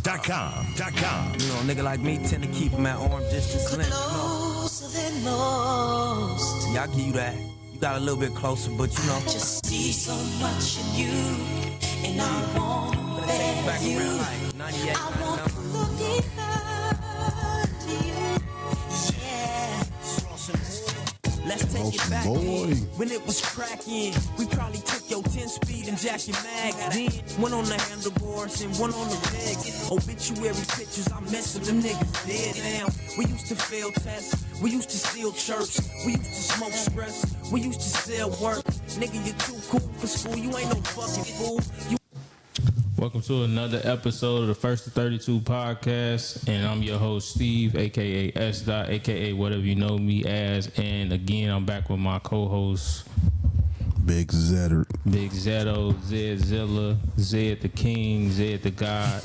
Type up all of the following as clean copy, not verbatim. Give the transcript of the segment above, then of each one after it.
com. You know, a nigga like me tend to keep him at arm distance. Closer than most. Yeah, I give you that. You got a little bit closer, but you know. I just see so much in you, and I want that you. Like 98, I want to look deeper to you. Yeah. Let's take it back in. When it was cracking, we probably took your 10-speed and jack your mag. Then one on the handlebars and one on the leg. Obituary pictures, I mess with them niggas dead now. We used to fail tests, we used to steal chirps, we used to smoke stress, we used to sell work. Nigga, you too cool for school, you ain't no fucking fool. Welcome to another episode of the First to 32 podcast, and I'm your host Steve, aka S. aka whatever you know me as. And again, I'm back with my co-host Big Zed, Big Zedo, Zedzilla, Zed the King, Zed the God.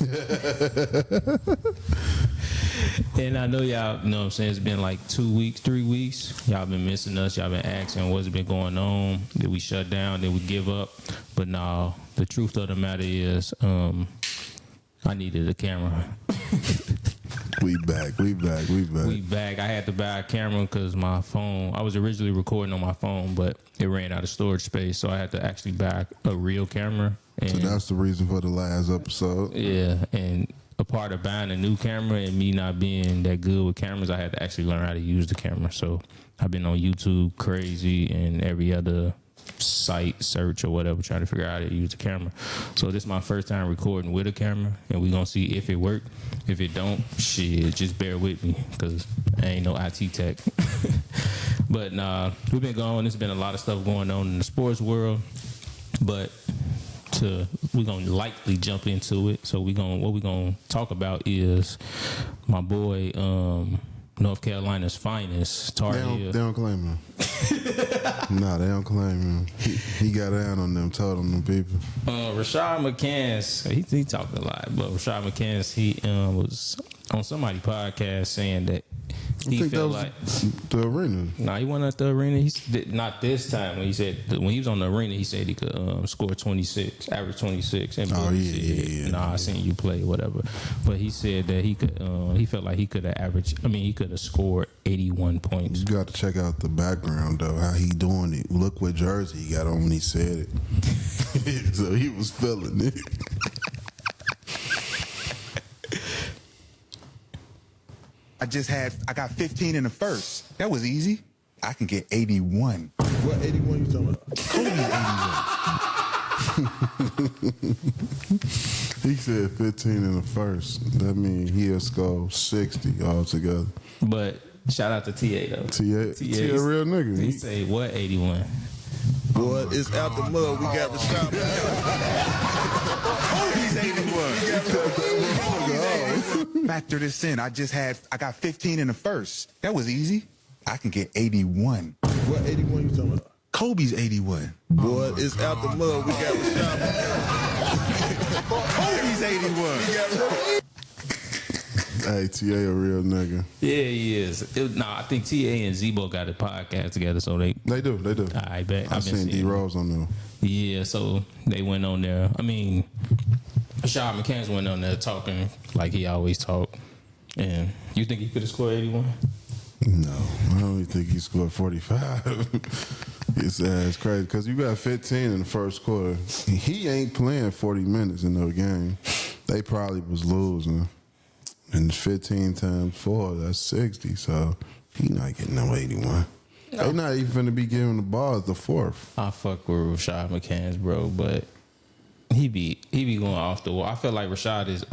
And I know y'all, you know what I'm saying, it's been like 2 weeks, 3 weeks. Y'all been missing us. Y'all been asking what's been going on. Did we shut down? Did we give up? But no, the truth of the matter is, I needed a camera. We back. I had to buy a camera because my phone, I was originally recording on my phone, but it ran out of storage space, so I had to actually buy a real camera. And so that's the reason for the last episode. Yeah, and a part of buying a new camera and me not being that good with cameras, I had to actually learn how to use the camera. So I've been on YouTube crazy and every other site search or whatever trying to figure out how to use the camera. So this is my first time recording with a camera, and we're gonna see if it worked. If it don't, shit, just bear with me because I ain't no IT tech. But nah, we've been going. There's been a lot of stuff going on in the sports world, but we're gonna lightly jump into it. So what we're gonna talk about is my boy North Carolina's finest, Tar Heel. They don't claim him. Nah, they don't claim him. He got down on them, told on them people. Rashad McCants, he talked a lot, but Rashad McCants, he was on somebody's podcast saying that he felt like the arena. Nah, he wasn't at the arena. Not this time. When he was on the arena, he said he could score 26, average 26. And yeah. Nah, I seen you play, whatever. But he said that he could. He felt like he could have averaged. I mean, he could have scored 81 points. You got to check out the background though. How he doing it? Look what jersey he got on when he said it. So he was feeling it. I got 15 in the first. That was easy. I can get 81. What 81 you talking about? Kobe 81. He said 15 in the first. That means he'll score 60 altogether. But shout out to TA though. T a real nigga. He say what 81? Boy, it's out the mud. We got the shop. Kobe's 81. Factor this in. I got 15 in the first. That was easy. I can get 81. What 81 you talking about? Kobe's 81. Boy, it's out the mud. We got the shop. Kobe's 81. Hey, TA a real nigga. Yeah, he is. I think TA and Zebo got a podcast together, so they do. I bet. I seen D-Rose on them. Yeah, so they went on there. I mean, Rashad McCants went on there talking like he always talk. And you think he could have scored 81? No, I only think he scored 45. It's crazy because you got 15 in the first quarter. He ain't playing 40 minutes in no game. They probably was losing. And 15 times 4, that's 60. So he not getting no 81. They not even finna be giving the ball as the fourth. I fuck with Rashad McCants, bro, but he be going off the wall. I feel like Rashad is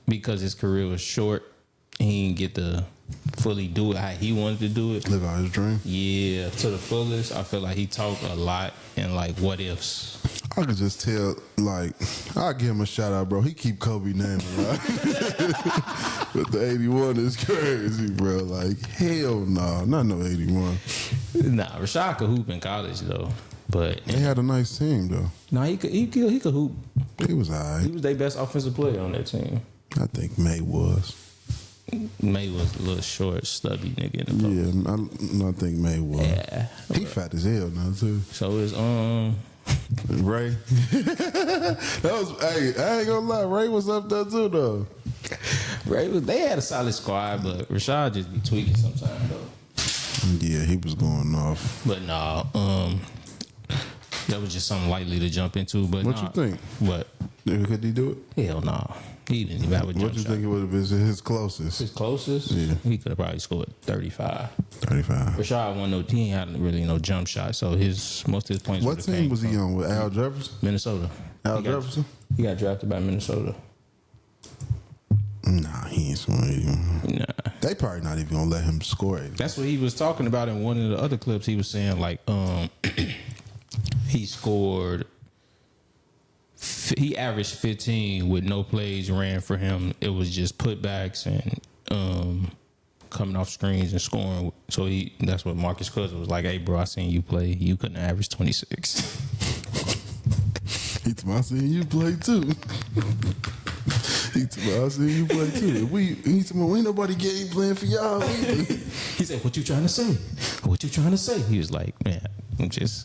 because his career was short, he didn't get to fully do it how he wanted to do it. Live out his dream. Yeah, to the fullest. I feel like he talked a lot and like what ifs. I could just tell, like, I'll give him a shout out, bro. He keep Kobe name alive. But the 81 is crazy, bro. Like, hell no, not no 81. Nah, Rashad could hoop in college though. But they had a nice team though. Nah, he could hoop. He was alright. He was their best offensive player on that team. I think May was. May was a little short, stubby nigga in the post. Yeah, I think May was. Yeah. He fat as hell now too. So it's Ray. That was, hey, I ain't gonna lie. Ray was up there too, though. They had a solid squad, but Rashad just be tweaking sometimes, though. Yeah, he was going off. But nah, that was just something lightly to jump into. But What nah, you think? What? Could he do it? Hell no. He didn't even have a jump shot. What you think it would have been his closest? His closest? Yeah. He could have probably scored 35. 35. Rashad he ain't had really no jump shot, so most of his points. What team was he on with? Al Jefferson? Minnesota. Jefferson? He got drafted by Minnesota. Nah, he ain't scoring 81. Nah. They probably not even gonna let him score 80. That's what he was talking about in one of the other clips. He was saying like he scored. He averaged 15 with no plays ran for him. It was just putbacks and coming off screens and scoring. So that's what Marcus Cousins was like. Hey, bro, I seen you play. You couldn't average 26. He told me I seen you play too. He told me I seen you play too. He told me we ain't nobody game playing for y'all either. He said, "What you trying to say? What you trying to say?" He was like, "Man,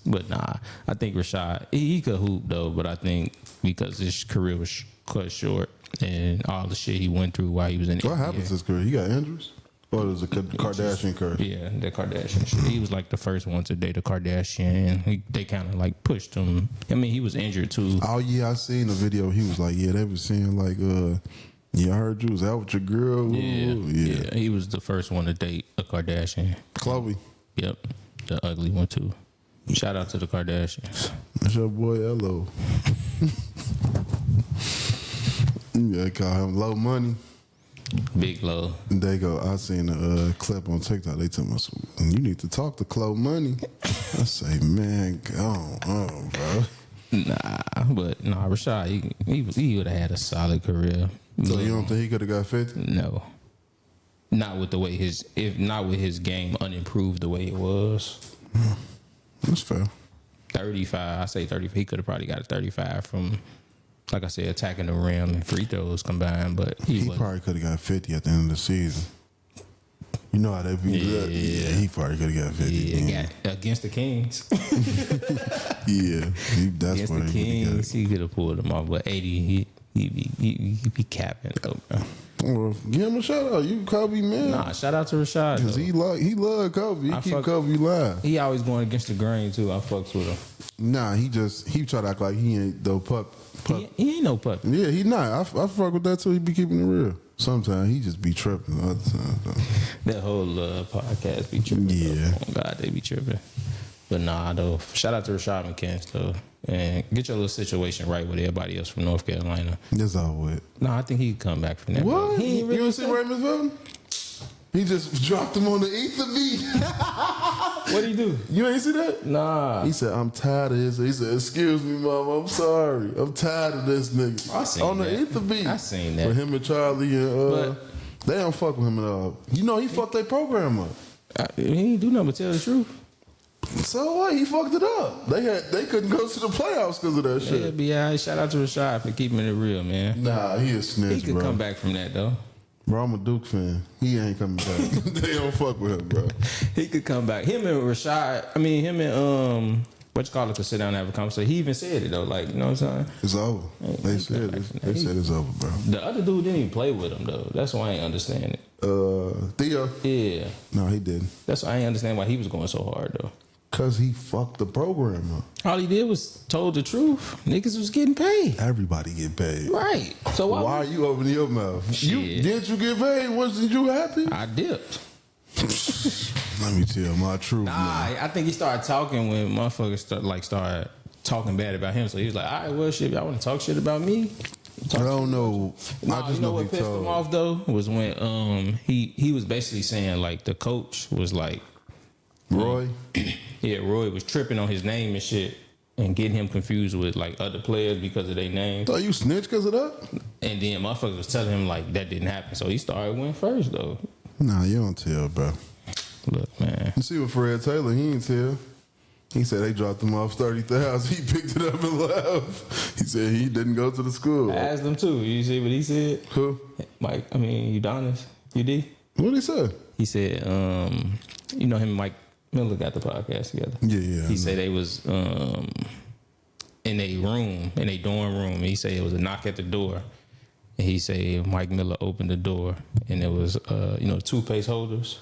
but nah." I think Rashad he could hoop though, but I think because his career was cut short and all the shit he went through while he was in the What happened to his career? He got injuries? Or was it a Kardashian curse? Yeah, the Kardashian shit. He was like the first one to date a Kardashian. They kind of like pushed him. I mean, he was injured too. Oh yeah, I seen the video. He was like, yeah, they was saying like, yeah, I heard you was out with your girl. Yeah. He was the first one to date a Kardashian. Chloe. Yep, the ugly one too. Shout out to the Kardashians. That's your boy Elo. You gotta call him Low Money. Big Low. They go. I seen a clip on TikTok. They tell me, you need to talk to Chloe Money. I say, man, go on, bro. Rashad, he would have had a solid career. So you don't think he could have got 50? No, not with the way not with his game unimproved the way it was. That's fair. 35, I say 30. He could have probably got a 35 from, like I said, attacking the rim and free throws combined. But he probably could have got 50 at the end of the season. You know how they be. Yeah, he probably could have got 50. Yeah, against the Kings. Yeah, that's against what the Kings, he could have pulled them off. But 80, he be capping though, bro. Well, give him a shout out. You Kobe, man. Nah, shout out to Rashad. Because he love Kobe. He keep Kobe live. He always going against the grain too. I fucks with him. Nah, he try to act like he ain't no pup. He ain't no puppy. Yeah, he not. I fuck with that too. He be keeping it real. Sometimes he just be tripping. Other times, though. That whole podcast be tripping. Yeah. Oh God, they be tripping. But nah, though. Shout out to Rashad McCants though, and get your little situation right with everybody else from North Carolina. That's all with. Nah, I think he can come back from that. What? Bro. He ain't really you don't see Raymond Felton? He just dropped him on the ether beat. What'd he do? You ain't see that? Nah. He said, I'm tired of this. He said, excuse me, mama, I'm sorry. I'm tired of this nigga. I seen on that. the ether beat. I seen that. With him and Charlie and But- they don't fuck with him at all. You know, he fucked their program up. He ain't do nothing but tell the truth. So what? He fucked it up. They couldn't go to the playoffs because of that shit. Yeah, be alright. Shout out to Rashad for keeping it real, man. Nah, he a snitch, He could bro. come back from that though. Bro, I'm a Duke fan. He ain't coming back. They don't fuck with him, bro. He could come back. Him and Rashad. I mean, him and what you call it, to sit down and have a conversation. He even said it though. Like, you know what I'm saying? It's over. They said it's over, bro. The other dude didn't even play with him though. That's why I ain't understand it. Theo. Yeah, No, he didn't. that's why I ain't understand why he was going so hard though. Cause he fucked the program up. All he did was told the truth. Niggas was getting paid. Everybody get paid. Right. So Why why are you opening your mouth? Shit. Didn't you get paid? Wasn't you happy? I dipped. Let me tell my truth. Nah, man. I think he started talking when motherfuckers started talking bad about him. So he was like, all right, well, shit, y'all want to talk shit about me? I don't know. Nah, I just you know know what he pissed told. him off though was when he was basically saying like the coach was like Roy. Roy was tripping on his name and shit and getting him confused with like other players because of their names. Thought you snitched because of that? And then motherfuckers was telling him like that didn't happen. So he started winning first though. Nah, you don't tell, bro. Look, man. You see what Fred Taylor, he ain't tell. He said they dropped him off 30,000. He picked it up and left. He said he didn't go to the school. I asked him too. You see what he said? Who? Mike, Udonis, UD. What he say? He said, you know him and Mike Miller got the podcast together. Yeah. He said they was in a room, in a dorm room. And he said it was a knock at the door. And he said Mike Miller opened the door, and it was, toothpaste holders.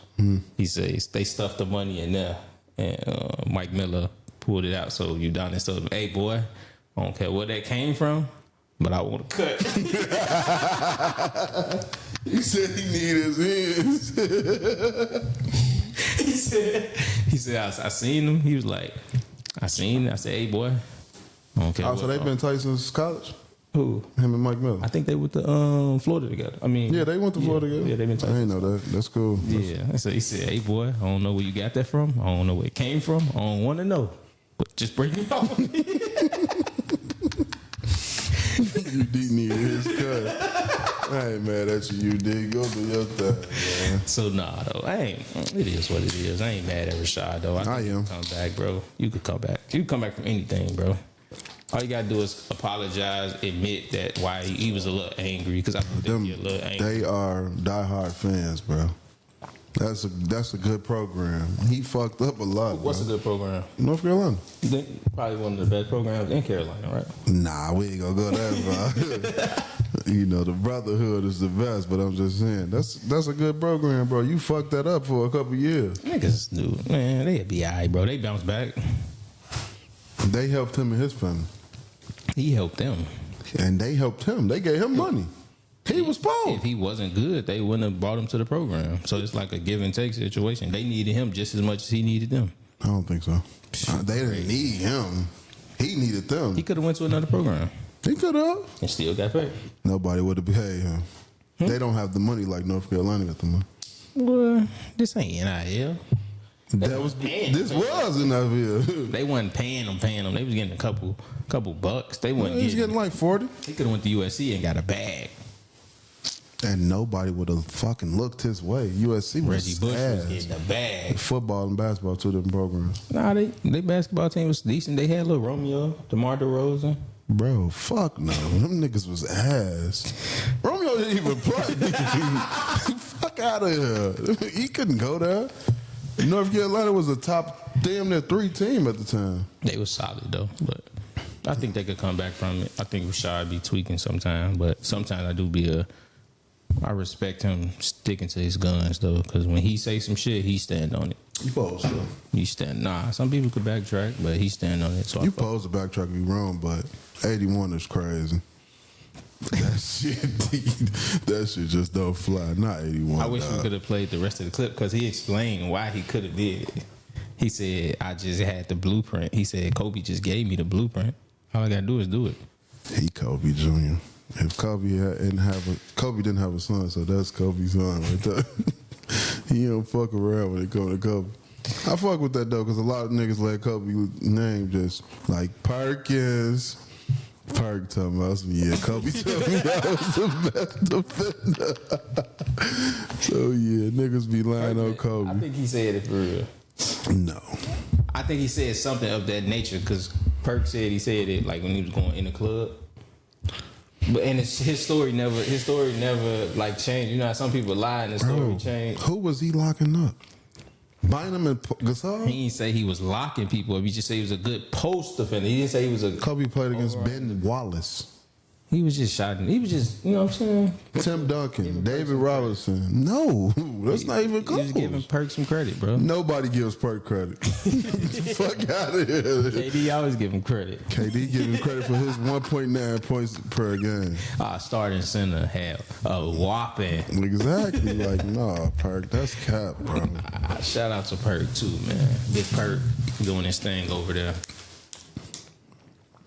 He said they stuffed the money in there, and Mike Miller pulled it out. So Udonis told him, "Hey, boy, I don't care where that came from, but I want to cut." He said he needed his hands. he said, I seen him. He was like, I seen. I said, "Hey, boy, I don't care." Oh, so they've been tight since college? Who? Him and Mike Miller. I think they went to Florida together. I mean, Yeah, they went to Florida together. Yeah, they've been tight. I didn't know that. That's cool. Yeah. So he said, "Hey, boy, I don't know where you got that from. I don't know where it came from. I don't want to know. But just bring it on." UD needed his cut. I ain't mad at you, UD. Go do your thing, man. So nah, though, it is what it is. I ain't mad at Rashad though. I think am. You can come back, bro. You could come back. You can come back from anything, bro. All you gotta do is apologize, admit that why he was a little angry, because I think they'd be a little angry. They are diehard fans, bro. That's a good program. He fucked up a lot. What's a bro. good program? North Carolina. I think probably one of the best programs in Carolina, right? Nah, we ain't gonna go that far. The brotherhood is the best, but I'm just saying that's a good program, bro. You fucked that up for a couple years. Niggas, dude, man, they'd be alright, bro. They bounce back. They helped him and his family, He helped them. and they helped him. They gave him money. He was poor. If he wasn't good, they wouldn't have brought him to the program. So it's like a give and take situation. They needed him just as much as he needed them. I don't think so. They didn't need him. He needed them. He could have went to another program He could have. and still got paid. Nobody would have paid him. They don't have the money like North Carolina got the money. Well, this ain't NIL. This was enough here. They wasn't paying him. They was getting a couple bucks. They wasn't He's getting like 40. He could have went to USC and got a bag. And nobody would have fucking looked his way. USC was Reggie Bush was ass. getting a bag. Football and basketball, two different programs. Nah, they basketball team was decent. They had little Romeo, DeMar DeRozan. Bro, fuck no. Them niggas was ass. Romeo didn't even play. Fuck out of here. He couldn't go there. North Carolina was a top damn near 3 team at the time. They was solid though, but I think they could come back from it. I think Rashad be tweaking sometimes, but sometimes I respect him sticking to his guns though, because when he say some shit, he stand on it. You supposed to. Nah, some people could backtrack, but he stand on it. So You supposed to backtrack and be wrong, but 81 is crazy. That shit just don't fly. Not 81. I wish we could have played the rest of the clip because he explained why he could have did it. He said, "I just had the blueprint." He said, "Kobe just gave me the blueprint. All I gotta do is do it." He Kobe Jr. If Kobe didn't have a son, so that's Kobe's son right there. He don't fuck around when it comes to Kobe. I fuck with that though, because a lot of niggas let Kobe's name just like Perkins. Perk talking about some, yeah, Kobe told me I was the best defender. So yeah, niggas be lying on Kobe. I think he said it for real. No. I think he said something of that nature because Perk said he said it like when he was going in the club. But and his story never like changed. You know how some people lie and the story changed. Who was he locking up? Bynum and Gasol? He didn't say he was locking people up. He just said he was a good post defender. He didn't say he was a. Kobe played against Ben Wallace. He was just shouting. He was just, you know what I'm saying? Tim Duncan, David Robinson. No, that's not even He close. was giving Perk some credit, bro. Nobody gives Perk credit. Fuck out of here. KD always give him credit. KD giving credit for his 1.9 points per game. Starting center had a whopping. Exactly. Like, nah, Perk, that's cap, bro. Shout out to Perk too, man. Big Perk doing his thing over there.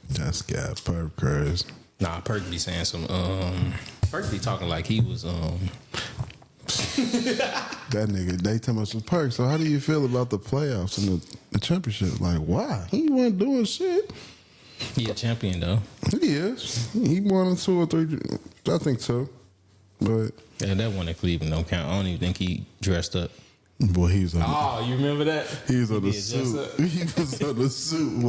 That's cap. Perk crazy. Nah, Perk be saying some. Perk be talking like he was. That nigga, they tell me some Perk. So how do you feel about the playoffs and the championship? Like, why? He wasn't doing shit. He a champion though. He is. He won 2 or 3. I think so. But Yeah, that one in Cleveland don't count. I don't even think he dressed up. boy, he was on. Oh, you remember that? He was on the did dress suit. up. He was on the suit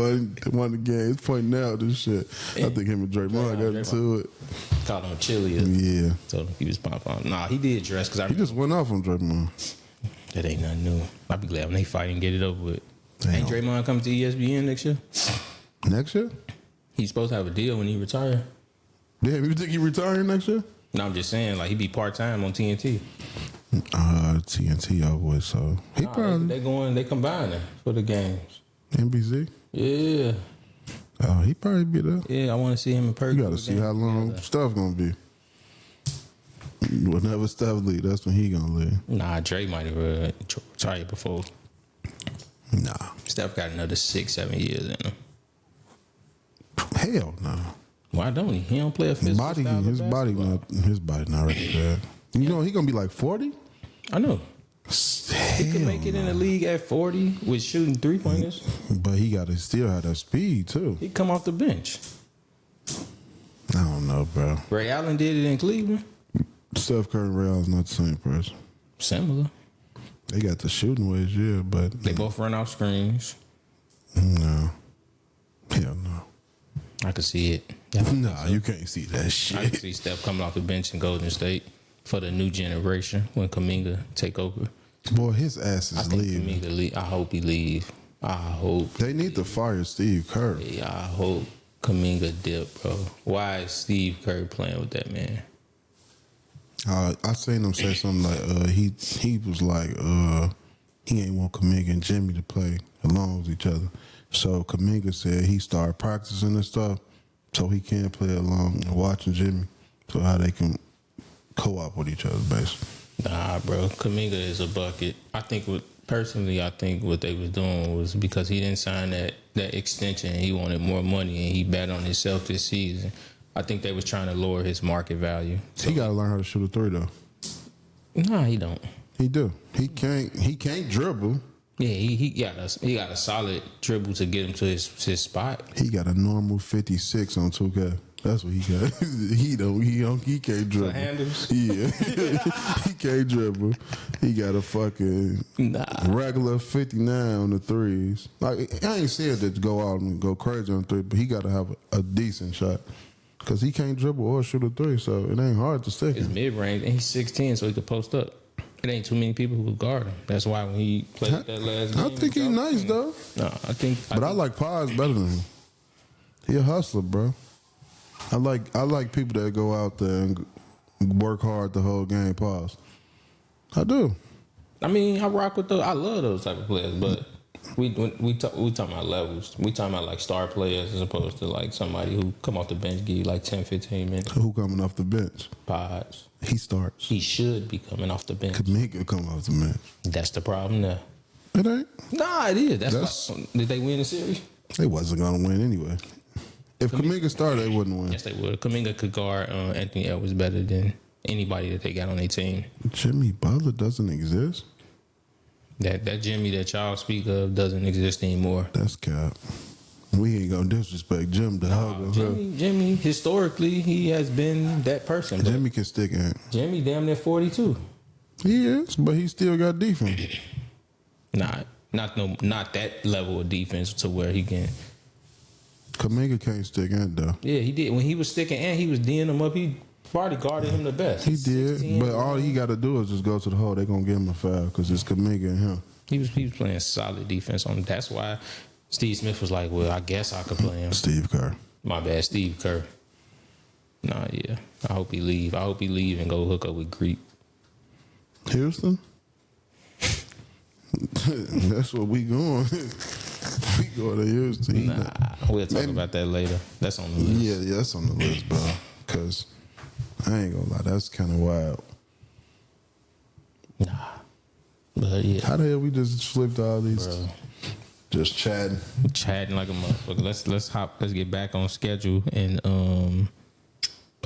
one of the games, pointing out this shit. I think him and Draymond got into it. Called him chilly. Yeah. Told him he was pom-pom. Nah, he did dress because He just went off on Draymond. that ain't nothing new. I'll be glad when they fight and get it over with. Damn. Ain't Draymond coming to ESPN next year? Next year? He's supposed to have a deal when he retire. Damn, you think he retiring next year? No, I'm just saying, like, he be part-time on TNT. TNT always, so he probably They combining for the games. NBC. Yeah. Oh, he probably be there. Yeah, I want to see him in person. You got to see how long Steph gonna be. Whenever Steph leave, that's when he gonna leave. Nah, Dre might have retired before. Nah, Steph got another 6-7 years in him. hell no. Why don't he? He don't play a physical style of His body not ready for that. You know he gonna be like 40. I know. He could Hell make it in no. the league at 40 with shooting 3-pointers. But he got to still have that speed too. He come off the bench. I don't know, bro. Ray Allen did it in Cleveland. Steph Curry and Ray Allen's not the same person. Similar. They got the shooting ways, yeah, but They both run off screens. no. Hell no. I could see it. Nah, you can't see that I could shit. see Steph coming off the bench in Golden State for the new generation when Kuminga take over. Boy, his ass I is think leaving. Kuminga leave. I hope he leave. I hope. They need to fire Steve Kerr. I hope Kuminga dip, bro. Why is Steve Kerr playing with that man? I seen him say something like he was like he ain't want Kuminga and Jimmy to play along with each other. So Kuminga said he started practicing and stuff so he can play along and watching Jimmy so how they can co-op with each other basically. Nah, bro. Kuminga is a bucket. I think what they was doing was because he didn't sign that extension. He wanted more money and he bet on himself this season. I think they was trying to lower his market value. He got to learn how to shoot a three though. Nah, he don't. He do. He can't dribble. Yeah, he got a solid dribble to get him to his spot. He got a normal 56 on 2K. That's what he got. He can't dribble. For handles? Yeah. He can't dribble. He got a fucking regular 59 on the threes. Like I ain't said that to go out and go crazy on three, but he got to have a decent shot. Because he can't dribble or shoot a three, so it ain't hard to stick It's him. mid-range, and he's 6'10", so he could post up. It ain't too many people who could guard him. That's why when he played that last game... I think he's nice, though. No, I think... But I like Paz better than him. He a hustler, bro. I like people that go out there and work hard the whole game. Pause. I do. I mean, I rock with those. I love those type of players, but we talking about levels. We talking about like star players as opposed to like somebody who come off the bench, give you like 10, 15 minutes. Who coming off the bench? Pods. He starts. He should be coming off the bench. Kuminga come off the bench. That's the problem there. It ain't. Nah, it is. That's why. Did they win the series? They wasn't gonna win anyway. If Kuminga started, they wouldn't win. Yes, they would. Kuminga could guard Anthony Edwards better than anybody that they got on their team. Jimmy Butler doesn't exist. That Jimmy that y'all speak of doesn't exist anymore. That's cap. We ain't gonna disrespect Jim the hug. Jimmy, historically, he has been that person. but Jimmy can stick in. Jimmy damn near 42. He is, but he still got defense. Not that level of defense to where he can. Kuminga can't stick in though. Yeah, he did. When he was sticking and he was D'ing him up, he probably guarded him the best. He did, 16, but all he got to do is just go to the hole. They gonna give him a foul because it's Kuminga and him. He was playing solid defense on him. That's why Steve Smith was like, well, I guess I could play him. Steve Kerr. My bad, Steve Kerr. Nah, yeah. I hope he leave. I hope he leave and go hook up with Greek. Houston? That's what we going. We going to Houston. Nah, we'll talk about that later. That's on the list. Yeah, that's on the list, bro. Because I ain't gonna lie, that's kind of wild. Nah. But yeah. How the hell we just flipped all these? Bro. Just chatting. Chatting like a motherfucker. Let's get back on schedule and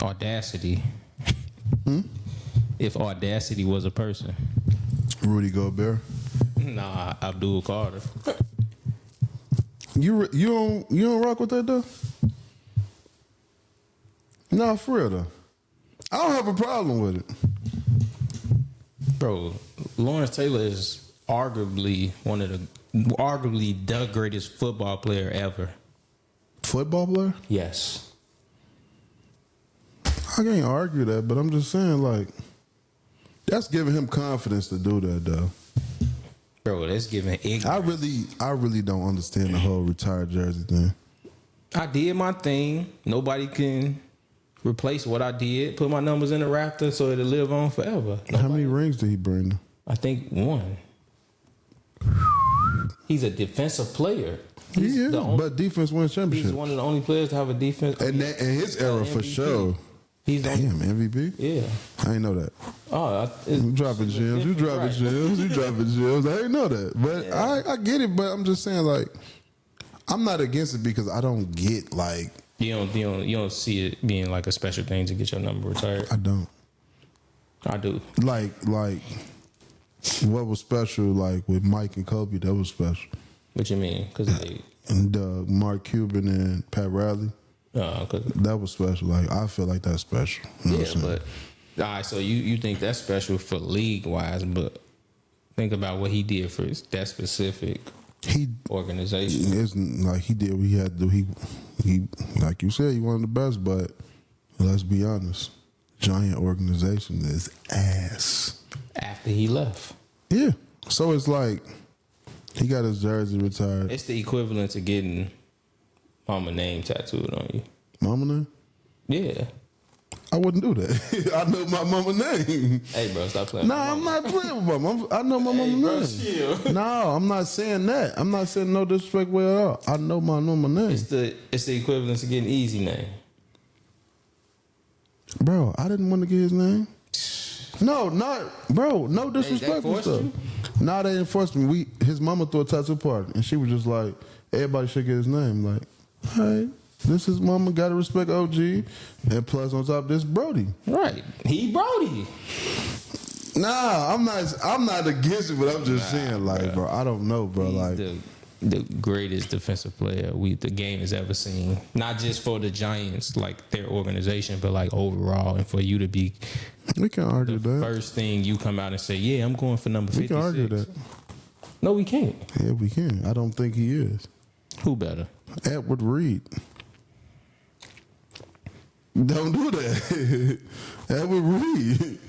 Audacity. If Audacity was a person. Rudy Gobert. Nah, Abdul Carter. You don't rock with that though? Nah, for real though. I don't have a problem with it. Bro, Lawrence Taylor is arguably the greatest football player ever. Football player? Yes. I can't argue that, but I'm just saying, like, that's giving him confidence to do that, though. Bro, that's giving ignorance. I really don't understand the whole retired jersey thing. I did my thing. Nobody can replace what I did. Put my numbers in the rafter so it'll live on forever. How many rings did he bring? I think 1. He's a defensive player. He's Yeah, the only, but defense wins he's championship. one of the only players to have a defense. And that, in his era, for MVP. sure. He's the only, Damn, MVP? yeah. I ain't know that. Oh, You dropping gems. You dropping gems. You dropping gems. I ain't know that. But I get it, but I'm just saying, like, I'm not against it because I don't get, like... You don't see it being like a special thing to get your number retired. I don't. I do. Like, what was special, like, with Mike and Kobe, that was special. What you mean? Because they... And Mark Cuban and Pat Riley, that was special. Like, I feel like that's special. You know yeah, what I'm saying? but all right. So you think that's special for league wise, but think about what he did for that specific organization. It's like he did what he had to do. He like you said, he one of the best. But let's be honest, giant organization is ass. After he left, Yeah. So it's like he got his jersey retired. it's the equivalent to getting mama name tattooed on you. Mama name? Yeah. I wouldn't do that. I know my mama name. Hey, bro, stop playing. No, I'm not playing with my mama. I know my mama bro, name. chill. No, I'm not saying that. I'm not saying no disrespect way at all. I know my name. It's the equivalent to getting easy name. Bro, I didn't want to get his name. No, not bro. No disrespectful forced stuff. you? Nah, they enforced me. His mama threw a tattoo party, and she was just like, everybody should get his name. Like, all right, this is mama. Gotta respect OG, and plus on top of this, Brody. Right. He Brody. Nah, I'm not against it, but I'm just saying, like, bro, I don't know, bro. He's Like, the greatest defensive player the game has ever seen. Not just for the Giants, like their organization, but like overall, and for you to be we can't argue the that. first thing you come out and say, yeah, I'm going for number 56. We can argue that. No, we can't. Yeah, we can. I don't think he is. Who better? Edward Reed. Don't do that. Edward Reed.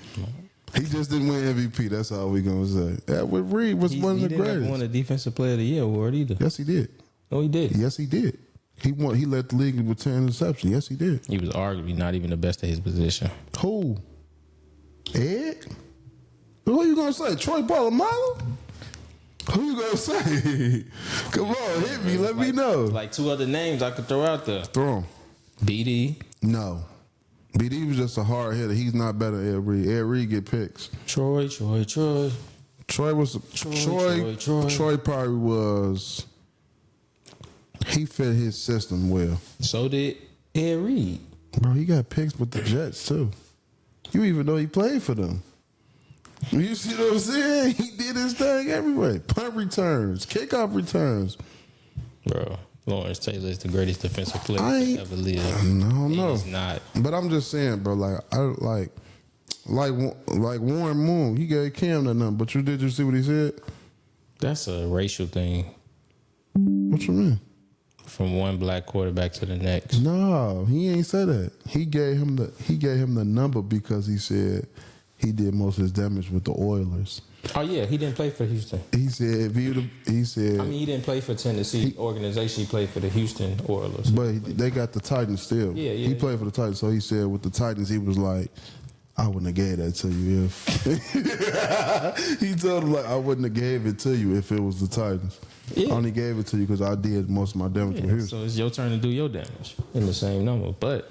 He just didn't win MVP. That's all we gonna say. Edward Reed was one of the He didn't greatest. win a Defensive Player of the Year award either. Yes, he did. No, he did. Yes, he did. He won. He led the league with 10 interceptions. Yes, he did. He was arguably not even the best at his position. Who? Ed? Who you gonna say? Troy Polamalu? Who you gonna say? Come on, hit me. Let me know. Like 2 other names I could throw out there. Throw him. BD. No. BD was just a hard hitter. He's not better than Ed Reed. Ed Reed get picks. Troy. Troy was Troy probably was. He fit his system well. So did Ed Reed. Bro, he got picks with the Jets too. You even know he played for them. You see what I'm saying? He did his thing everywhere. Punt returns, kickoff returns. Bro, Lawrence Taylor is the greatest defensive player I to ever live. No, no. He's not. But I'm just saying, bro. Like Warren Moon. He gave Cam that number. But did you see what he said? That's a racial thing. What you mean? From one black quarterback to the next. No, he ain't said that. He gave him the number because he said he did most of his damage with the Oilers. Oh yeah, he didn't play for Houston. He said I mean, he didn't play for Tennessee organization. He played for the Houston Oilers. but they got the Titans still. Yeah. He played for the Titans, so he said with the Titans he was like, I wouldn't have gave that to you if he told him like I wouldn't have gave it to you if it was the Titans. Yeah. I only gave it to you because I did most of my damage with Houston. So it's your turn to do your damage in the same number. But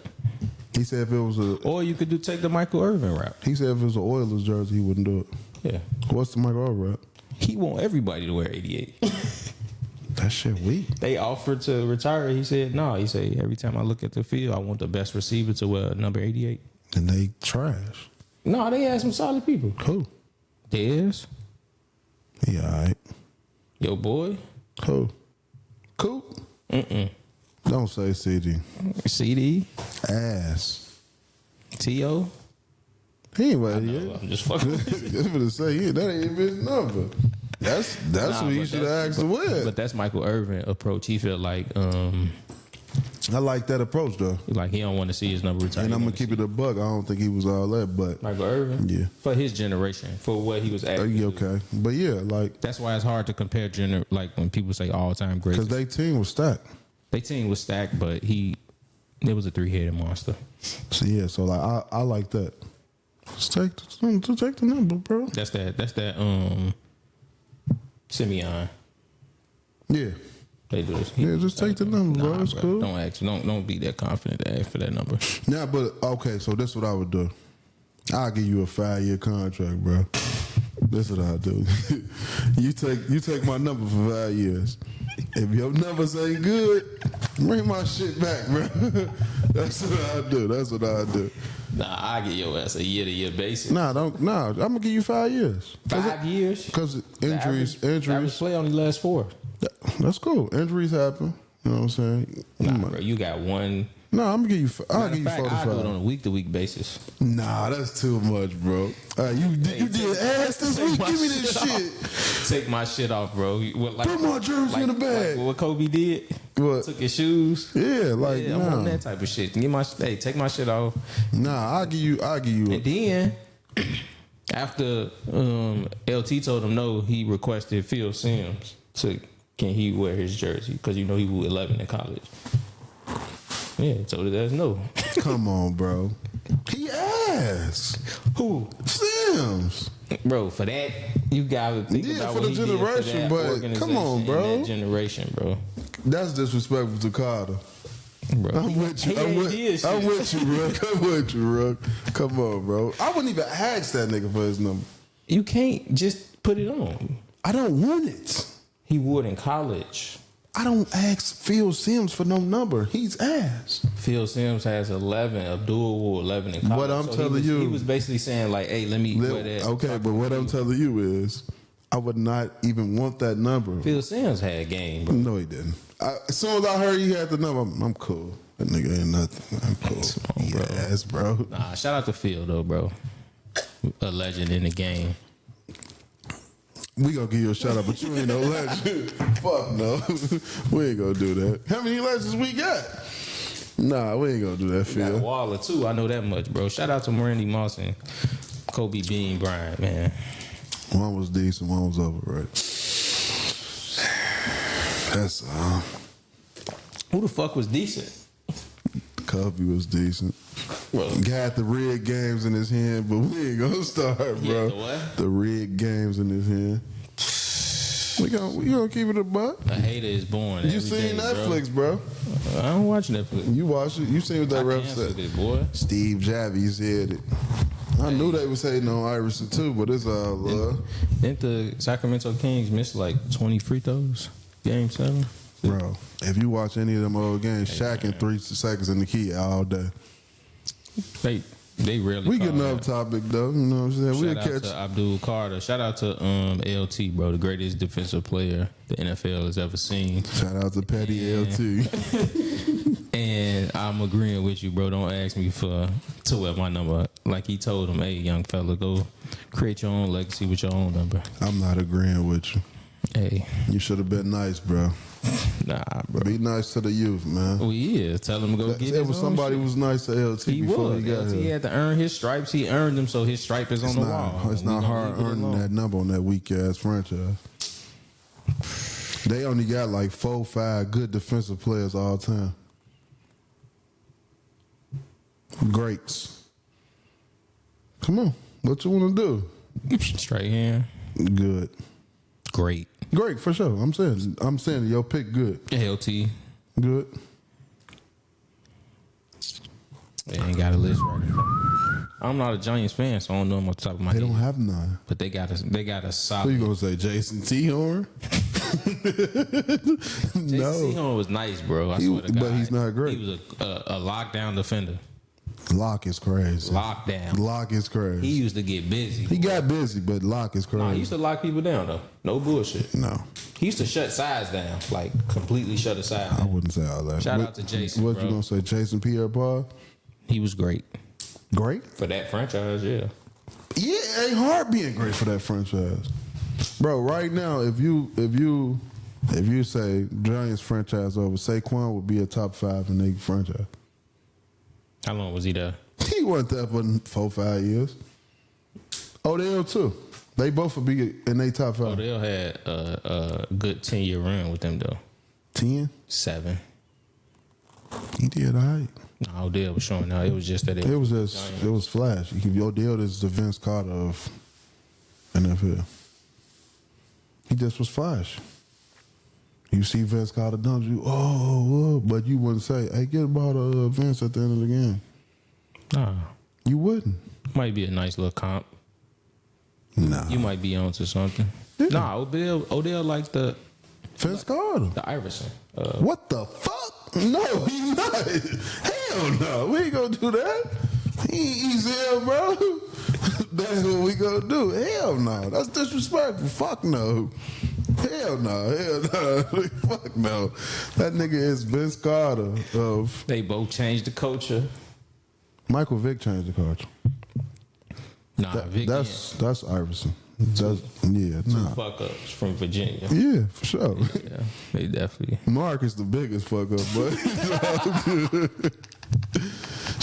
He said if it was or you could take the Michael Irvin route. he said if it was an Oilers jersey he wouldn't do it. Yeah, What's the Michael Irvin route? he want everybody to wear 88. That shit weak. They offered to retire. He said no. He said every time I look at the field, I want the best receiver to wear number 88. And they trash. No, they had some solid people. Who? Dez, Yeah, all right. your boy, Who? Coop? Don't say CD. CD, Ass. T.O. He ain't ready yet. I'm just fucking with you. That's what to say. That ain't even his number. That's Nah, what he but should have asked to win. But that's Michael Irvin approach. He felt like I like that approach though. he don't want to see his number retired. And I'm He gonna wanna keep see it a buck. I don't think he was all that, but Michael Irvin. Yeah. For his generation, for what he was at. yeah, okay. But yeah, like That's why it's hard to compare like when people say all time great. because they team was stacked. Their team was stacked, but it was a 3-headed monster. So yeah, so like I like that. Just take the number, bro. That's that Simeon. Yeah. They do this. Yeah, just take the number, bro. It's cool. Don't ask. Don't be that confident to ask for that number. Nah, but okay, so this is what I would do. I'll give you a 5-year contract, bro. This is what I'll do. you take my number for 5 years. If your numbers ain't good, bring my shit back, bro. That's what I'll do. Nah, I get your ass a year-to-year basis. Nah, I'm gonna give you 5 years. 5 years? Because injuries. The average play only lasts 4. That's cool. Injuries happen. You know what I'm saying? Nah, bro, you got one. No, I'm gonna give you. I'll give you 4 to 5. I do it on a week-to-week basis. Nah, that's too much, bro. You did ass this week. Give me this shit. Take my shit off, bro. Put my jersey in the bag. Like what Kobe did? What? Took his shoes. Yeah, like I'm on that type of shit. Take my shit off. Nah, I'll give you. And then after LT told him no, he requested Phil Simms can he wear his jersey because he was 11 in college. Yeah, told his ass no. Come on, bro. He asked. Who? Sims. Bro, for that, you gotta think about for what the he generation, did for that but come on, organization bro. in that generation, bro. That's disrespectful to Carter. Bro. I'm with you. I'm with you, bro. I'm with you, bro. Come on, bro. I wouldn't even ask that nigga for his number. You can't just put it on. I don't want it. He would in college. I don't ask Phil Simms for no number. He's ass. Phil Simms has 11. Abdul wore 11 in college. What I'm telling you, he was basically saying like, "Hey, let me wear that." Okay, but what I'm telling you is, I would not even want that number. Phil Simms had game, bro. No, he didn't. As soon as I heard he had the number, I'm cool. That nigga ain't nothing. I'm cool. Yes, bro. Nah, shout out to Phil though, bro. A legend in the game. We gonna give you a shout out, but you ain't no legend. Fuck no. We ain't gonna do that. How many legends we got? Nah, we ain't gonna do that, Phil. Got Waller too. I know that much, bro. Shout out to Randy Moss and Kobe Bean Bryant, man. One was decent, one was overrated. That's Who the fuck was decent? Kobe was decent. Bro. Got the rig games in his hand, but we ain't gonna start, bro. Yeah, the what? The rig games in his hand. We gonna keep it a buck. A hater is born. You seen Netflix, bro? I don't watch Netflix. You watch it. You seen what that ref said? It, boy. Steve Javi said it. I knew they was hating on Iverson too, but it's all love. Didn't the Sacramento Kings miss like 20 free throws? Game 7? Bro, if you watch any of them old games, Shaq in 3 seconds in the key all day. They rarely. We getting off topic though. You know what I'm saying? Shout out to Abdul Carter. Shout out to LT, bro, the greatest defensive player the NFL has ever seen. Shout out to Petty LT. And I'm agreeing with you, bro. Don't ask me to wear my number. Like he told him, hey, young fella, go create your own legacy with your own number. I'm not agreeing with you. Hey. You should have been nice, bro. Nah, bro. Be nice to the youth, man. Well, yeah. Tell him to go get it. Somebody was nice to LT before he got here. He had to earn his stripes. He earned them, so his stripe is on the wall. It's not hard earning that number on that weak-ass franchise. They only got like 4 or 5 good defensive players all time. Greats. Come on. What you want to do? Straight hand. Good. Great, for sure. I'm saying your pick good. LT. Good. They ain't got a list right. I'm not a Giants fan, so I don't know them off the top of my head. They don't have none. But they got a solid. Who you gonna say, Jason T-Horn? Jason T-Horn was nice, bro. I swear to God. But he's not great. He was a lockdown defender. Lock is crazy. Lockdown. Lock is crazy. He used to get busy. He got busy, but Lock is crazy. No, he used to lock people down, though. No bullshit. No. He used to shut sides down, like completely shut a side down. I wouldn't say all that. Shout out to Jason, What bro. you gonna say, Jason Pierre-Paul? He was great. Great? For that franchise, yeah. Yeah, it ain't hard being great for that franchise. Bro, right now, if you say Giants franchise over, Saquon would be a top 5 in the franchise. How long was he there? He wasn't there for 4 or 5 years. Odell too. They both would be in their top 5. Odell had a good 10-year run with them though. 10? 7. He did all right. No, Odell was showing out. It was just that It was flash. Odell is the Vince Carter of NFL. He just was flash. You see Vince Carter dunk you, but you wouldn't say, hey, get about Vince at the end of the game. Nah. You wouldn't. Might be a nice little comp. Nah. You might be onto something. Yeah. Nah, Odell like the Vince Carter. the Iverson. What the fuck? No, he's not. Hell no. We ain't gonna do that. He ain't easy hell, bro. That's what we gonna do. Hell no. That's disrespectful. Fuck no. Hell no. Hell no. Fuck no. That nigga is Vince Carter of... They both changed the culture. Michael Vick changed the culture. Nah, Vic That's Iverson. Two fuck ups from Virginia. Yeah, for sure. Yeah, they definitely. Mark is the biggest fuck up, but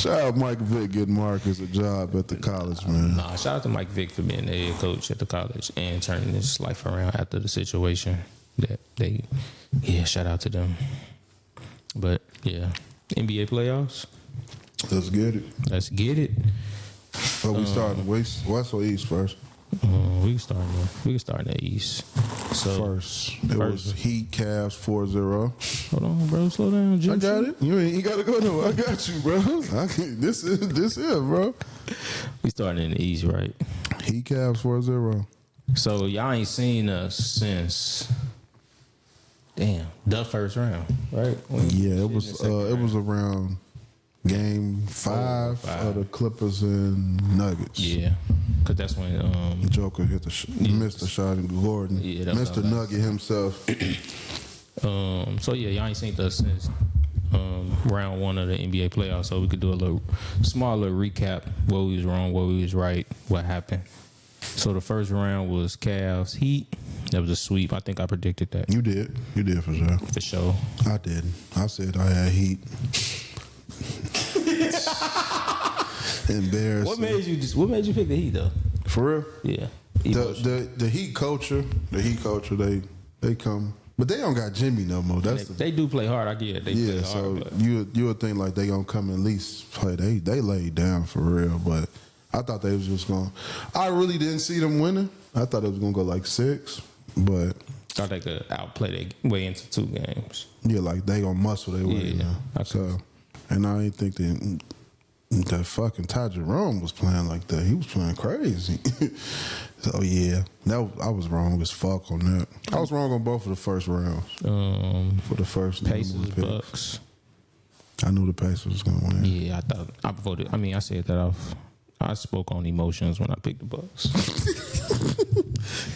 shout out Mike Vick getting Marcus a job at the college, man. Nah, shout out to Mike Vick for being the head coach at the college and turning his life around after the situation that they. Yeah, shout out to them. But yeah, NBA playoffs. Let's get it. Let's get it. But we starting west or east first? We can start in the East. So First, it was Heat Cavs 4-0. Hold on, bro. Slow down, Jim. I got it. You ain't got to go nowhere. I got you, bro. This is bro. We starting in the East, right? Heat Cavs 4-0. So y'all ain't seen us since the first round, right? Yeah, it was around Game 5 of the Clippers and Nuggets. Yeah, because that's when Joker hit missed the shot in Gordon. Yeah, Mr. Nugget himself. So yeah, y'all ain't seen us since round 1 of the NBA playoffs. So we could do a little smaller recap. What we was wrong, what we was right, what happened. So the first round was Cavs Heat. That was a sweep. I think I predicted that. You did for sure. For sure. I didn't. I said I had Heat. Embarrassing. What made you pick the Heat though? For real? Yeah. The Heat culture, they come, but they don't got Jimmy no more. They do play hard. I get it. They play hard. So But you would think like they gonna come at least play. They laid down for real, but I thought they was just going. I really didn't see them winning. I thought it was gonna go like 6, but thought they could outplay their way into 2 games. yeah, like they gonna muscle their way. Yeah, You know? okay. So, and I didn't think that fucking Ty Jerome was playing like that. He was playing crazy. So yeah, I was wrong as fuck on that. I was wrong on both of the first rounds. For the first Pacers, picks. Bucks. I knew the Pacers was gonna win. Yeah, I voted. I mean, I said that off. I spoke on emotions when I picked the Bucks.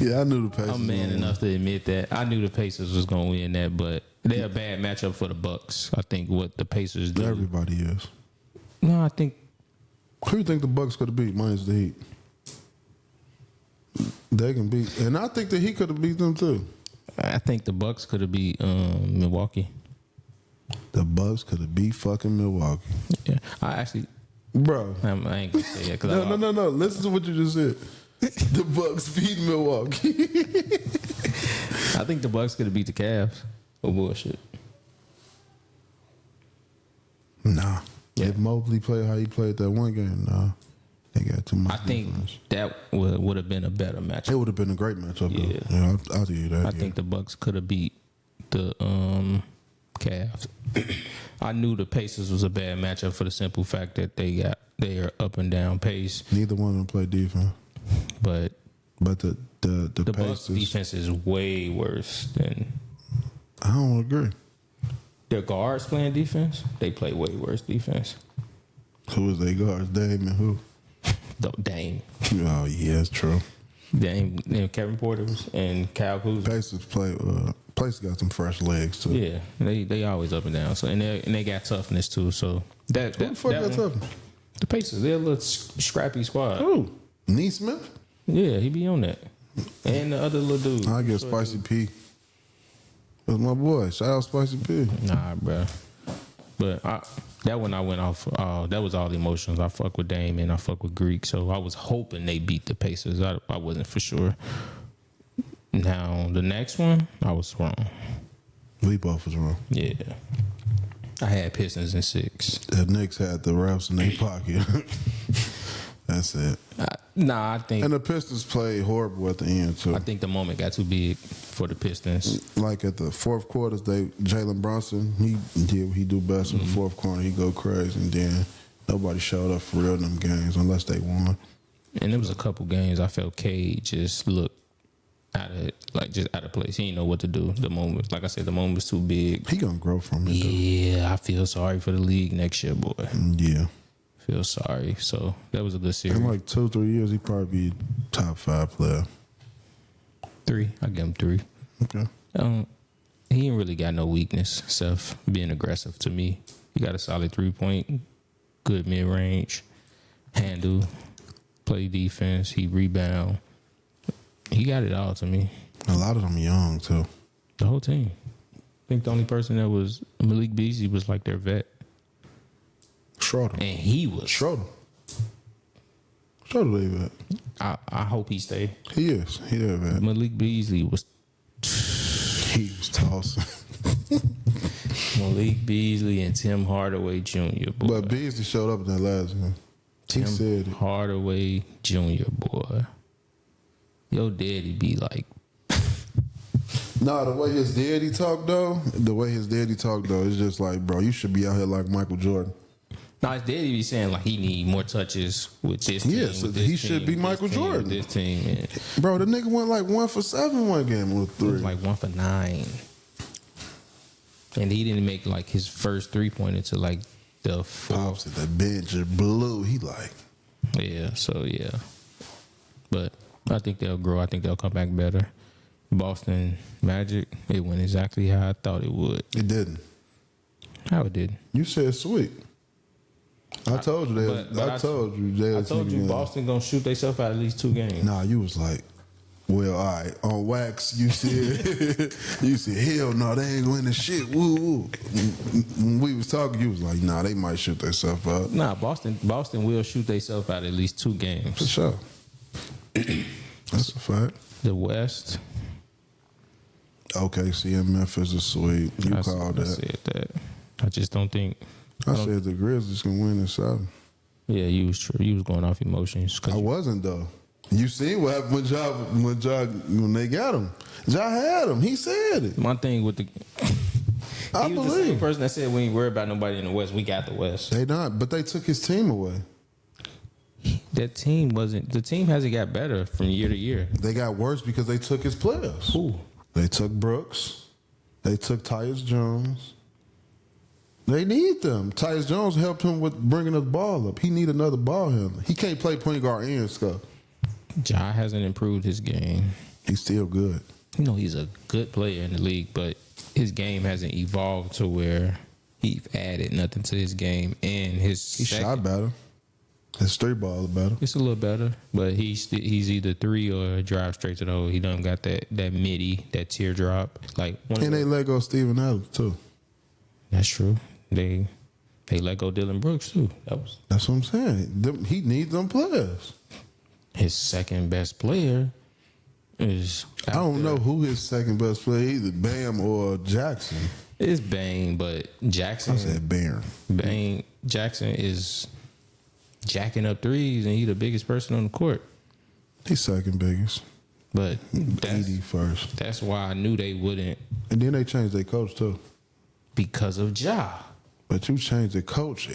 Yeah, I knew the Pacers. I'm man enough to admit that I knew the Pacers was gonna win that, but they're a bad matchup for the Bucks. I think what the Pacers do. Everybody is. No, I think Who you think the Bucks could have beat? Minus the Heat. They can beat, and I think the Heat could have beat them too. the Bucks could have beat Milwaukee. The Bucks could have beat fucking Milwaukee. Yeah, I actually, Bro. I ain't gonna say it. No. Listen to what you just said. The Bucks beat Milwaukee. I think the Bucks could have beat the Cavs. Oh bullshit. Nah. Yeah. If Mobley played how he played that one game, nah. They got too much. I think defense. that would have been a better It matchup. would have been a great matchup. Yeah. Though. Yeah, I'll give you that. I think the Bucks could have beat the Cavs. I knew the Pacers was a bad matchup for the simple fact that they are up and down pace. Neither one of them play defense, But but the Bucks Pacers. defense is way worse than I don't agree. their guards playing defense. They play way worse defense. Who is they guards? Dame and who? Dame, Oh yeah, it's true. Kevin Porter's and Kyle Kuzma. Pacers Pacers got some fresh legs too. Yeah, they always up and down. So and they got toughness too. So Who the fuck got toughness? The Pacers, they're a little scrappy squad. Who? Neesmith? Yeah, he be on that. And the other little dude. I guess Spicy P. That's my boy. Shout out Spicy P. Nah, bro. But that one I went off. That was all emotions. I fuck with Dame and I fuck with Greek. So I was hoping they beat the Pacers. I wasn't for sure. Now the next one, I was wrong. We both was wrong. Yeah. I had Pistons in 6. The Knicks had the refs in their pocket. That's it. I think. And the Pistons played horrible at the end too. I think the moment got too big for the Pistons. Like at the fourth quarters, Jalen Brunson, he do best in the fourth quarter. He go crazy, and then nobody showed up for real in them games unless they won. And there was a couple games I felt Cade just looked out of place. He didn't know what to do. The moment, like I said, the moment was too big. He gonna grow from it. Yeah, I feel sorry for the league next year, boy. Yeah. Feel sorry. So that was a good series. In like 2-3 years, he probably be top 5 player. 3. I give him 3. Okay. He ain't really got no weakness, except being aggressive to me. He got a solid 3-point, good mid-range, handle, play defense, he rebound. He got it all to me. A lot of them young too. The whole team. I think the only person that was Malik Beasley was like their vet. Schroeder. And he was. Schroeder they vet. I hope he stay. He is. He is vet. Malik Beasley was. He was tossing. Malik Beasley and Tim Hardaway Jr. Boy. But Beasley showed up in that last one. He Tim said it. Hardaway Jr. Boy. Your daddy be like. Nah, the way his daddy talk though, it's just like, bro, you should be out here like Michael Jordan. Nah, his daddy be saying like he need more touches with this team. Yes, with this he should be with Michael this team, Jordan. with this team, and Bro, the nigga went like 1 for 7 one game with it 3. was like 1 for 9. And he didn't make like his first 3-pointer to like the 4th. Pops at the bench and blew. He like, Yeah, so yeah. But I think they'll grow. I think they'll come back better. Boston Magic, it went exactly how I thought it would. it didn't. How it did. You said sweet. I told you that. I told you Boston gonna shoot themselves out at least 2 games. Nah, you was like, well, all right. On wax, you said, hell no, they ain't winning shit. Woo, woo. When we was talking, you was like, nah, they might shoot themselves out. Nah, Boston will shoot themselves out at least 2 games. For sure. That's a fact. The West. OKC and Memphis is sweet. You called I that. said that. I just don't think. I said the Grizzlies can win in 7. Yeah, you was true. You was going off emotions. I wasn't though. You see what happened when they got him. Ja had him. He said it. My thing with the. I He was the same believe. person that said we ain't worried about nobody in the West. We got the West. They not, but they took his team away. That team wasn't. The team hasn't got better from year to year. They got worse because they took his players. Who? They took Brooks. They took Tyus Jones. They need them. Tyus Jones helped him with bringing the ball up. He need another ball handler. He can't play point guard and stuff. Ja hasn't improved his game. He's still good. You know he's a good player in the league, but his game hasn't evolved to where he's added nothing to his game. And his He shot better. His 3 ball is better. It's a little better, but he's either 3 or drive straight to the hole. He done got that midi, that teardrop. Like And they let go Steven Adams too. That's true. They let go Dylan Brooks too. That's what I'm saying. He needs them players. His second best player is. I don't know who his second best player either, Bam or Jackson. It's Bane, but Jackson. I said Bam. Jackson is jacking up threes, and he's the biggest person on the court. He's second biggest. But 80 first. That's why I knew they wouldn't, And then they changed their coach too. because of Ja. But you changed the coach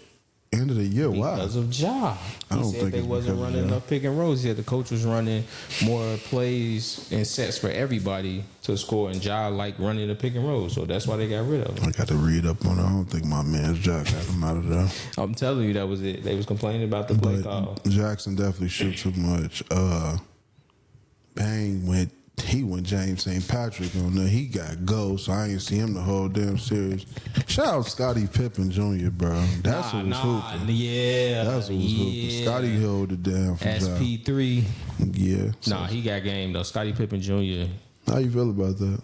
end of the year. Why? Because of Ja. I He don't said think they it's wasn't because of running Ja. enough pick and rolls. He said the coach was running more plays and sets for everybody to score, and Ja liked running the pick and roll, so that's why they got rid of him. I got to read up on it. I don't think my man's Jack got him out of there. I'm telling you, that was it. They was complaining about the play call. But Jackson definitely shoot too much. Bang went James St. Patrick on there. He got goals, so I ain't see him the whole damn series. Shout out Scottie Pippen Jr., bro. That's who was hooping. Yeah. That's who was hooping. Scottie held it down for Ja. SP3. Yeah. So Nah, he got game though. Scottie Pippen Jr. how you feel about that?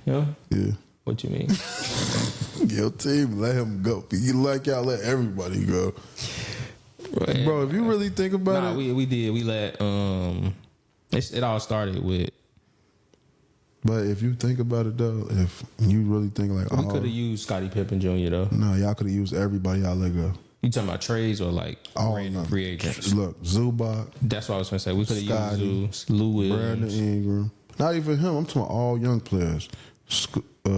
Yeah. Yeah. What you mean? Your team let him go. You like y'all let everybody go. Bro, if you really think about Nah, it. we did. We let it all started with But if you think about it though, if you really think like, We could have used Scottie Pippen Jr. though. no, y'all could have used everybody y'all let go. You talking about trades or like random free agents? Look, Zubac, That's what I was gonna say. We could have Scotty, used Zeus, Lou Brandon Williams. Ingram. Not even him. I'm talking about all young players.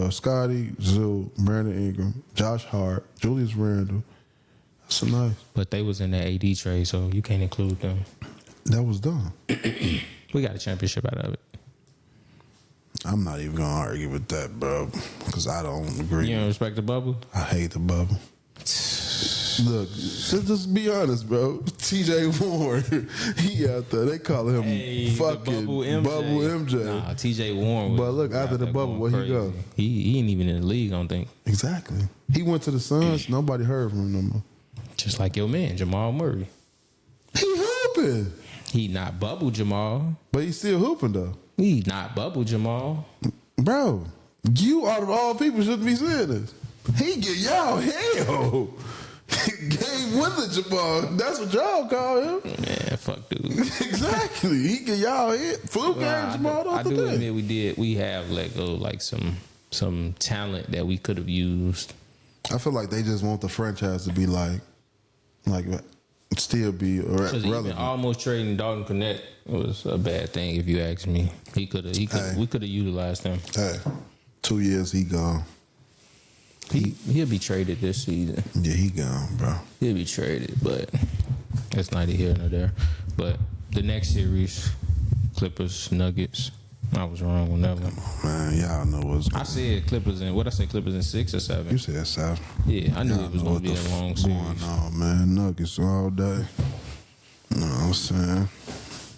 Scotty, Zoo, Brandon Ingram, Josh Hart, Julius Randle. That's a nice. But they was in the AD trade, so you can't include them. That was done. We got a championship out of it. I'm not even gonna argue with that, bro, because I don't agree. You don't respect the bubble? I hate the bubble. Look, just be honest, bro. TJ Warren, he out there. They call him Hey, fucking the Bubble MJ. Nah, TJ Warren. Was But look, after out the there bubble, going where he crazy. go? He ain't even in the league, I don't think. Exactly. He went to the Suns. Nobody heard from him no more. Just like your man, Jamal Murray. He hooping, He not bubble Jamal. but he's still hooping though. He not bubble Jamal. Bro, you out of all people shouldn't be saying this. He get y'all hell. Game winner Jamal. That's what y'all call him. Man, fuck dude. Exactly. He get y'all hit. Flu game Jamal I the do other day. admit we have let go like some talent that we could have used. I feel like they just want the franchise to be like still be Because even relevant. almost trading Dalton Connect was a bad thing if you ask me. We could have utilized him. Hey, 2 years he gone. He'll be traded this season. Yeah, he gone, bro. He'll be traded, but that's neither here nor there. But the next series, Clippers, Nuggets. I was wrong on that one. Man, y'all know what's I said Clippers in what I say Clippers in 6 or 7. You said South. Yeah, I knew Y'all it was know gonna what be the a long fuck going series. on, man. Nuggets all day. You know what I'm saying?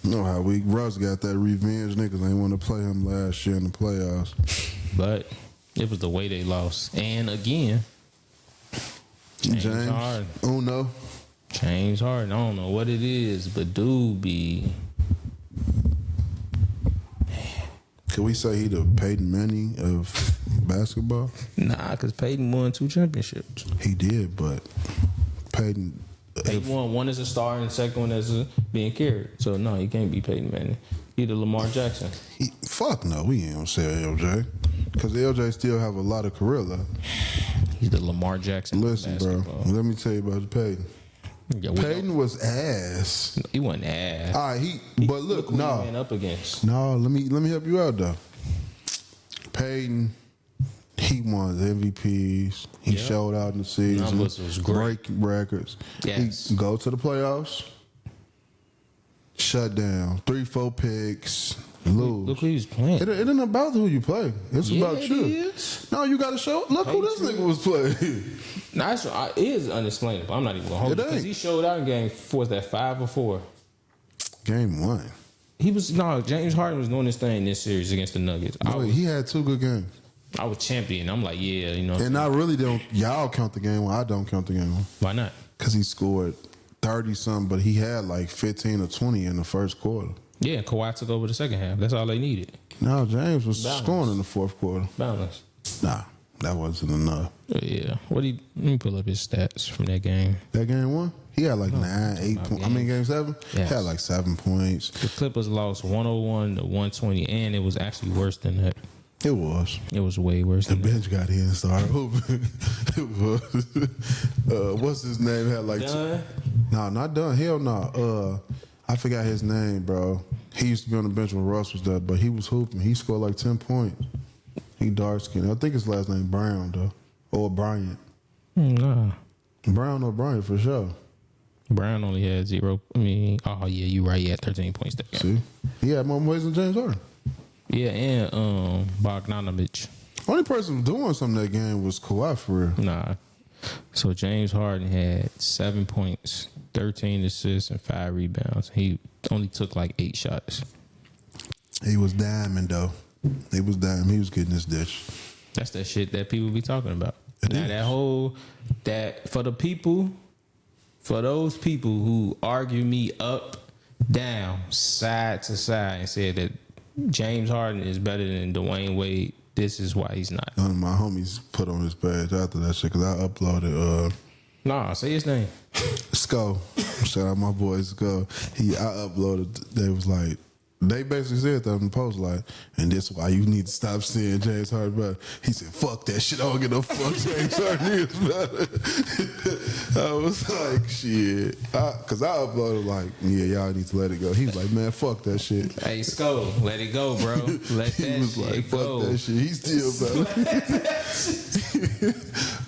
You know how Russ got that revenge. Niggas ain't want to play him last year in the playoffs. But it was the way they lost. And again, James Harden. Uno. James Harden. I don't know what it is, but dude be Can we say he the Peyton Manning of basketball? nah, because Peyton won 2 championships. He did, but Peyton. Peyton won one as a star and the second one as being carried. So no, he can't be Peyton Manning. He the Lamar Jackson. Fuck no, we ain't gonna say LJ. Because LJ still have a lot of career left. He's the Lamar Jackson. of Listen, bro, basketball. let me tell you about Peyton. Yeah, we Peyton was ass. He wasn't ass. All right, but look, who he no. went up against. No, let me help you out though. Peyton, he won the MVPs. He Yep. showed out in the season. Numbers was great. Break records. Yes. He go to the playoffs. Shut down. 3-4 picks. Lose. Look who he was playing. It ain't about who you play. It's Yeah, about it you. is. No, you got to show. Look who this nigga was playing. Nah, it is unexplainable. I'm not even gonna hold It it because ain't. he showed out in game 4. Was that 5 or 4? Game 1. James Harden was doing this thing this series against the Nuggets. He had 2 good games. I was champion. I'm like, yeah, you know. And I really don't. Y'all count the game 1. I don't count the game 1. Why not? Because he scored 30-something, but he had like 15 or 20 in the first quarter. Yeah, Kawhi took over the second half. That's all they needed. No, James was Balance. scoring in the fourth quarter. Balance. Nah, that wasn't enough. Yeah. Let me pull up his stats from that game. That game 1, he had like 9, 8 points. I mean, game 7, Yes. he had like 7 points. The Clippers lost 101 to 120, and it was actually worse than that. It was. It was way worse The than that. bench got in and started hooping. It was. What's his name? Had like Dunn? No, not done. Hell no. I forgot his name, bro. He used to be on the bench when Russ was there, but he was hooping. He scored like 10 points. He dark skinned. I think his last name Brown though, or Bryant. Nah. Brown or Bryant for sure. Brown only had 0. Oh yeah, you right. He had 13 points that game. See, he had more points than James Harden. Yeah, and Bogdanovich. Only person doing something that game was Kawhi for real. Nah. So James Harden had 7 points, 13 assists, and 5 rebounds. He only took like 8 shots. He was diamond though. He was diamond. He was getting his dish. That's that shit that people be talking about. It Now is. that for those people who argue me up, down, side to side, and said that James Harden is better than Dwayne Wade, this is why he's not. None of my homies put on his page after that shit because I uploaded Nah, say his name. Sco. Shout out my boy Sco. I uploaded. They was like, They basically said that in the post, like, and that's why you need to stop seeing James Harden better. He said, fuck that shit. I don't get no fuck James Harden is better. I was like, shit. Because I uploaded, like, yeah, y'all need to let it go. He was like, man, fuck that shit. Hey, Sko, let it go, bro. Let He that was shit like, go. fuck that shit. He still better.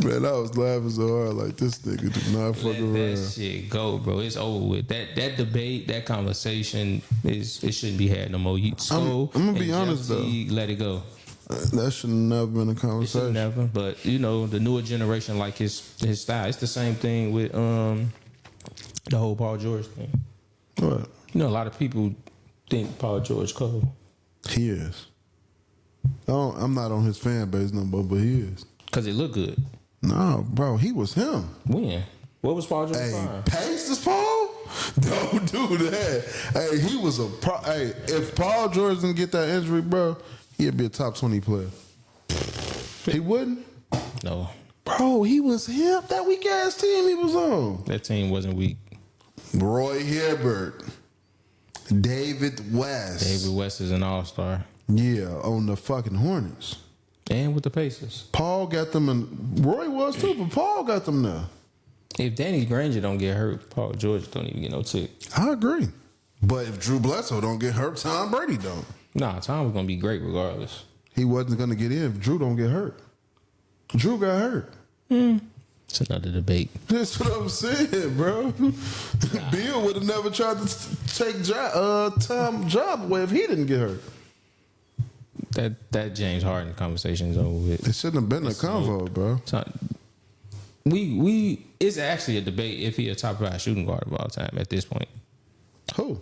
Man, I was laughing so hard, like, this nigga did not fuck Let around. that shit go, bro. It's over with. That debate, that conversation, it shouldn't be had no more. I'm gonna be honest, though. Let it go. That should never been a It should conversation. never. But you know, the newer generation like his style. It's the same thing with the whole Paul George thing. What? You know, a lot of people think Paul George cold. He is. I'm not on his fan base no more, but he is. Cause it looked good. No, bro, he was him. When? What was Paul George Hey, fine? Pacers Paul? Don't do that. Hey, he was hey, if Paul George didn't get that injury, bro, he'd be a top 20 player. He wouldn't? No. Bro, he was him. That weak ass team he was on. That team wasn't weak. Roy Hibbert. David West. David West is an all-star. Yeah, on the fucking Hornets. And with the Pacers. Paul got them in. Roy was too, but Paul got them there. If Danny Granger don't get hurt, Paul George don't even get no tick. I agree. But if Drew Bledsoe don't get hurt, Tom Brady don't. Nah, Tom was gonna be great regardless. He wasn't going to get in if Drew don't get hurt. Drew got hurt. It's another debate. That's what I'm saying, bro. Bill would have never tried to take Tom's job away if he didn't get hurt. That James Harden conversation is over with. It shouldn't have been a convo, bro. We it's actually a debate if he a top 5 shooting guard of all time at this point. Who?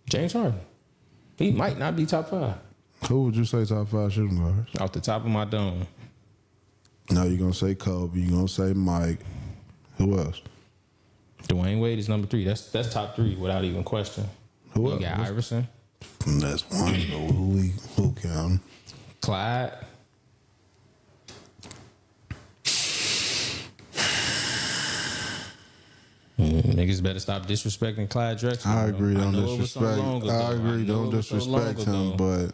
James Harden. He might not be top 5 Who would you say top 5 shooting guards? off the top of my dome. No, you're going to say Kobe. You're going to say Mike. Who else? Dwayne Wade is number 3. That's top 3 without even question. Who You else? got Iverson, That's one. Who count? Clyde. Niggas better stop disrespecting Clyde Drexler. I agree. I Don't know it was so disrespect. long ago. I agree. know Don't it was so long disrespect him. ago.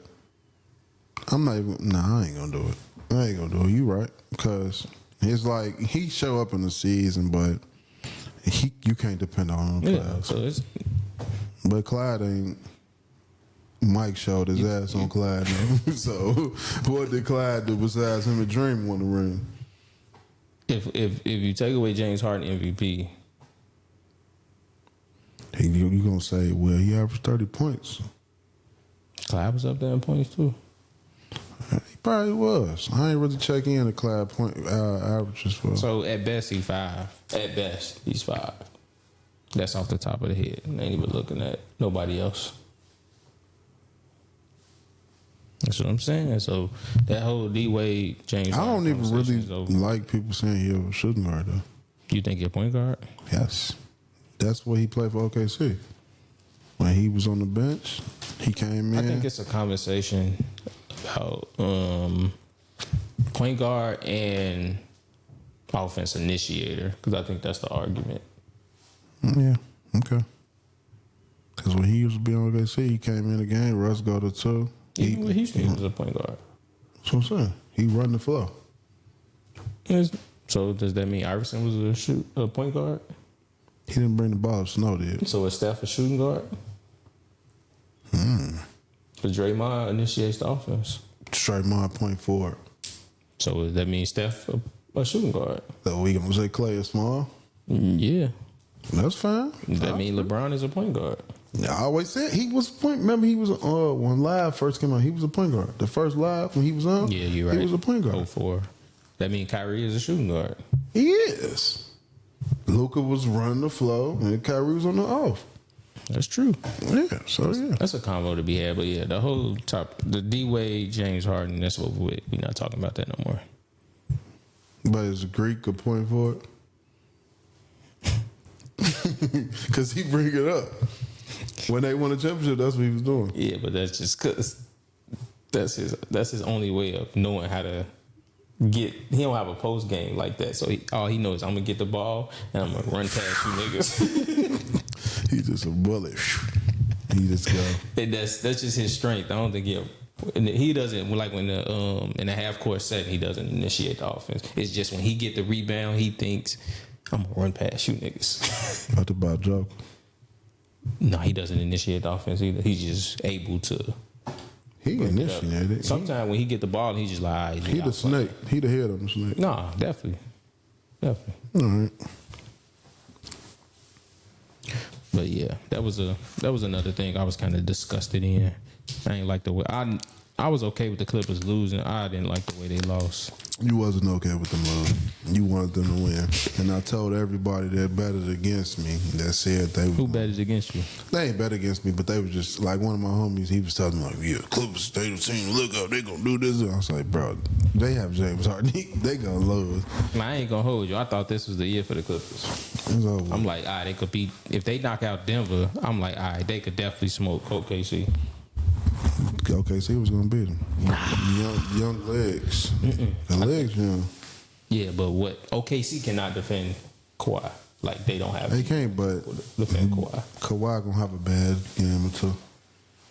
But I'm not even. Nah, I ain't gonna do it. I ain't gonna do it. You right? Because it's like he show up in the season, but you can't depend on him. Yeah, so it's But Clyde ain't. Mike showed his ass on Clyde. No? So what did Clyde do besides him and Dream won the ring? if you take away James Harden MVP, You gonna say, well, he averaged 30 points. Clyde was up there in points too. He probably was. I ain't really check in the Clyde point averages for. So at best he's 5. At best he's 5. That's off the top of the head. Ain't even looking at nobody else. That's what I'm saying. So that whole D Wade James. I don't Harden even really conversation is over. like people saying he was a shooting guard though. You think you're a point guard? Yes, that's what he played for OKC. When he was on the bench, he came in. I think it's a conversation about point guard and offense initiator because I think that's the argument. Yeah, okay. Because when he used to be on OKC, he came in the game. Russ go to 2. Even with Houston, he was a point guard. That's what I'm saying. He run the flow. So does that mean Iverson was a point guard? He didn't bring the ball. Snow did. So is Steph a shooting guard? Because Draymond initiates the offense. Straight my point forward. So does that mean Steph a shooting guard? So we gonna say Clay is small. Yeah. That's fine. Does that mean LeBron is a point guard? I always said he was a point. Remember, he was when Live first came out. He was a point guard. The first Live when he was on. Yeah, you're right. He was a point guard. 04. That means Kyrie is a shooting guard. He is. Luka was running the flow, and Kyrie was on the off. That's true. Yeah. So yeah. That's a combo to be had. But yeah, the D Wade, James Harden, that's over with. We're not talking about that no more. But is Greek a point forward? Because he bring it up. When they won a championship, that's what he was doing. Yeah, but that's just because that's his only way of knowing how to get. He don't have a post game like that, so all he knows is I'm gonna get the ball and I'm gonna run past you niggas. He's just a bullet. He just go. And that's just his strength. I don't think he doesn't like when the in a half court setting he doesn't initiate the offense. It's just when he get the rebound, he thinks I'm gonna run past you niggas. What about Joe? No, he doesn't initiate the offense either. He's just able to. He initiated. Sometimes when he get the ball, he's just like, all right, He the snake. He the head of the snake. Nah, definitely. All right. But yeah, that was another thing I was kind of disgusted in. I ain't like the way I was okay with the Clippers losing. I didn't like the way they lost. You wasn't okay with them losing. You wanted them to win. And I told everybody that betted against me that said they Who betted against you? They ain't bet against me, but they was just like one of my homies. He was telling me like, "Yeah, Clippers, they the team. Look out, they gonna do this." And I was like, "Bro, they have James Harden. They gonna lose." I ain't gonna hold you. I thought this was the year for the Clippers. It's over. I'm like, all right, they could beat if they knock out Denver. I'm like, all right, they could definitely smoke OKC. Okay, so he was gonna beat him. Young legs. The legs, young. Yeah, but what OKC cannot defend Kawhi. Like they don't have. They can't, but defend Kawhi. Kawhi gonna have a bad game or two.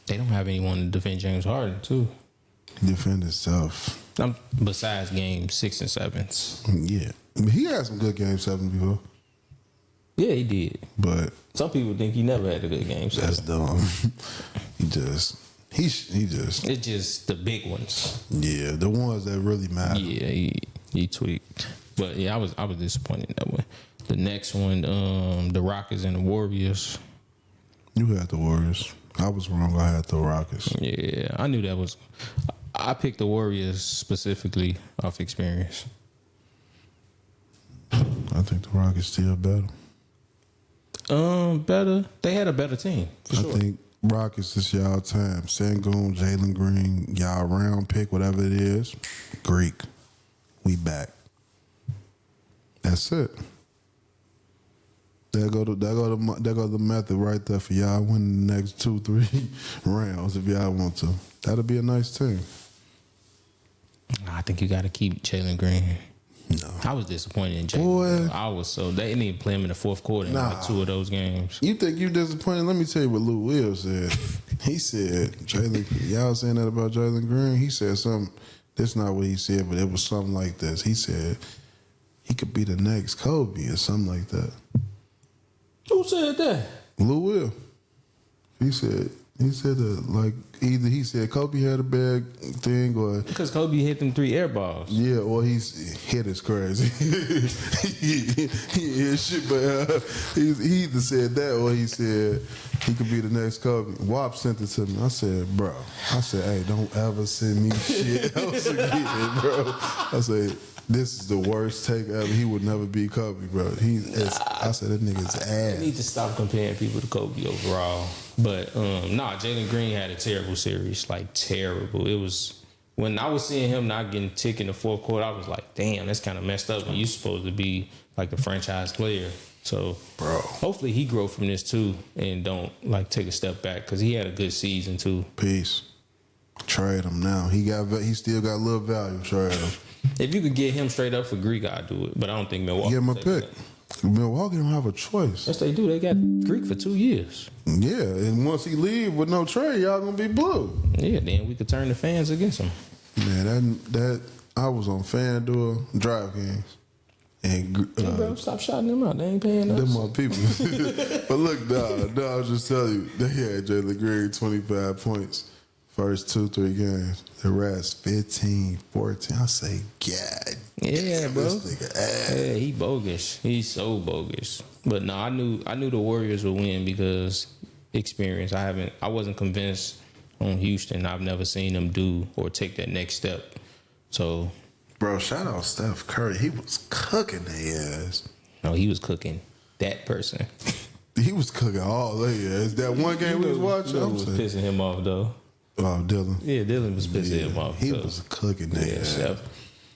They don't have anyone to defend James Harden too. Defend himself. Besides game 6 and 7s. Yeah, but he had some good game 7 before. Yeah, he did. But some people think he never had a good game 7. That's dumb. He just. It's just the big ones. Yeah, the ones that really matter. Yeah, he tweaked. But yeah, I was disappointed in that one. The next one, the Rockets and the Warriors. You had the Warriors. I was wrong. I had the Rockets. Yeah, I knew that was. I picked the Warriors specifically off experience. I think the Rockets still better. Better. They had a better team. For sure. I think Rockets is y'all time. Sengun, Jalen Green, y'all round pick, whatever it is. Greek. We back. That's it. There go the method right there for y'all winning the next 2-3 rounds if y'all want to. That'll be a nice team. I think you got to keep Jalen Green. No. I was disappointed in Jalen. I was they didn't even play him in the fourth quarter in like 2 of those games. You think you disappointed? Let me tell you what Lou Will said. He said, Jalen, y'all saying that about Jalen Green? He said something. That's not what he said, but it was something like this. He said he could be the next Kobe or something like that. Who said that? Lou Will. He said that like either he said Kobe had a bad thing or because Kobe hit them 3 air balls. Yeah, or he's hit is crazy. he hit shit, but he either said that or he said he could be the next Kobe. WAP sent it to me. I said, bro. I said, hey, don't ever send me shit else again, bro. I said, this is the worst take ever. He would never be Kobe, bro. I said that nigga's ass. I need to stop comparing people to Kobe overall. But Jalen Green had a terrible series, like terrible. It was when I was seeing him not getting tick in the fourth quarter, I was like, damn, that's kind of messed up. And you're supposed to be like the franchise player. So, bro, hopefully he grow from this too and don't like take a step back because he had a good season too. Peace. Trade him now. He still got a little value. Trade him. If you could get him straight up for Greek, I'd do it. But I don't think Milwaukee. Give him a pick. Milwaukee don't have a choice. Yes, they do. They got Greek for 2 years. Yeah, and once he leave with no trade, y'all gonna be blue. Yeah, then we could turn the fans against him. Man, that I was on FanDuel DraftKings. And bro, stop shouting them out. They ain't paying us. Them my people. But look, dog, I was just telling you, they had Jalen Green 25 points. First 2-3 games. The rest 15, 14. I say, God. Yeah, bro. This nigga ass. Yeah, he bogus. He's so bogus. But no, I knew the Warriors would win because experience. I wasn't convinced on Houston. I've never seen them do or take that next step. So, bro, shout out Steph Curry. He was cooking their ass. No, he was cooking that person. He was cooking all their ass. That one game we was watching, I was pissing him off though. Oh, Dylan. Yeah, Dylan was pissing him off. He was cooking that ass.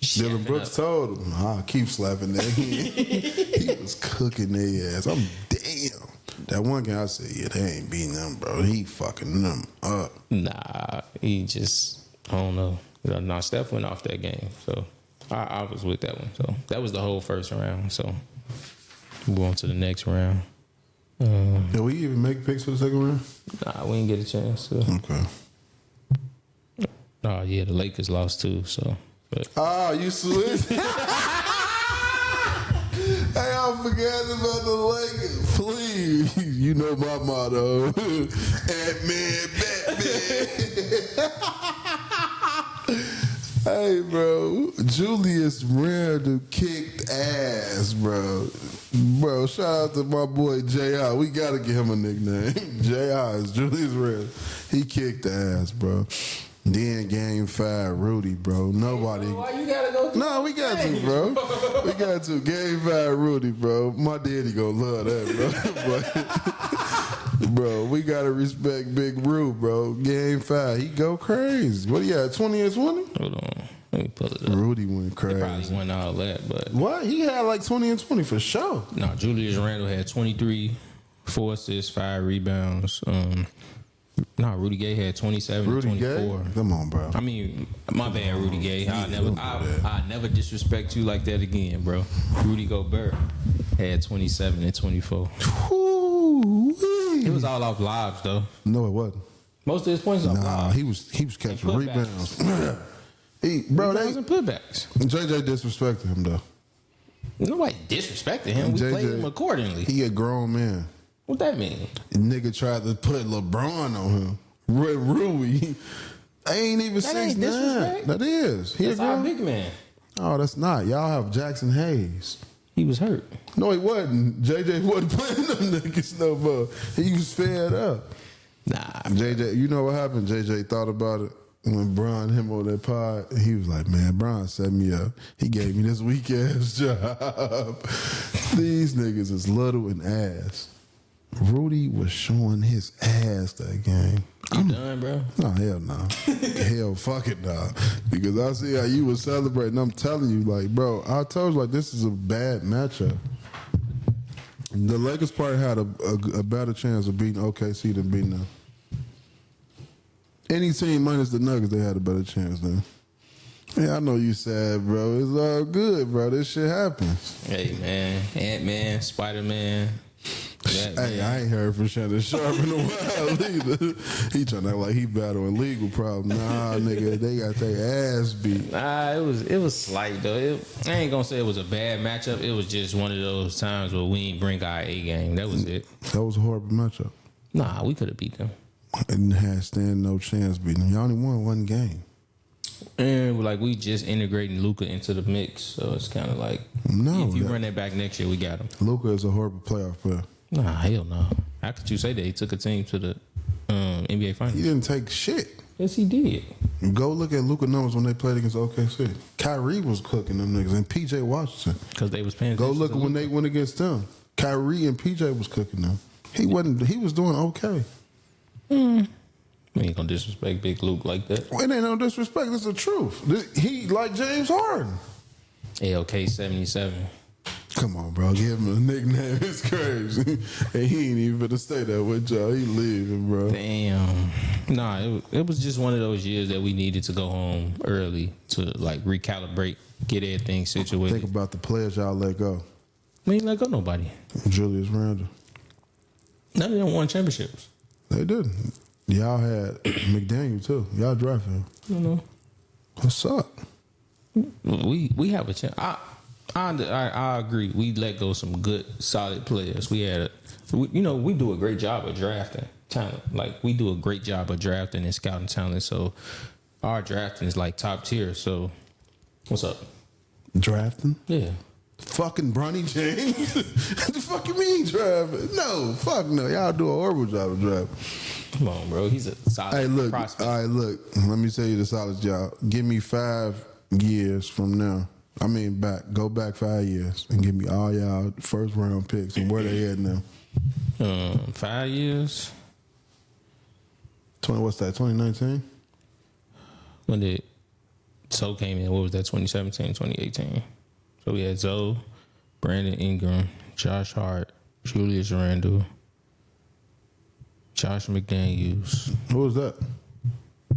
Dylan Brooks told him, I'll keep slapping that hand. He was cooking their ass. I'm damn. That one guy I said, yeah, they ain't beating them, bro. He fucking them up. Nah, he just, I don't know. Nah, Steph went off that game. So I was with that one. So that was the whole first round. So move on to the next round. Did we even make picks for the second round? Nah, we didn't get a chance to. Okay. Oh yeah, the Lakers lost too. So, but You switched. Hey, I'm forgetting about the Lakers. Please, you know my motto. Ant-Man, Batman. Hey, bro. Julius Randle kicked ass, bro. Bro, shout out to my boy J.I. We got to give him a nickname. J.I. is Julius Randle. He kicked ass, bro. Then game 5, Rudy, bro. Nobody. why you gotta go? No, we got to, bro. We got to. Game 5, Rudy, bro. My daddy gonna love that, bro. But, bro, we gotta respect Big Rue, bro. Game 5, he go crazy. What he had, 20 and 20? Hold on, let me pull it up. Rudy went Probably crazy. won all that, but What? He had like 20 and 20 for sure. no. Julius Randle had 23, 4 assists, 5 rebounds. Rudy Gay had 27, Rudy 24. Gay? Come on, bro. I mean, my bad, Rudy Gay. I never disrespect you like that again, bro. Rudy Gobert had 27 and 24. Ooh-wee. It was all off lives though. No, it wasn't. Most of his points off Nah, lives. he was catching And rebounds. Bro, Bro, and putbacks. JJ disrespected him though. Nobody disrespected him. We played him accordingly. He a grown man. What that mean? Nigga tried to put LeBron on him. Rui. I ain't even That ain't 6'9". disrespect. That is. He That's a our grown. big man. Oh, that's not. Y'all have Jackson Hayes. He was hurt. No, he wasn't. JJ wasn't playing them niggas no more. He was fed up. Nah. JJ, you know what happened? JJ thought about it when Bron him on that pod. He was like, man, Bron set me up. He gave me this weak ass job. These niggas is little and ass. Rudy was showing his ass that game. You done, bro? No, hell no. Hell fucking no. Because I see how you was celebrating. I'm telling you, like, bro, I told you, like, this is a bad matchup. The Lakers probably had a better chance of beating OKC than beating them. Any team minus the Nuggets, they had a better chance than. Yeah, I know you sad, bro. It's all good, bro. This shit happens. Hey, man. Ant-Man, Spider-Man. Hey, I ain't heard from Shannon Sharp in a while either. He trying to act like he battling legal problems. Nah, nigga, they got their ass beat. Nah, it was slight though. I ain't gonna say it was a bad matchup. It was just one of those times where we ain't bring our A game. That was it. That was a horrible matchup. Nah, we could have beat them. And had stand no chance beating them. Y'all only won one game. And like we just integrating Luka into the mix, so it's kind of like No, if you that- run that back next year, we got him. Luka is a horrible playoff player. Nah, hell no. How could you say that he took a team to the NBA He Finals? didn't take shit. Yes, he did. Go look at Luka numbers when they played against OKC. Kyrie was cooking them niggas and PJ Washington. Because they was paying. Go attention look to when Luka. they went against them. Kyrie and PJ was cooking them. He was doing okay. We ain't gonna disrespect Big Luke like that. Well, it ain't no disrespect. It's the truth. He like James Harden. ALK 77. Come on, bro. Give him a nickname. It's crazy. And he ain't even finna stay there with y'all. He leaving, bro. Damn. Nah, it was just one of those years that we needed to go home early to like recalibrate, get everything situated. Think about the players y'all let go. We ain't let go nobody. Julius Randle. None of them won championships. They didn't. Y'all had McDaniel, too. Y'all drafted him. You know. What's up? We have a chance. I agree. We let go some good, solid players. We do a great job of drafting talent. Like we do a great job of drafting and scouting talent. So our drafting is like top tier. So what's up? Drafting? Yeah. Fucking Bronny James? What the fuck you mean drafting? No, fuck no. Y'all do a horrible job of drafting. Come on, bro. He's a solid Hey, look. prospect. All right, look. Let me tell you the solid job. Give me 5 years from now. I mean, go back 5 years and give me all y'all first round picks and where they at now. 5 years. What's that? 2019? When did Zoe came in? What was that? 2017, 2018. So we had Zoe, Brandon Ingram, Josh Hart, Julius Randle, Josh McDaniels. Who was that?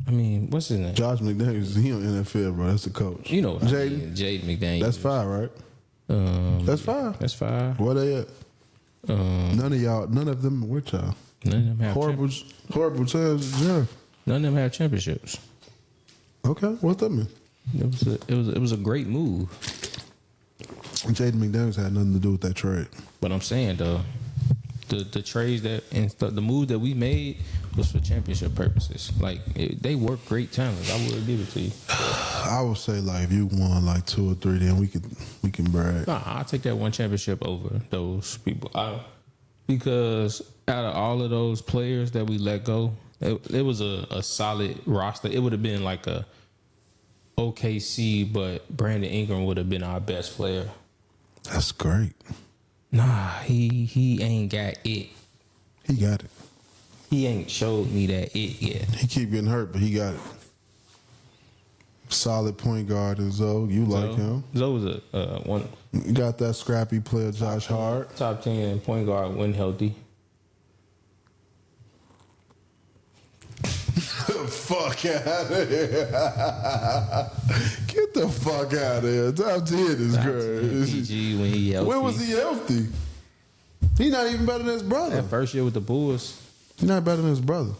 I mean, what's his name? Josh McDaniels. He on NFL, bro. That's the coach. You know what I Jaden. mean. Jaden McDaniels. That's 5, right? That's 5. That's 5. Where they at? None of them were with y'all. None of them have Horrible times, yeah. None of them have championships. Okay, what's that mean? It was a great move. Jaden McDaniels had nothing to do with that trade. But I'm saying though, the trades the move that we made was for championship purposes. Like they work great talent. I would give it to you. I would say like if you won like 2 or 3, then we can brag. Nah, I'll take that one championship over those people. Because out of all of those players that we let go, it was a solid roster. It would have been like a OKC, but Brandon Ingram would have been our best player. That's great. Nah, he ain't got it. He got it. He ain't showed me that it yet. He keep getting hurt, but he got it. Solid point guard in Zoe. You like him. Zoe was a one. You got that scrappy player, Josh Hart. Top 10 point guard when healthy. Fuck out of here. Get the fuck out of here. Top 10 is crazy. PG when he healthy. When was he healthy? He not even better than his brother. That first year with the Bulls, He's not better than his brother.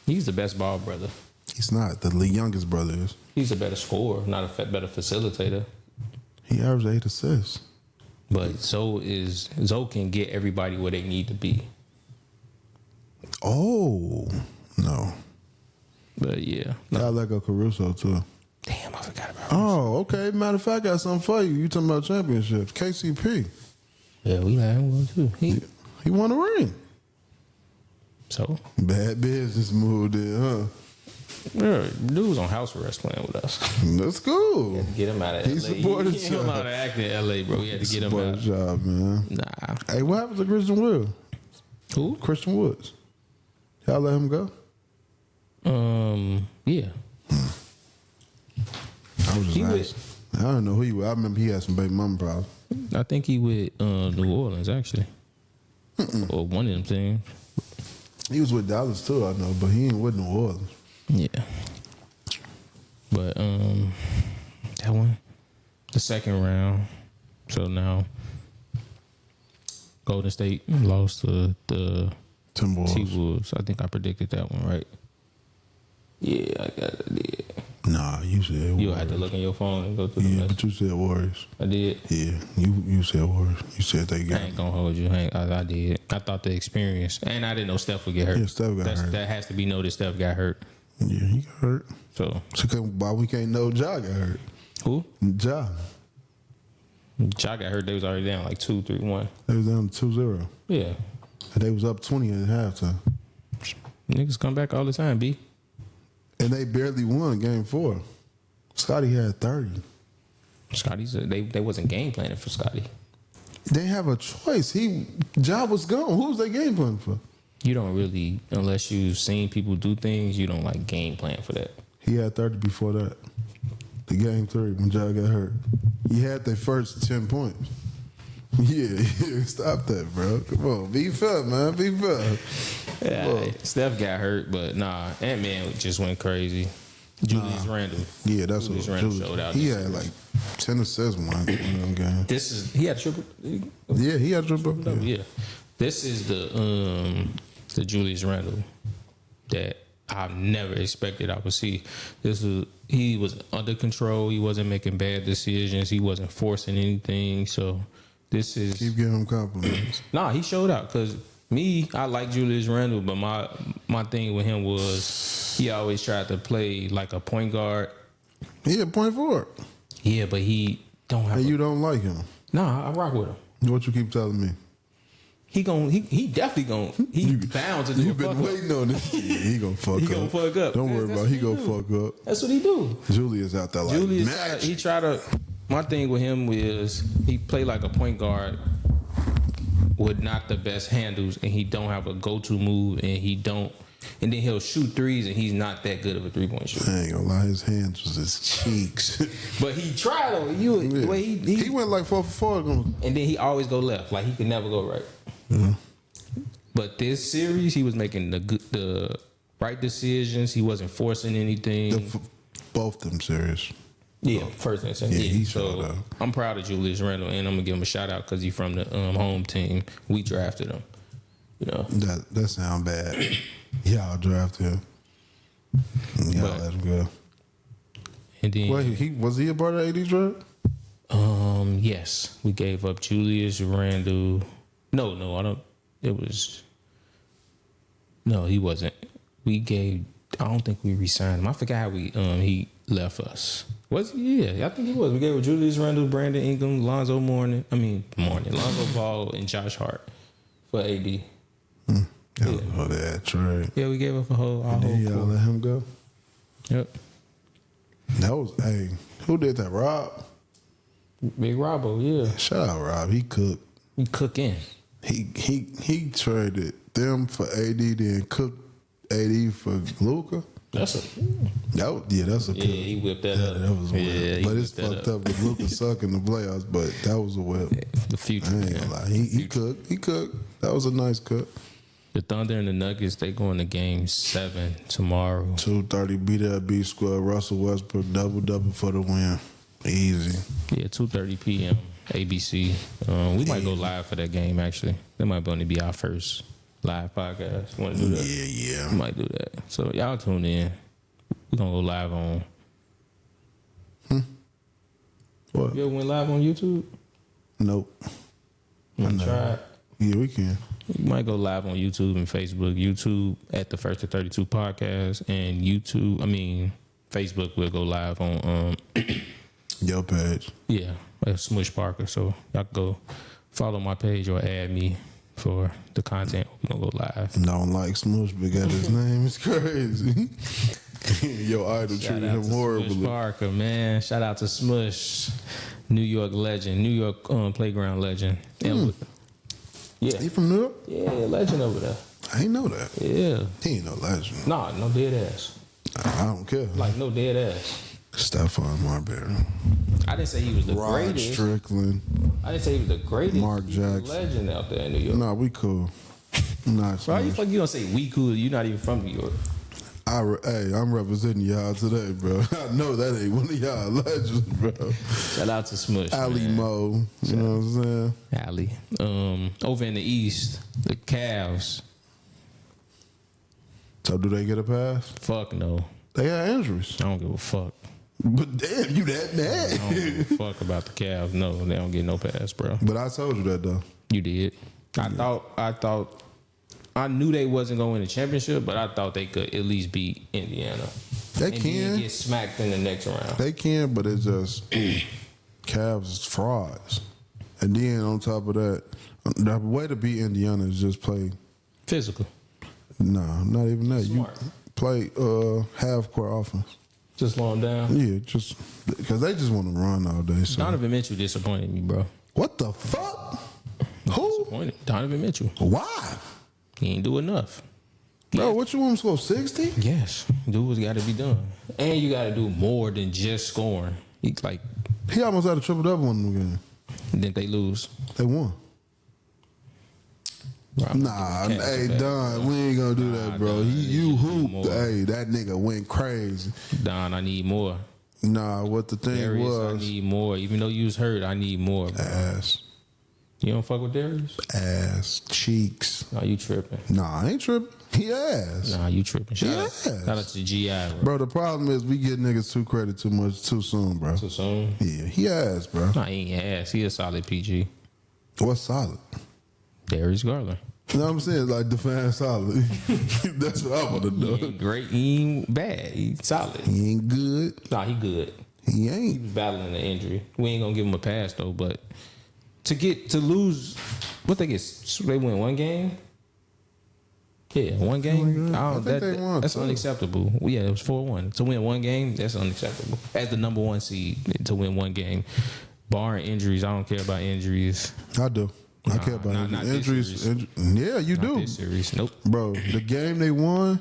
he's the best ball brother. He's not. The youngest brother is. He's a better scorer, not a better facilitator. He averaged 8 assists. But Zoe can get everybody where they need to be. Oh, no. But yeah. I let go Caruso, too. Damn, I forgot about it. Oh, okay. Matter of fact, I got something for you. You talking about championships. KCP. Yeah, we let him go too. He won a ring. So? Bad business move there, huh? Yeah, dude was on house arrest playing with us. That's cool. Had to get him out of LA. He supported Get him out of acting in LA, bro. We had to get him out. Job, man. Nah. Hey, what happened to Christian Wood? Who? Christian Woods. Y'all let him go? Yeah. I was just He asking. I don't know who he was. I remember he had some baby mama problems. I think he with New Orleans actually, or one of them teams. He was with Dallas too, I know, but he ain't with New Orleans. Yeah. But that one, the second round. So now, Golden State lost to the Timberwolves. T-Wolves. I think I predicted that one right. Yeah, I did. Nah, you said Warriors. You had to look on your phone and go through the Yeah, message. but you said Warriors. I did. Yeah, you said Warriors. You said they I got ain't gonna hold you. I did. I thought the experience, and I didn't know Steph would get hurt. Yeah, Steph got hurt. That has to be noted. Steph got hurt. Yeah, he got hurt. So Why we can't know Ja got hurt? who? Ja. Ja got hurt. They was already down like 2-3-1. They was down 2-0. Yeah, And they was up 20 at halftime. niggas come back all the time. B. And they barely won game 4. Scotty had 30. Scotty said they wasn't game planning for Scotty. They have a choice. Ja was gone. Who was they game planning for? You don't really, unless you've seen people do things, you don't like game plan for that. He had 30 before that. The game 3 when Ja got hurt. He had their first 10 points. Yeah, stop that, bro. Come on, be fair, man. Be fair. Yeah, Steph got hurt, but nah, Ant-Man just went crazy. Julius Randle. Yeah, that's Julius what Randle showed out. He this had series. like 10 assists one game. He had a triple. Yeah, he had triple. Yeah. This is the Julius Randle that I've never expected I would see. He was under control. He wasn't making bad decisions. He wasn't forcing anything. So this is Keep giving him compliments. Nah, he showed out because I like Julius Randle, but my thing with him was he always tried to play like a point guard. He had point forward. Yeah, but he don't have. And you don't like him. Nah, I rock with him. What you keep telling me? He definitely gonna. He bound to do. You've a been fuck waiting on this. Yeah, he gonna fuck He up. gonna fuck up. Don't worry That's about it. He what gonna he do. fuck up. That's what he do. Julius out there like Julius, match. he tried to. My thing with him is he played like a point guard with not the best handles, and he don't have a go-to move, and then he'll shoot threes, and he's not that good of a three-point shooter. I ain't gonna lie, his hands was his cheeks. But he tried on you. Yeah. The way He went like 4 for 4. and then he always go left. Like he could never go right. Yeah. But this series, he was making the right decisions. He wasn't forcing anything. Both them serious. Yeah, first and second. Yeah, he so showed up. I'm proud of Julius Randle, and I'm gonna give him a shout out because he's from the home team. We drafted him. You know That sound bad. Y'all drafted him. Y'all But- let him go. And then Wait, was he a part of AD draft? yes, we gave up Julius Randle. No, I don't. It was no, he wasn't. I don't think we re-signed him. I forgot how he left us. Was he? Yeah, I think he was. We gave up Julius Randle, Brandon Ingram, Lonzo Lonzo Ball, and Josh Hart for AD. That trade. Yeah, we gave up our whole Then y'all core. let him go. Yep. That was who did that? Rob. Big Robbo, yeah. Shout out Rob. He cooked. We cooking. He traded them for AD, then cooked AD for Luka. That's a That's a yeah. cook. He whipped that up. That was a whip. he But it's whipped that fucked up with Luka suck in the playoffs. But that was a whip. The future. I ain't man. gonna lie. He cooked. He cooked. That was a nice cook. The Thunder and the Nuggets, they going to Game 7 tomorrow. 2:30 beat that B squad. Russell Westbrook double for the win. Easy. Yeah, 2:30 p.m. ABC. We might go live for that game. Actually, that might only be our first live podcast. Want to do that? Yeah. We might do that. So y'all tune in. We gonna go live on. What? You ever went live on YouTube? Nope. Want to try it? Yeah, we can. We might go live on YouTube and Facebook. YouTube at the First to 32 podcast, and Facebook will go live on Your page. yeah, Smush Parker. So y'all can go follow my page or add me for the content. We're gonna go live. Don't like Smoosh, but got his name is crazy. Your idol Shout treated out him to Smush horribly. Parker, man. Shout out to Smush, New York legend, New York playground legend. Yeah, He from New York? yeah, legend over there. I ain't know that. Yeah, He ain't no legend. nah, no dead ass. I don't care. Like no dead ass. Stephon Marbury. I didn't say he was the Rod greatest. Strickland. I didn't say he was the greatest. Mark He's a Jackson. legend out there in New York. Nah, we cool. Nah, Why you Smush. fuck you gonna say we cool? You're not even from New York. I'm representing y'all today, bro. I know that ain't one of y'all legends, bro. Shout out to Smush. Ali man. Mo. You know what I'm saying? Ali. Over in the East, the Cavs. So do they get a pass? Fuck no. They got injuries. I don't give a fuck. But damn, you that I don't mad. give a fuck about the Cavs. No, they don't get no pass, bro. But I told you that though. You did. I knew they wasn't going to win the championship, but I thought they could at least beat Indiana. They and can. then get smacked in the next round. They can, but it's just Cavs is frauds. And then on top of that, the way to beat Indiana is just play. Physical. Nah, not even that. Smart. You play half court offense. Just slow them down. Yeah, just because they just want to run all day. So. Donovan Mitchell disappointed me, bro. What the fuck? Who? Disappointed. Donovan Mitchell. Why? He ain't do enough. Bro, what you want him to score 60? Yes. Do what's got to be done. And you got to do more than just scoring. He He almost had a triple double in the game. then they lose. They won. Bro, I'm Nah, giving Cavs hey a pass. Don, we ain't gonna do that, bro. Don, You you hooped. more. Hey, that nigga went crazy. Don, I need more. Nah, what the thing Darius, I was need more. Even though you was hurt, I need more, bro. ass, You don't fuck with Darius? cheeks. Nah, you tripping. Nah, I ain't tripping. He ass. Nah, you tripping. Shout Yes. out to GI, bro. Bro, the problem is we get niggas too credit too much too soon, bro. Too soon? Yeah, he ass, bro. Nah, he ain't ass. He a solid PG. What's solid? Darius Garland. You know what I'm saying? Like define solid. That's what I want to He know. ain't great. He ain't bad. He solid. He ain't good. Nah, he good. He He ain't. was battling an injury. We ain't gonna give him a pass though. But to lose, what they get? They win one game. Yeah, one game. I think they won That's two. unacceptable. Yeah, it was 4-1. To win one game, that's unacceptable. As the number one seed, to win one game, barring injuries, I don't care about injuries. I do. I care about not injuries. this series. Yeah, you Not do. this series. Nope. Bro, the game they won,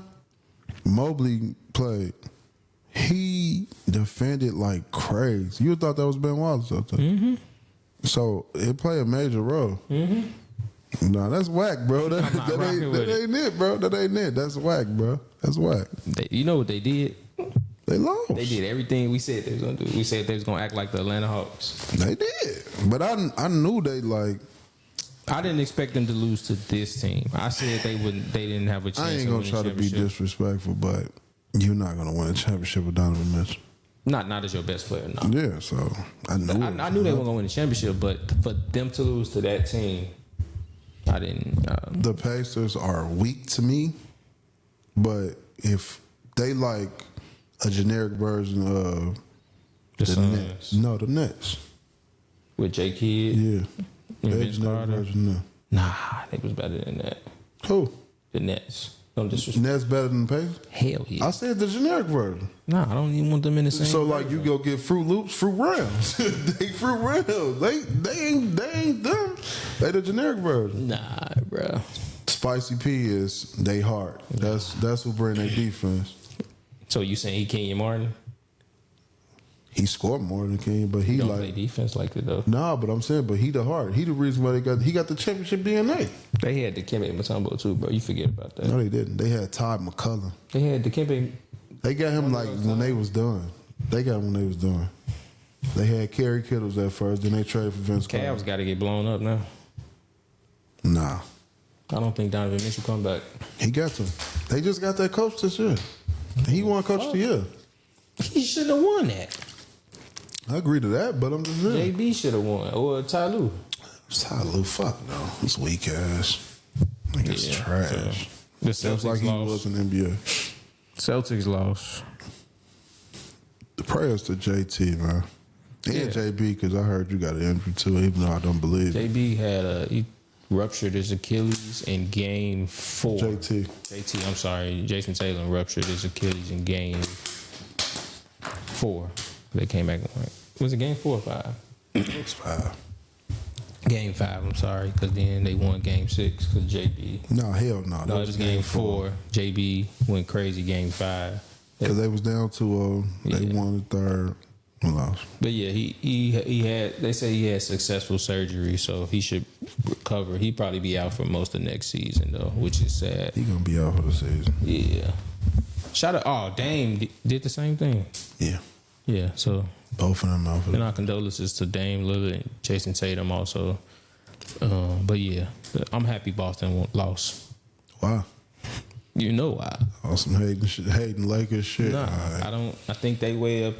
Mobley played. He defended like crazy. You thought that was Ben Wallace out there. Mm-hmm. So it played a major role. Mm-hmm. Nah, that's whack, bro. That I'm not ain't, rocking with that ain't it, bro. That ain't it. That's whack, bro. That's whack. You know what they did? They lost. They did everything we said they was gonna do. We said they was gonna act like the Atlanta Hawks. They did, but I knew they like. I didn't expect them to lose to this team. I said they wouldn't. They didn't have a chance. I ain't gonna try to be disrespectful, but you're not gonna win a championship with Donovan Mitchell. Not as your best player. No. Yeah, so I knew. I knew they weren't gonna win the championship, but for them to lose to that team, I didn't. The Pacers are weak to me, but if they like a generic version of the Nets, no, the Nets with J. Kidd, yeah, and they Vince generic Carter. version of. Nah, they was better than that. Who? The Nets. Don't disrespect. Nets better than the Pacers? Hell yeah. I said the generic version. Nah, I don't even want them in the same. So like version. you go get Fruit Loops, Fruit Rounds. They Fruit Rounds. They ain't them. They the generic version. Nah, bro. Spicy P is they hard. That's who bring their defense. So you saying he Kenyon Martin? He scored more than King, but he He don't like play defense like that though. nah. But I'm saying, but he the heart. He the reason why he got the championship DNA. They had the Dikembe Mutombo too, bro. You forget about that. No, they didn't. They had Todd McCullough. They had Dikembe. They got him like when they was done. They got him when they was done. They had Kerry Kittles at first, then they traded for Vince Carter. Cavs got to get blown up now. Nah, I don't think Donovan Mitchell come back. he got to. They just got that coach this year. He won coach of the year. He should have won that. I agree to that, but I'm just saying. JB should have won, or Ty Lue. Tyloo, fuck no. It's weak ass. Nigga's Yeah, trash. The Just Celtics like he lost. was in the NBA. Celtics lost. The prayers to JT, man. And Yeah. JB, because I heard you got an injury too, even though I don't believe it. JB he ruptured his Achilles in Game 4. JT. I'm sorry. Jason Tatum ruptured his Achilles in Game 4. They came back and won. Was it Game 4 or 5? It's 5. Game 5. I'm sorry, because then they won Game 6 because JB. No, hell no. No, it was Game 4. JB went crazy Game 5. Because they was down 2-0. They Yeah. won the third. And lost. But yeah, he had. They say he had successful surgery, so he should recover. He'd probably be out for most of next season though, which is sad. He gonna be out for the season. Yeah. Shout out. Oh, Dame did the same thing. Yeah. Yeah. So Both of them out for and the our condolences to Dame Lillard and Jason Tatum also. But yeah, I'm happy Boston lost. Wow. You know why? Awesome hating Lakers shit. Nah, All right. I don't. I think they way up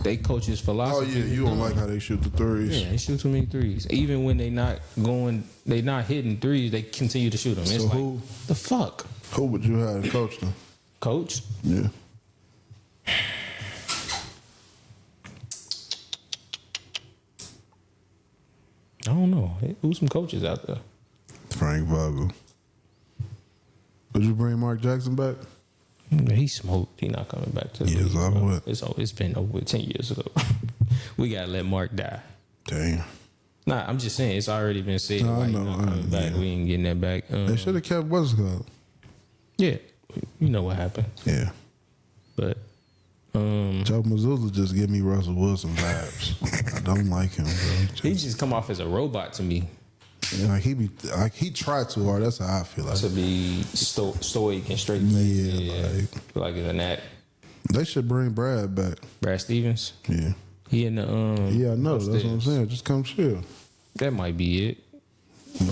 they coach's Oh philosophy. yeah, you don't like how they shoot the threes. Yeah, they shoot too many threes. Even when they not hitting threes, they continue to shoot them. It's So like, who- the fuck, Who would you have to coach them? coach? Yeah. I don't know. Who's some coaches out there? Frank Vogel. Would you bring Mark Jackson back? He smoked. He not coming back to the Yes, league, I bro. would. It's been over 10 years ago. We gotta let Mark die. Damn. Nah, I'm just saying it's already been said. No, I like, he's know, not coming back. yeah. We ain't getting that back. They should have kept what's it called? Yeah, you know what happened. Yeah. But Joe Mazzulla just give me Russell Wilson vibes. I don't like him, bro. he just come off as a robot to me. Like he tried too hard. That's how I feel like. To be stoic and straight. Yeah, like it's an act. They should bring Brad back. Brad Stevens. Yeah. He in the Yeah, I know. That's what I'm upstairs. saying. Just come chill. That might be it.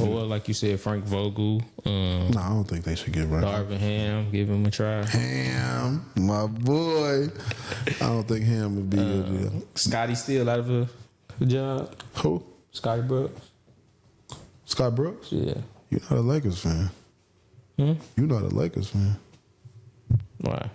Or like you said, Frank Vogel, No, I don't think they should get right. Darvin Ham, give him a try. Ham, my boy. I don't think Ham would be good. Scotty still out of a job. Who? Scotty Brooks. Scott Brooks? Yeah. You're not a Lakers fan. You're not a Lakers fan. Why?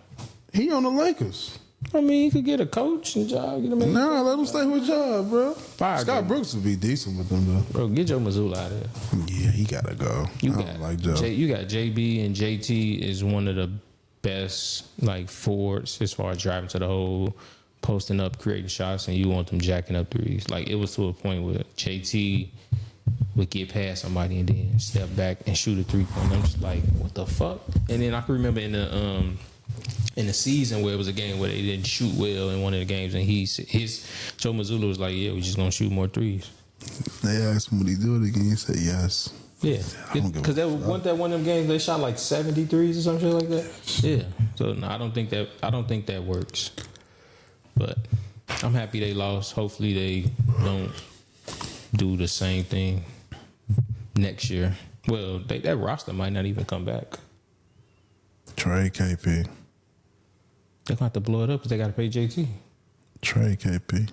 He on the Lakers. I mean, you could get a coaching job. Get him Nah, let him stay with y'all, bro. Fire Scott him. Brooks would be decent with them, though. Bro, get Joe Mazzulla out of here. Yeah, he gotta go. You I got don't like Joe. you got JB and JT is one of the best like forwards as far as driving to the hole, posting up, creating shots, and you want them jacking up threes. Like it was to a point where JT would get past somebody and then step back and shoot a 3-point. I'm just like, what the fuck? And then I can remember in the season where it was a game where they didn't shoot well in one of the games, and Joe Mazzulla was like, yeah, we're just gonna shoot more threes. They asked him would he do it again. He said yes. Yeah, because that wasn't that one of them games they shot like 73s or some shit like that. Yeah, so no, I don't think that works. But I'm happy they lost. Hopefully they don't do the same thing next year. Well, that roster might not even come back. Trade KP. They're gonna have to blow it up because they gotta pay JT. Trade KP.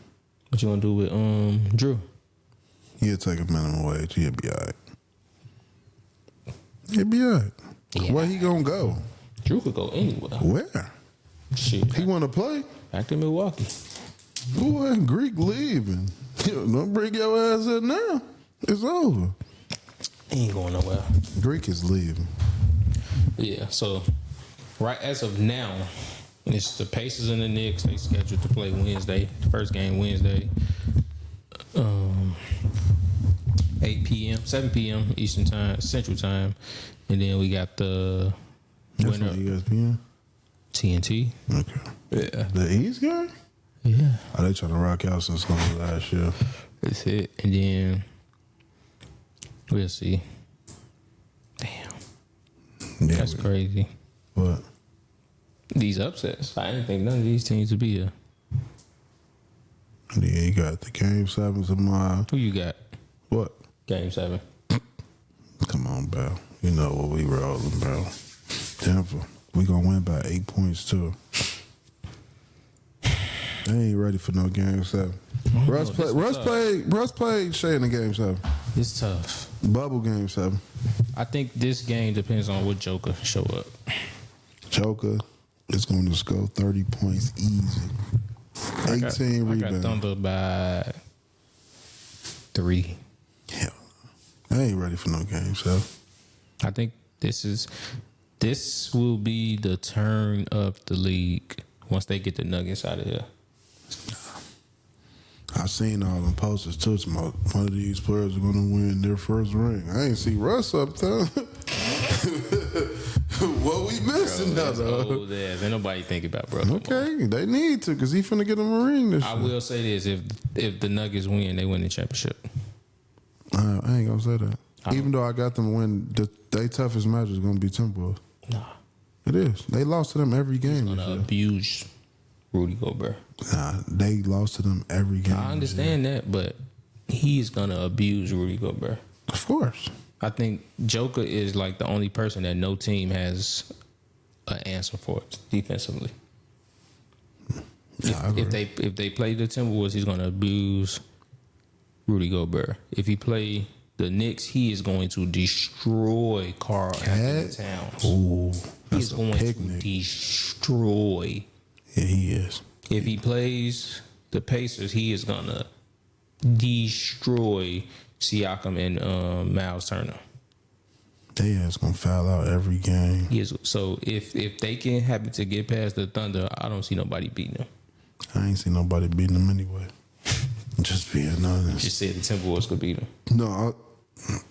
What you gonna do with Drew? He'll take a minimum wage. He'll be all right. He'll be all right. Yeah. Where he gonna go? Drew could go anywhere. Where? Shit, He want to play? back to Milwaukee. Boy, Greek leaving. Don't bring your ass in now. It's over. He ain't going nowhere. Greek is leaving. Yeah, so right as of now, it's the Pacers and the Knicks. They scheduled to play Wednesday. The first game Wednesday. 8 p.m., 7 p.m. Eastern Time, Central Time. And then we got the That's winner on ESPN? TNT. Okay. Yeah. The East guy? Yeah. Oh, they trying to rock out since last year. That's it. And then we'll see. Damn. Yeah, That's crazy. What? These upsets. I didn't think none of these teams would be here. Yeah, you got the Game 7 tomorrow. Who you got? What? Game 7. Come on, bro. You know what we rolling, bro. Denver. We gonna win by 8 points, too. They ain't ready for no Game 7. Russ played Shea in the Game 7. It's tough. Bubble Game 7. I think this game depends on what Joker show up. Joker is going to score 30 points easy. 18 I got rebounds. Thunder by 3. Hell, I ain't ready for no Game 7. I think this will be the turn of the league once they get the Nuggets out of here. I seen all them posters too. One of these players are going to win their first ring. I ain't see Russ up there. What we missing now, though? Old ass. Ain't nobody think about bro. Okay, they need to because he finna get him a ring this I year. will say this: if the Nuggets win, they win the championship. I ain't gonna say that. Even though I got them win, their toughest match is gonna be Timberwolves. Nah, It is. They lost to them every game this gonna year. abuse Rudy Gobert. Nah, they lost to them every game. I understand that, but he's gonna abuse Rudy Gobert. Of course. I think Joker is like the only person that no team has an answer for defensively. Yeah, I agree. If they play the Timberwolves, he's going to abuse Rudy Gobert. If he play the Knicks, he is going to destroy Karl Anthony Towns. Ooh, He's that's a going picnic. to destroy. Yeah, he is. If he plays the Pacers, he is going to destroy Siakam and Miles Turner. They ass gonna foul out every game. He is, so if they can happen to get past the Thunder, I don't see nobody beating them. I ain't seen nobody beating them anyway. Just being honest. Just said the Timberwolves could beat them. No,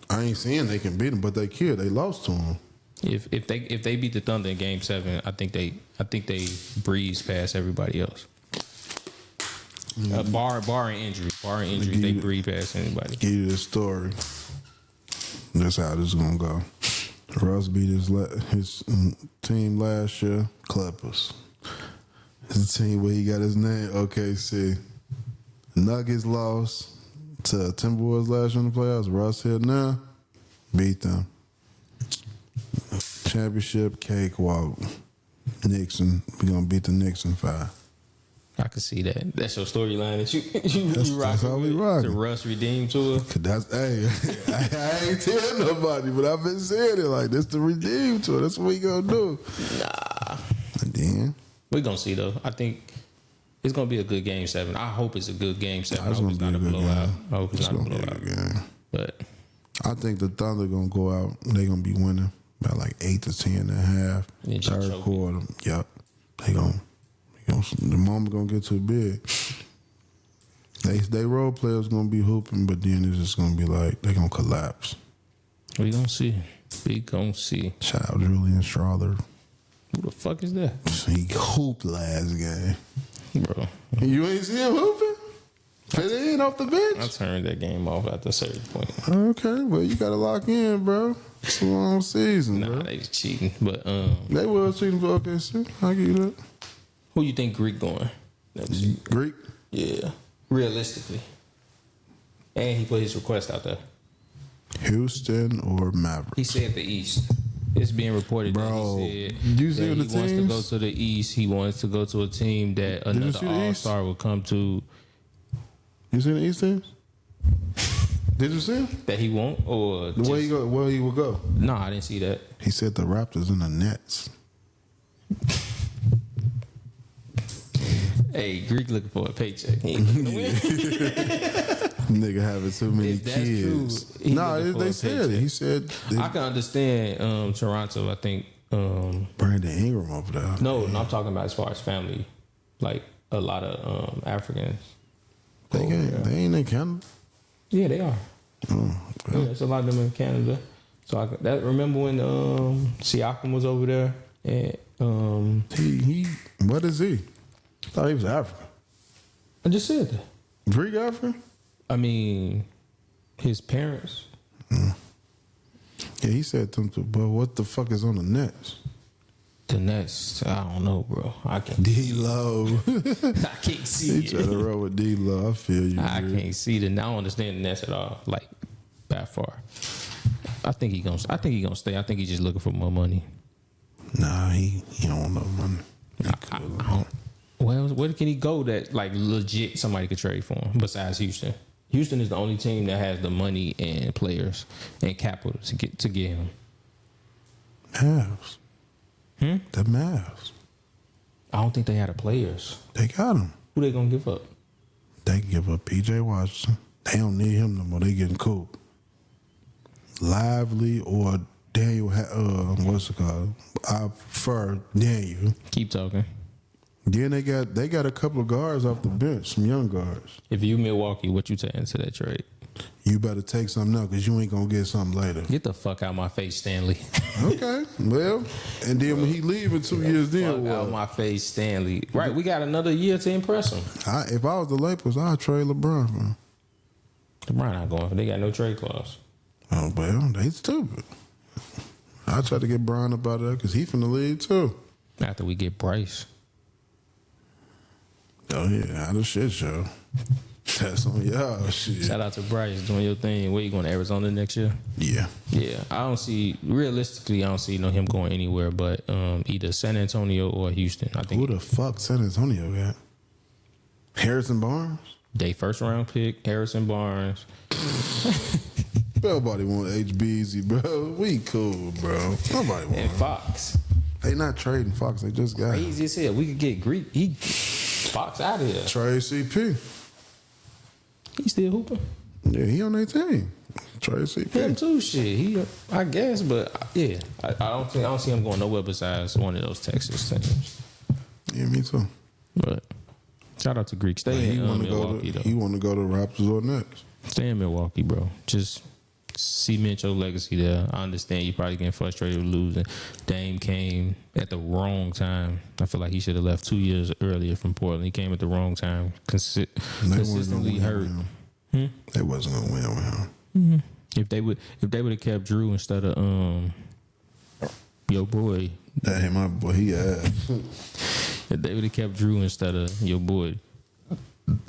I ain't saying they can beat them, but they could. They lost to them. If they beat the Thunder in Game 7, I think they breeze past everybody else. Barring injury, they breeze past anybody. Give you this story. That's how this is gonna go. Russ beat his team last year, Clippers. His team where he got his name, OKC. Nuggets lost to Timberwolves last year in the playoffs. Russ here now, beat them. Championship cakewalk. Knicks, and we gonna beat the Knicks in 5. I can see that. That's your storyline that you That's rocking how we with. rocking. The Russ redeem tour. That's I ain't telling nobody, but I've been saying it like this the redeem tour. That's what we gonna do. Nah, And then we're gonna see though. I think it's gonna be a good Game 7. I hope it's a good Game 7. I It's hope it's gonna not be a a good blowout. game. I hope it's not a gonna be a blowout. good game. But I think the Thunder gonna go out. They gonna be winning by like 8 to 10 and a half. And just Third choke it. quarter. Yep. They gonna the moment gonna get too big. They role players gonna be hooping, but then it's just gonna be like they gonna collapse. we gonna see. We gonna see. Shout out Julius Randle. Who the fuck is that, He hooped last game. bro? You ain't see him hooping? Fit in off the I bench. turned that game off at a certain point. Okay, well you gotta lock in, bro. It's a long season, Nah, bro. they was cheating. But They was cheating for OKC. I give you that. who you think Greek going? Next year? Greek. Yeah, realistically. And he put his request out there. Houston or Mavericks? He said the East. It's being reported Bro, that he said you that see he the wants to teams? go to the East. He wants to go to a team that you another see the East? All-Star will come to. You seen the East teams? Did you see him? That he won't, or The way he go, where he will go? No, I didn't see that. He said the Raptors and the Nets. Hey, Greek looking for a paycheck. He ain't looking to win. Nigga having too many If that's kids. true, he Nah, looking for they a said it. paycheck. He said I can understand Toronto. I think Brandon Ingram over there. no, I'm talking about as far as family, like a lot of Africans. They ain't in Canada. Yeah, they are. Oh, Yeah, there's a lot of them in Canada. So remember when Siakam was over there and he what is he? I thought he was African. I just said that. Greek African? I mean, his parents. Yeah, he said something, but what the fuck is on the Nets? The Nets, I don't know, bro. I can't. D-Lo. I can't see He tried to it. roll with D-Lo. I feel you. I dude. can't see the. I don't understand the Nets at all. Like that far. I think he gonna stay. I think he's just looking for more money. Nah, he don't want no money. I don't. Well, where can he go that like legit somebody could trade for him besides Houston? Houston is the only team that has the money and players and capital to get him. Mavs. The Mavs. I don't think they had the players. They got him. Who they gonna give up? They can give up P.J. Washington. They don't need him no more. They getting cool. Lively or Daniel, what's it called? I prefer Daniel. Keep talking. Then they got a couple of guards off the bench, some young guards. If you Milwaukee, what you taking to that trade? You better take something now because you ain't gonna get something later. Get the fuck out my face, Stanley. Okay, well, and then when he leave in 2 years, then Fuck out what? my face, Stanley. Right, we got another year to impress him. If I was the Lakers, I'd trade LeBron, man. LeBron not going. They got no trade clause. Oh well, they stupid. I try to get Brian up out of there because he from the league too. After we get Bryce. Oh yeah, out of shit show. That's on y'all shit. Shout out to Bryce doing your thing. Where you going to Arizona next year? Yeah. Yeah, I don't see him going anywhere but either San Antonio or Houston. I Who think the fuck San Antonio got? Harrison Barnes? they first round pick Harrison Barnes. Nobody want HBZ, bro. We cool, bro. Nobody And want. Fox. They not trading Fox. They just got him. Crazy as hell. We could get Greek. Fox out of here. Trade CP. He still hooping. Yeah, he on their team. Trade Him CP. too. Shit. I guess, but yeah, I don't see him going nowhere besides one of those Texas teams. Yeah, me too. But shout out to Greek. Stay He in want to go Milwaukee to. though. He want to go to Raptors or Nets. Stay in Milwaukee, bro. Just cement your legacy there. I understand you probably getting frustrated with losing. Dame came at the wrong time. I feel like he should have left 2 years earlier from Portland. He came at the wrong time. Consistently hurt. With him. They wasn't gonna win with him. If they would have kept Drew instead of your boy. That him, my boy. He ass. If they would have kept Drew instead of your boy,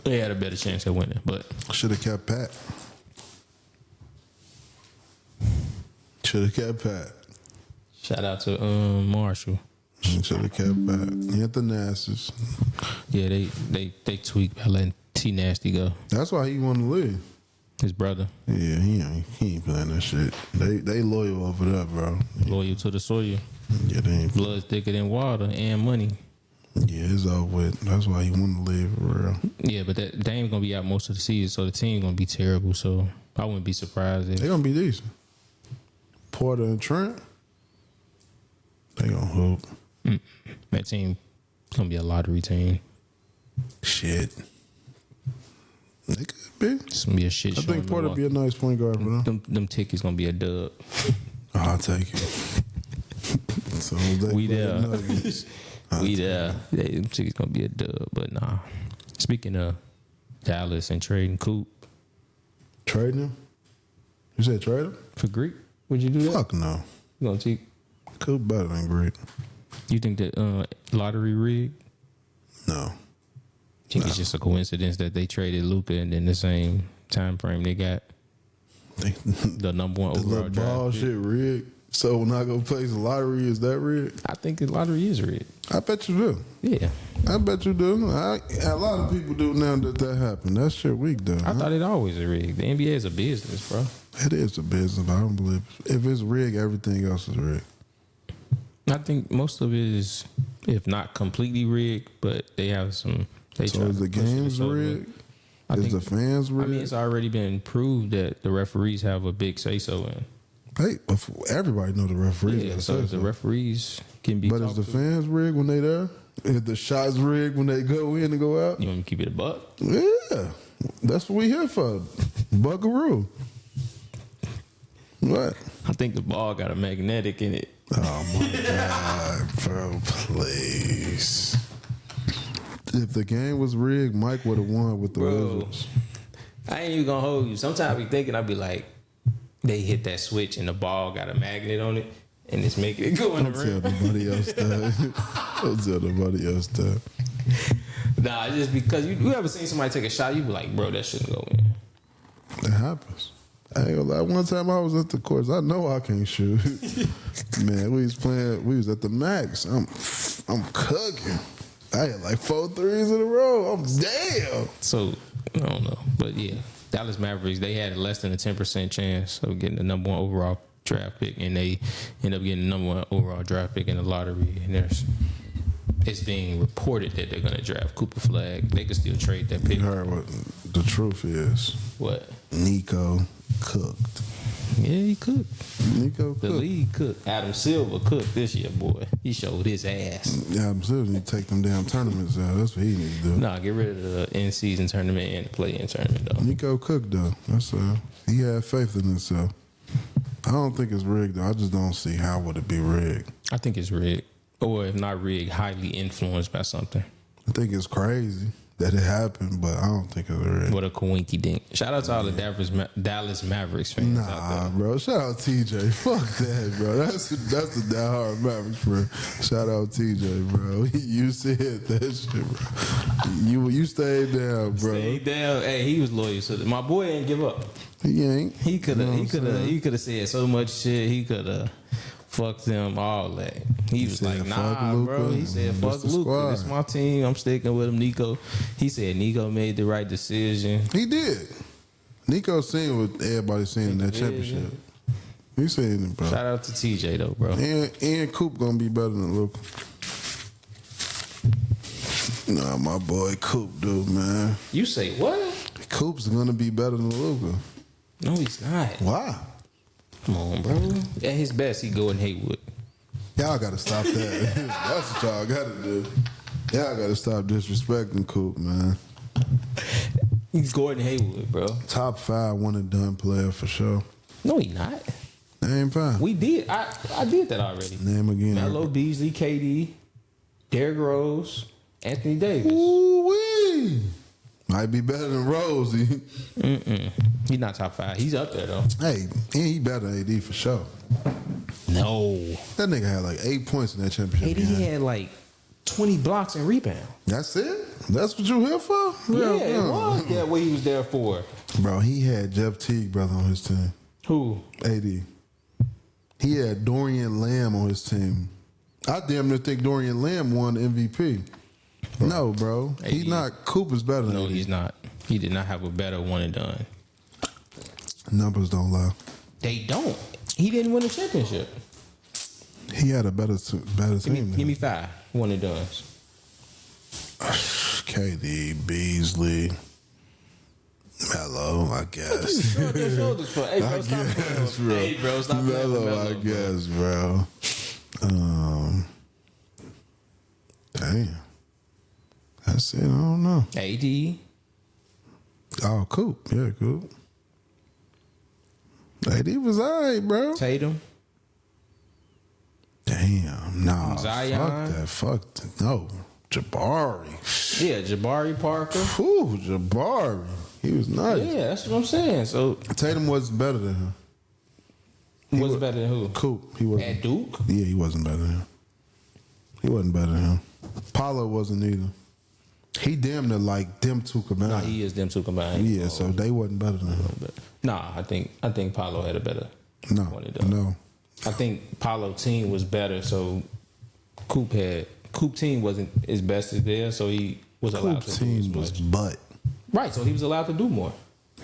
they had a better chance of winning. But Should have kept Pat. Should have kept Pat. shout out to Marshall. Should have kept Pat. He had the Nasties. Yeah, they tweaked by letting T Nasty go. That's why he wanted to leave. His brother, Yeah, he ain't playing that shit. They loyal over there, bro. loyal to the soil. Yeah, they ain't. Blood's thicker than water and money. Yeah, it's over with. That's why he wanted to leave for real. Yeah, but Dame's gonna be out most of the season, so the team's gonna be terrible. So I wouldn't be surprised if They gonna be decent. Porter and Trent, they gonna hoop. that team gonna be a lottery team. Shit. They could be. It's gonna be a shit I show. think in Porter be a Milwaukee. nice point guard for them. Them tickets gonna be a dub. I'll take it. So they We play there. the Nuggets. We there. Yeah, them tickets gonna be a dub. But nah. Speaking of Dallas and trading Coop Trading him? You said trade him? for Greek. Would you do that? Fuck no. You gonna take? Coop better than Greek. You think that lottery rigged? No. Think it's just a coincidence that they traded Luka and then the same time frame they got the number one The overall little draft ball pick. shit rigged. So when I go place the lottery, is that rigged? I think the lottery is rigged. I bet you do. Yeah, I bet you do. A lot of people do now that happened. That shit weak though. I thought it always was rigged. The NBA is a business, bro. It is a business, but I don't believe if it's rigged, everything else is rigged. I think most of it is, if not completely rigged, but they have some. They So try is to the push it games so rigged? I Is think- the fans I rigged? mean, it's already been proved that the referees have a big say so in. Hey, everybody know the referees. Yeah, got so say the referees can be. But is talked the to. fans rigged when they there? Is the shots rigged when they go in and go out? You want me to keep it a buck? Yeah, that's what we here for. Buckaroo. What? I think the ball got a magnetic in it. Oh my God, bro, please. If the game was rigged, Mike would have won with the Bro. Wizards. I ain't even gonna hold you. Sometimes I be thinking, I be like, they hit that switch and the ball got a magnet on it and it's making it go in Don't the tell rim. nobody else that. Don't tell nobody else that. Nah, it's just because you ever seen somebody take a shot, you be like, bro, that shouldn't go in. It happens. I ain't gonna lie. One time I was at the course. I know I can't shoot. Man, we was playing. We was at the max. I'm cooking. I had like 4 threes in a row. I'm damn. So, I don't know. But yeah, Dallas Mavericks, they had less than a 10% chance of getting the number one overall draft pick, and they end up getting the number one overall draft pick in the lottery. And it's being reported that they're going to draft Cooper Flag. They could still trade that pick. You heard what the truth is. What? Nico cooked. Yeah, he cooked. Nico The cooked. league cooked. Adam Silver cooked this year, boy. He showed his ass. Yeah, I'm still need to take them damn tournaments out. That's what he need to do. Nah, get rid of the in-season tournament and the play-in tournament, though. Nico cooked though. That's he had faith in himself. I don't think it's rigged though. I just don't see how would it be rigged. I think it's rigged. Or if not rigged, highly influenced by something. I think it's crazy that it happened, but I don't think it's rigged. What a coinky dink. Shout out to all the Dallas Mavericks fans out Nah, there. bro. Shout out TJ. Fuck that, bro. That's the diehard Mavericks, bro. Shout out TJ, bro. You said that shit, bro. You stayed down, bro. Stay down. Hey, he was loyal. So my boy ain't give up. He ain't. He could You know have. what I'm saying? He could have said so much shit. He could have fucked them all that. He was said, like, "Fuck nah, Luka, bro. He said, this fuck the Luka. squad." This my team. I'm sticking with him. Nico. He said Nico made the right decision. He did. Nico seen what everybody seen in that He did, championship. He seen it, bro. Shout out to TJ though, bro. And Coop gonna be better than Luka. Nah, my boy Coop, dude, man. You say what? Coop's gonna be better than Luka. No, he's not. Why? Come on, bro. At his best, he go in Haywood. Y'all gotta stop that. That's what y'all gotta do. Y'all gotta stop disrespecting Coop, man. He's Gordon Haywood, bro. Top 5 one and done player for sure. No, he not. Name 5. We did. I did that already. Name again. Melo Beasley, KD, Derrick Rose, Anthony Davis. Ooh-wee. Might be better than Rosie. He's not top 5. He's up there though. Hey, and he better than AD for sure. No. That nigga had like 8 points in that championship KD game. had like 20 blocks and rebound. That's it? That's what you here for? Yeah, it was that what he was there for. Bro, he had Jeff Teague, brother, on his team. Who? AD. He had Dorian Lamb on his team. I damn near think Dorian Lamb won the MVP. No, bro. He's AD. not. Cooper's better than No, AD. he's not. He did not have a better one and done. Numbers don't lie. They don't. He didn't win a championship. He had a better team. Give me 5 one and done. KD, Beasley, Melo, I guess. Shrug your shoulders for. Hey, bro, I stop guess, playing. bro. Hey, bro, stop playing with Melo, I Melo, bro. guess, bro. Damn. That's it. I don't know. AD. Oh, Coop. Yeah, Coop. AD was all right, bro. Tatum. Damn. Nah. Zion? Fuck that. Fuck that. No. Jabari. Yeah, Jabari Parker. Whew, Jabari. He was nice. Yeah, that's what I'm saying. So Tatum wasn't better than him. was better than who? Coop. He wasn't. At Duke? Yeah, he wasn't better than him. He wasn't better than him. Paulo wasn't either. He damn near like them two combined. Nah, he is them two combined. Yeah, so they wasn't better than him. Nah, I think Paolo had a better one. No. I think Paolo team was better, so Coop team wasn't as best as theirs, so he was allowed Coop's to do as team was much. butt. Right, so he was allowed to do more.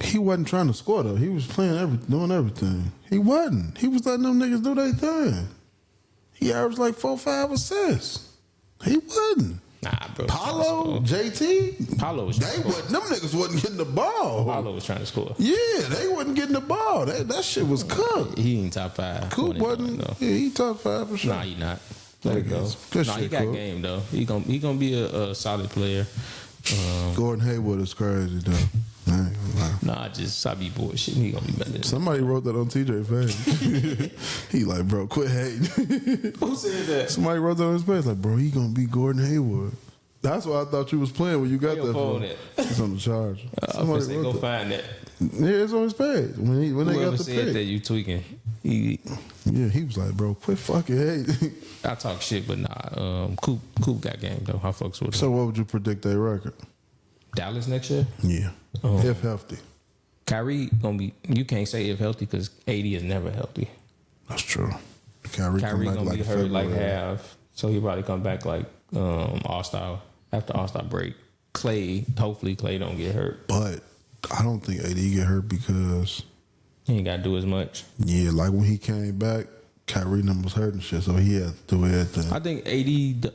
He wasn't trying to score though. He was playing doing everything. He wasn't. He was letting them niggas do their thing. He averaged like 4-5 assists. He wasn't. Nah, bro. Paulo, JT, Paulo was trying to score. them niggas wasn't getting the ball. Paulo was trying to score. Yeah, they wasn't getting the ball. That shit was cooked. He ain't top 5. Coop wasn't. though. Yeah, he top 5 for sure. Nah, he not. Let it go. Good Nah, he shit, got Coop. game though. He gonna be a solid player. Gordon Hayward is crazy though. I ain't gonna lie. Nah, I be bullshit. He gonna be better than Somebody wrote that on TJ page. He like, bro, quit hating. Who said that? Somebody wrote that on his page like, bro, he gonna be Gordon Hayward. That's why I thought you was playing when you got Where that your phone from. at? It's on the charge. I'm gonna say, go find that. Yeah, it's on his page. When they Whoever got the said that, pick. you tweaking. Yeah, he was like, bro, quit fucking hating. I talk shit, but nah. Coop got game though. I fucks with him. So what would you predict their record? Dallas next year. Yeah. If healthy. Kyrie gonna be. You can't say if healthy because AD is never healthy. That's true. Kyrie come Kyrie back gonna like be hurt like February. half, so he probably come back like All-Star after All-Star break. Hopefully Clay don't get hurt. But I don't think AD get hurt because, He ain't got to do as much. yeah, like when he came back, Kyrie was hurt and shit, so he had to do everything. I think AD,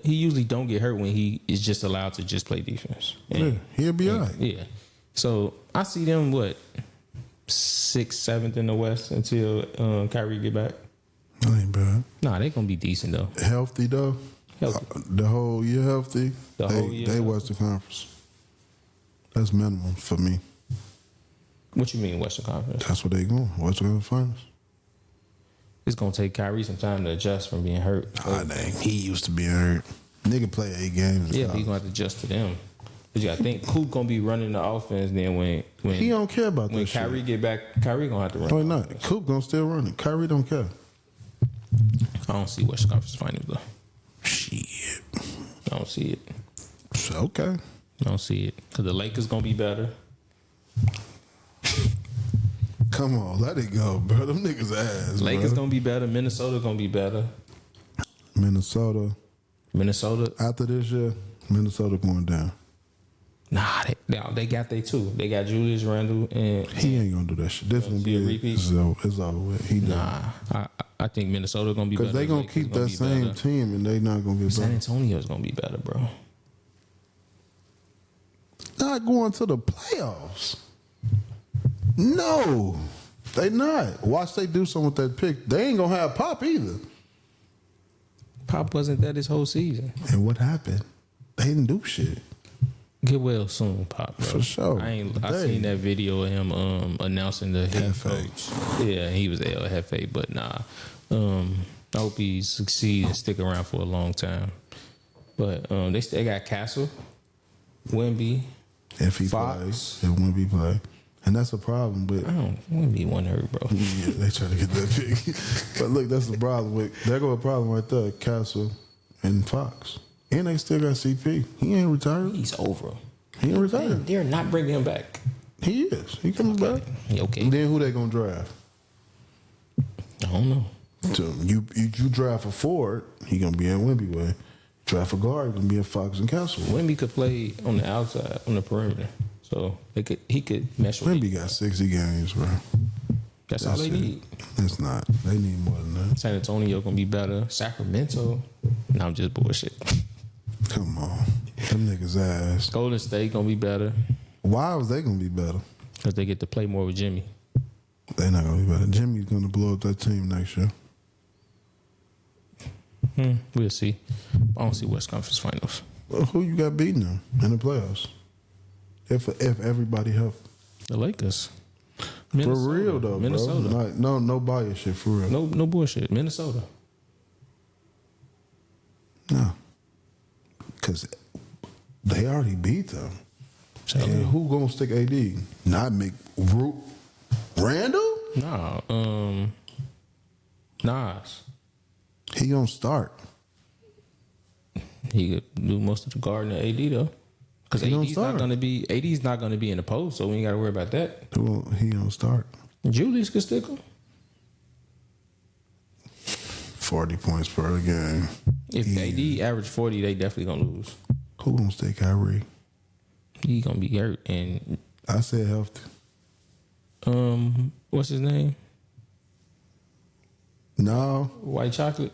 he usually don't get hurt when he is just allowed to just play defense. Yeah, he'll be all right. Yeah. So I see them, 6th, 7th in the West until Kyrie get back. That ain't bad. Nah, they going to be decent, though. Healthy, though? Healthy. The whole year healthy? The whole year They healthy. Western Conference. That's minimum for me. What you mean, Western Conference? That's what they going. Western Finals. It's going to take Kyrie some time to adjust from being hurt. Ah, dang. He used to be hurt. Nigga play 8 games. Yeah, but he's going to have to adjust to them. But you got to think, Coop going to be running the offense. Then when He don't care about when that Kyrie shit. get back, Kyrie going to have to run. No, he not. Coop gonna still run it. Kyrie don't care. I don't see Western Conference Finals, though. Shit. I don't see it. Okay. I don't see it. Because the Lakers going to be better. Come on, let it go, bro. Them niggas ass, Lakers bro. going to be better. Minnesota going to be better. Minnesota. After this year, Minnesota going down. Nah, they got they too. They got Julius Randle and He ain't gonna do that shit. This gonna see be a repeat? It's over with. He done. nah. I think Minnesota gonna be better. Because they gonna Lakers keep gonna that be same better. team and they not gonna get San better. Antonio's gonna be better, bro. Not going to the playoffs. No, they not. Watch they do something with that pick. They ain't gonna have Pop either. Pop wasn't that his whole season. And what happened? They didn't do shit. Get well soon, Pop. Bro. For sure. I They- seen that video of him announcing the head Hefe. coach. Yeah, he was El Jefe, but nah. I hope he succeeds and stick around for a long time. But they still got Castle, Wemby. If he Fox. plays, it won't be play. And that's a problem with. Wemby one hurt, bro. Yeah, they trying to get that pick. But look, that's the problem with. There go a problem right there. Castle and Fox. And they still got CP. He ain't retired. He's over. He ain't retired. They're not bringing him back. He is. He comes back. Okay. And then who they gonna draft? I don't know. So you draft a forward, he gonna be in Wemby way. Draft a guard, he gonna be in Fox and Castle. Wemby could play on the outside, on the perimeter. So he could mesh with Wemby got 60 games, bro. That's all they it. need. It's not. They need more than that. San Antonio gonna be better. Sacramento. No, I'm just bullshit. Come on. Them niggas ass. Golden State gonna be better Why was they gonna be better? because they get to play more with Jimmy. They not gonna be better. Jimmy's gonna blow up that team next year. We'll see. I don't see West Conference Finals. Well, who you got beating them in the playoffs? If everybody healthy. The Lakers. For Minnesota. real though, Minnesota. bro. No bias shit for real. No bullshit. Minnesota. No. Because They already beat them. So, And who gonna stick AD? Not Randall? nah, Nas. He gonna start. He could do most of the guarding of AD though, because He gonna AD's not start. gonna be in the post, so we ain't got to worry about that. He gonna start. Julius could stick him. 40 points per game. If AD average 40, they definitely gonna lose. Who gonna stay Kyrie? He gonna be hurt. And I said healthy. what's his name? No. White chocolate.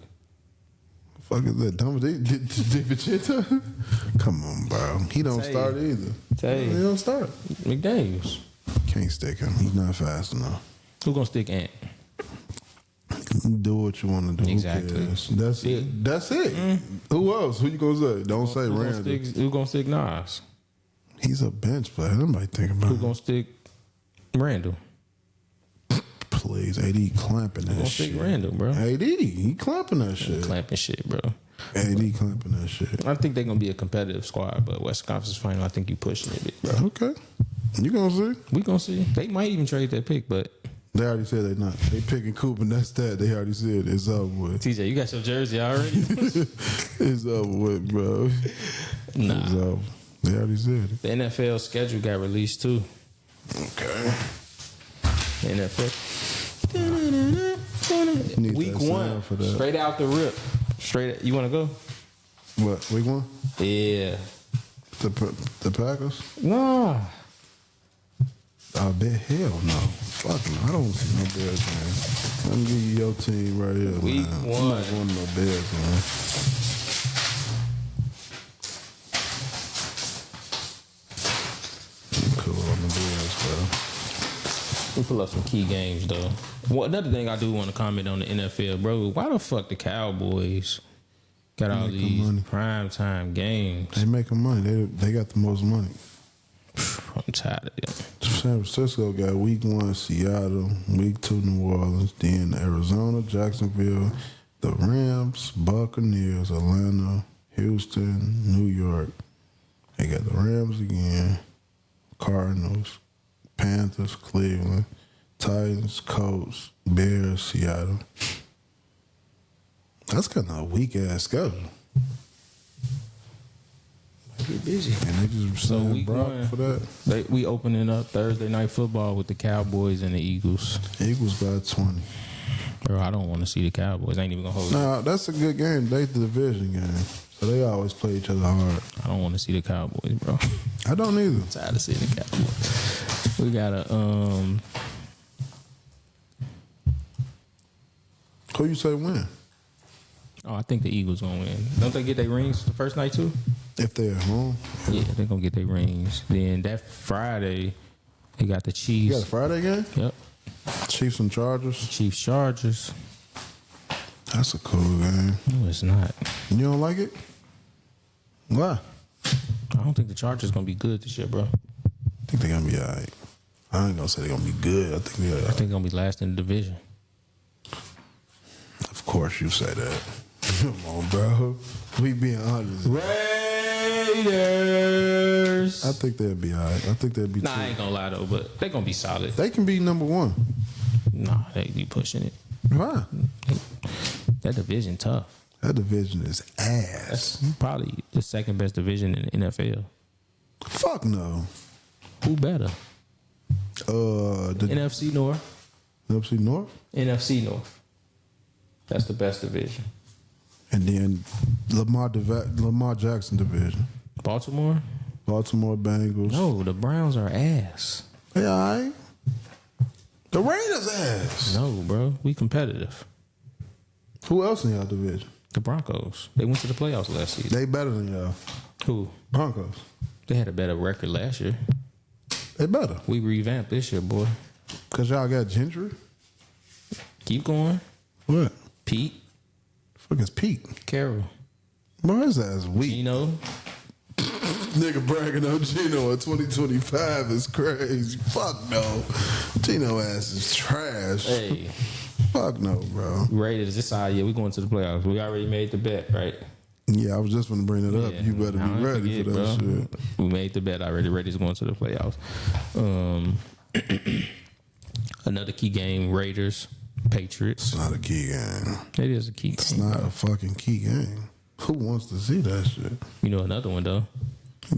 Fuck is that? DiVincenzo? Come on, bro. He don't Tay. start either. Tay. He don't start. McDaniels. Can't stick him. He's not fast enough. Who gonna stick Ant? Do what you want to do. Exactly. Who cares? That's it. Yeah. That's it. Who else? Who you gonna say? Don't say Randall. Who gonna stick Nas? He's a bench player. Nobody think about Who him. gonna stick Randall? Please, AD clamping Who that gonna shit. stick Randall, bro? AD, he clamping that shit. Clamping shit, bro. AD clamping that shit. I think they're gonna be a competitive squad, but Western Conference Final, I think you pushing it, bit, bro. Okay. You gonna see? We gonna see. They might even trade that pick, but They already said they not. They picking Coop and that's that. They already said it's over with. TJ, you got your jersey already? It's over with, bro. It's Nah. over. They already said it. The NFL schedule got released too. Okay. The NFL. Need Week that sound one, for that. straight out the rip. Straight. You want to go? What? Week one? Yeah. The Packers? Nah. I bet hell no. Fuck no. I don't see no Bears, man. Let me give you your team right here, Week man. one. I'm not going to no Bears, man. I'm cool on the Bears, bro. We pull up some key games though. Well, another thing I do want to comment on the NFL, bro. Why the fuck the Cowboys got all Making these money. primetime games? They making money. They got the most money. I'm tired of it. San Francisco got week one Seattle, week two New Orleans, then Arizona, Jacksonville, the Rams, Buccaneers, Atlanta, Houston, New York. They got the Rams again, Cardinals, Panthers, Cleveland, Titans, Colts, Bears, Seattle. That's kind of a weak ass schedule. Get busy. And they just So signed week Brock one, for that. we opening up Thursday night football with the Cowboys and the Eagles. Eagles by 20. Bro, I don't want to see the Cowboys. I ain't even gonna hold you. Nah, that's a good game. They the division game. So they always play each other hard. I don't want to see the Cowboys, bro. I don't either. Tired of seeing the Cowboys. We got a Who you say win? Oh, I think the Eagles gonna win. Don't they get their rings the first night too? If they're at home. Yeah, they're gonna get their rings. Then that Friday, they got the You got Chiefs. a Friday game? Yep. Chiefs and Chargers. Chiefs Chargers. That's a cool game. No, it's not. You don't like it? Why? I don't think the Chargers gonna be good this year, bro. I think they're gonna be all right. I ain't gonna say they're gonna be good. I think they're I think they're gonna be last in the division. Of course you say that. Come on, bro. We being honest. Raiders. I think they'll be all right. I think they'll be Nah, I two. ain't gonna lie though, but they gonna be solid. They can be number one. Nah, they be pushing it. Why? That division tough. That division is ass. That's probably the second best division in the NFL. Fuck no. Who better? The NFC North. NFC North? NFC North. That's the best division. And then Lamar Jackson division. Baltimore? Baltimore Bengals. No, the Browns are ass. They all right. The Raiders ass. No, bro. We competitive. Who else in y'all division? The Broncos. They went to the playoffs last season. They better than y'all. Who? Broncos. They had a better record last year. They better. We revamped this year, boy. Because y'all got Gentry? Keep going. What? Pete. Fuck is Pete? Carroll. Bro, his ass weak. Gino. Nigga bragging on Gino in 2025 is crazy. Fuck no. Gino ass is trash. Hey. Fuck no, bro. Raiders this side, yeah, we going to the playoffs. We already made the bet, right? Yeah, I was just going to bring it up. Yeah, You better I be don't ready forget, for that bro. shit. We made the bet already. Raiders going to the playoffs. Another key game: Raiders, Patriots. It's not a key game. It is a key It's game. not a fucking key game. Who wants to see that shit? You know another one though.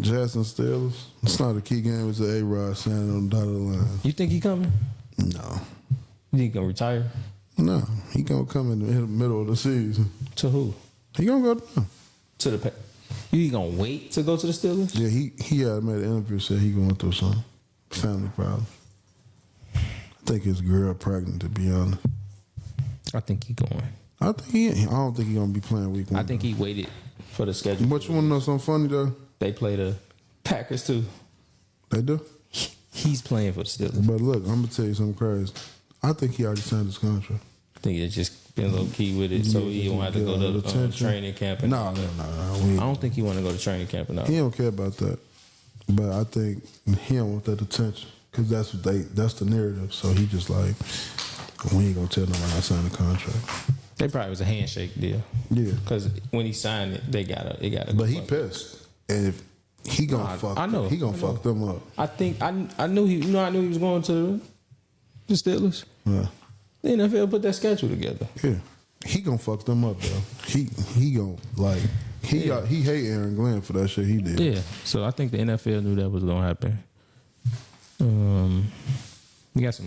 Jackson Steelers. It's not a key game. It's an A-Rod standing on the dotted line. You think he coming? No. You think he gonna retire? No. He going to come in the middle of the season. To who? He going to go down. To the. You gonna wait to go to the Steelers? Yeah, he had made an interview, said he going through some family problems. I think his girl pregnant, to be honest. I think he going. I don't think he gonna be playing week 1. I think he waited for the schedule. But you want to know something funny though? They play the Packers too. They do. He's playing for the Steelers. But look, I'm gonna tell you something crazy. I think he already signed his contract. I think it's just been low key with it, so he don't have to go to training camp. And No. I don't think he want to go to training camp and all. He don't care about that. But I think he don't want that attention because that's the narrative. So he just like, we ain't gonna tell nobody I signed a contract. They probably was a handshake deal. Yeah. Because when he signed it, it gotta. But he pissed, and if he gonna fuck, I know. he gonna fuck them up. I think I knew he. You know, I knew he was going to the Steelers. Yeah. The NFL put that schedule together. Yeah. He gonna fuck them up though. He gonna like he hate Aaron Glenn for that shit he did. Yeah. So I think the NFL knew that was gonna happen. We got some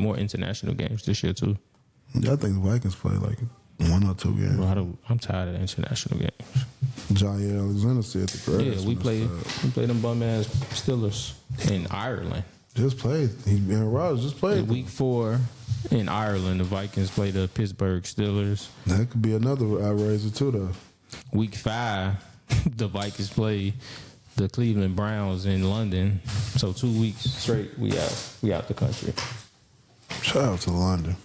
more international games this year too. Yeah, I think the Vikings play like 1 or 2 games. Bro, I'm tired of the international games. Jair Alexander said the grass. Yeah, we play them bum ass Steelers in Ireland. Just played. Aaron Rodgers just played. Week 4 in Ireland, the Vikings play the Pittsburgh Steelers. That could be another outraiser too, though. Week 5, the Vikings play the Cleveland Browns in London. So 2 weeks straight, we out the country. Shout out to London.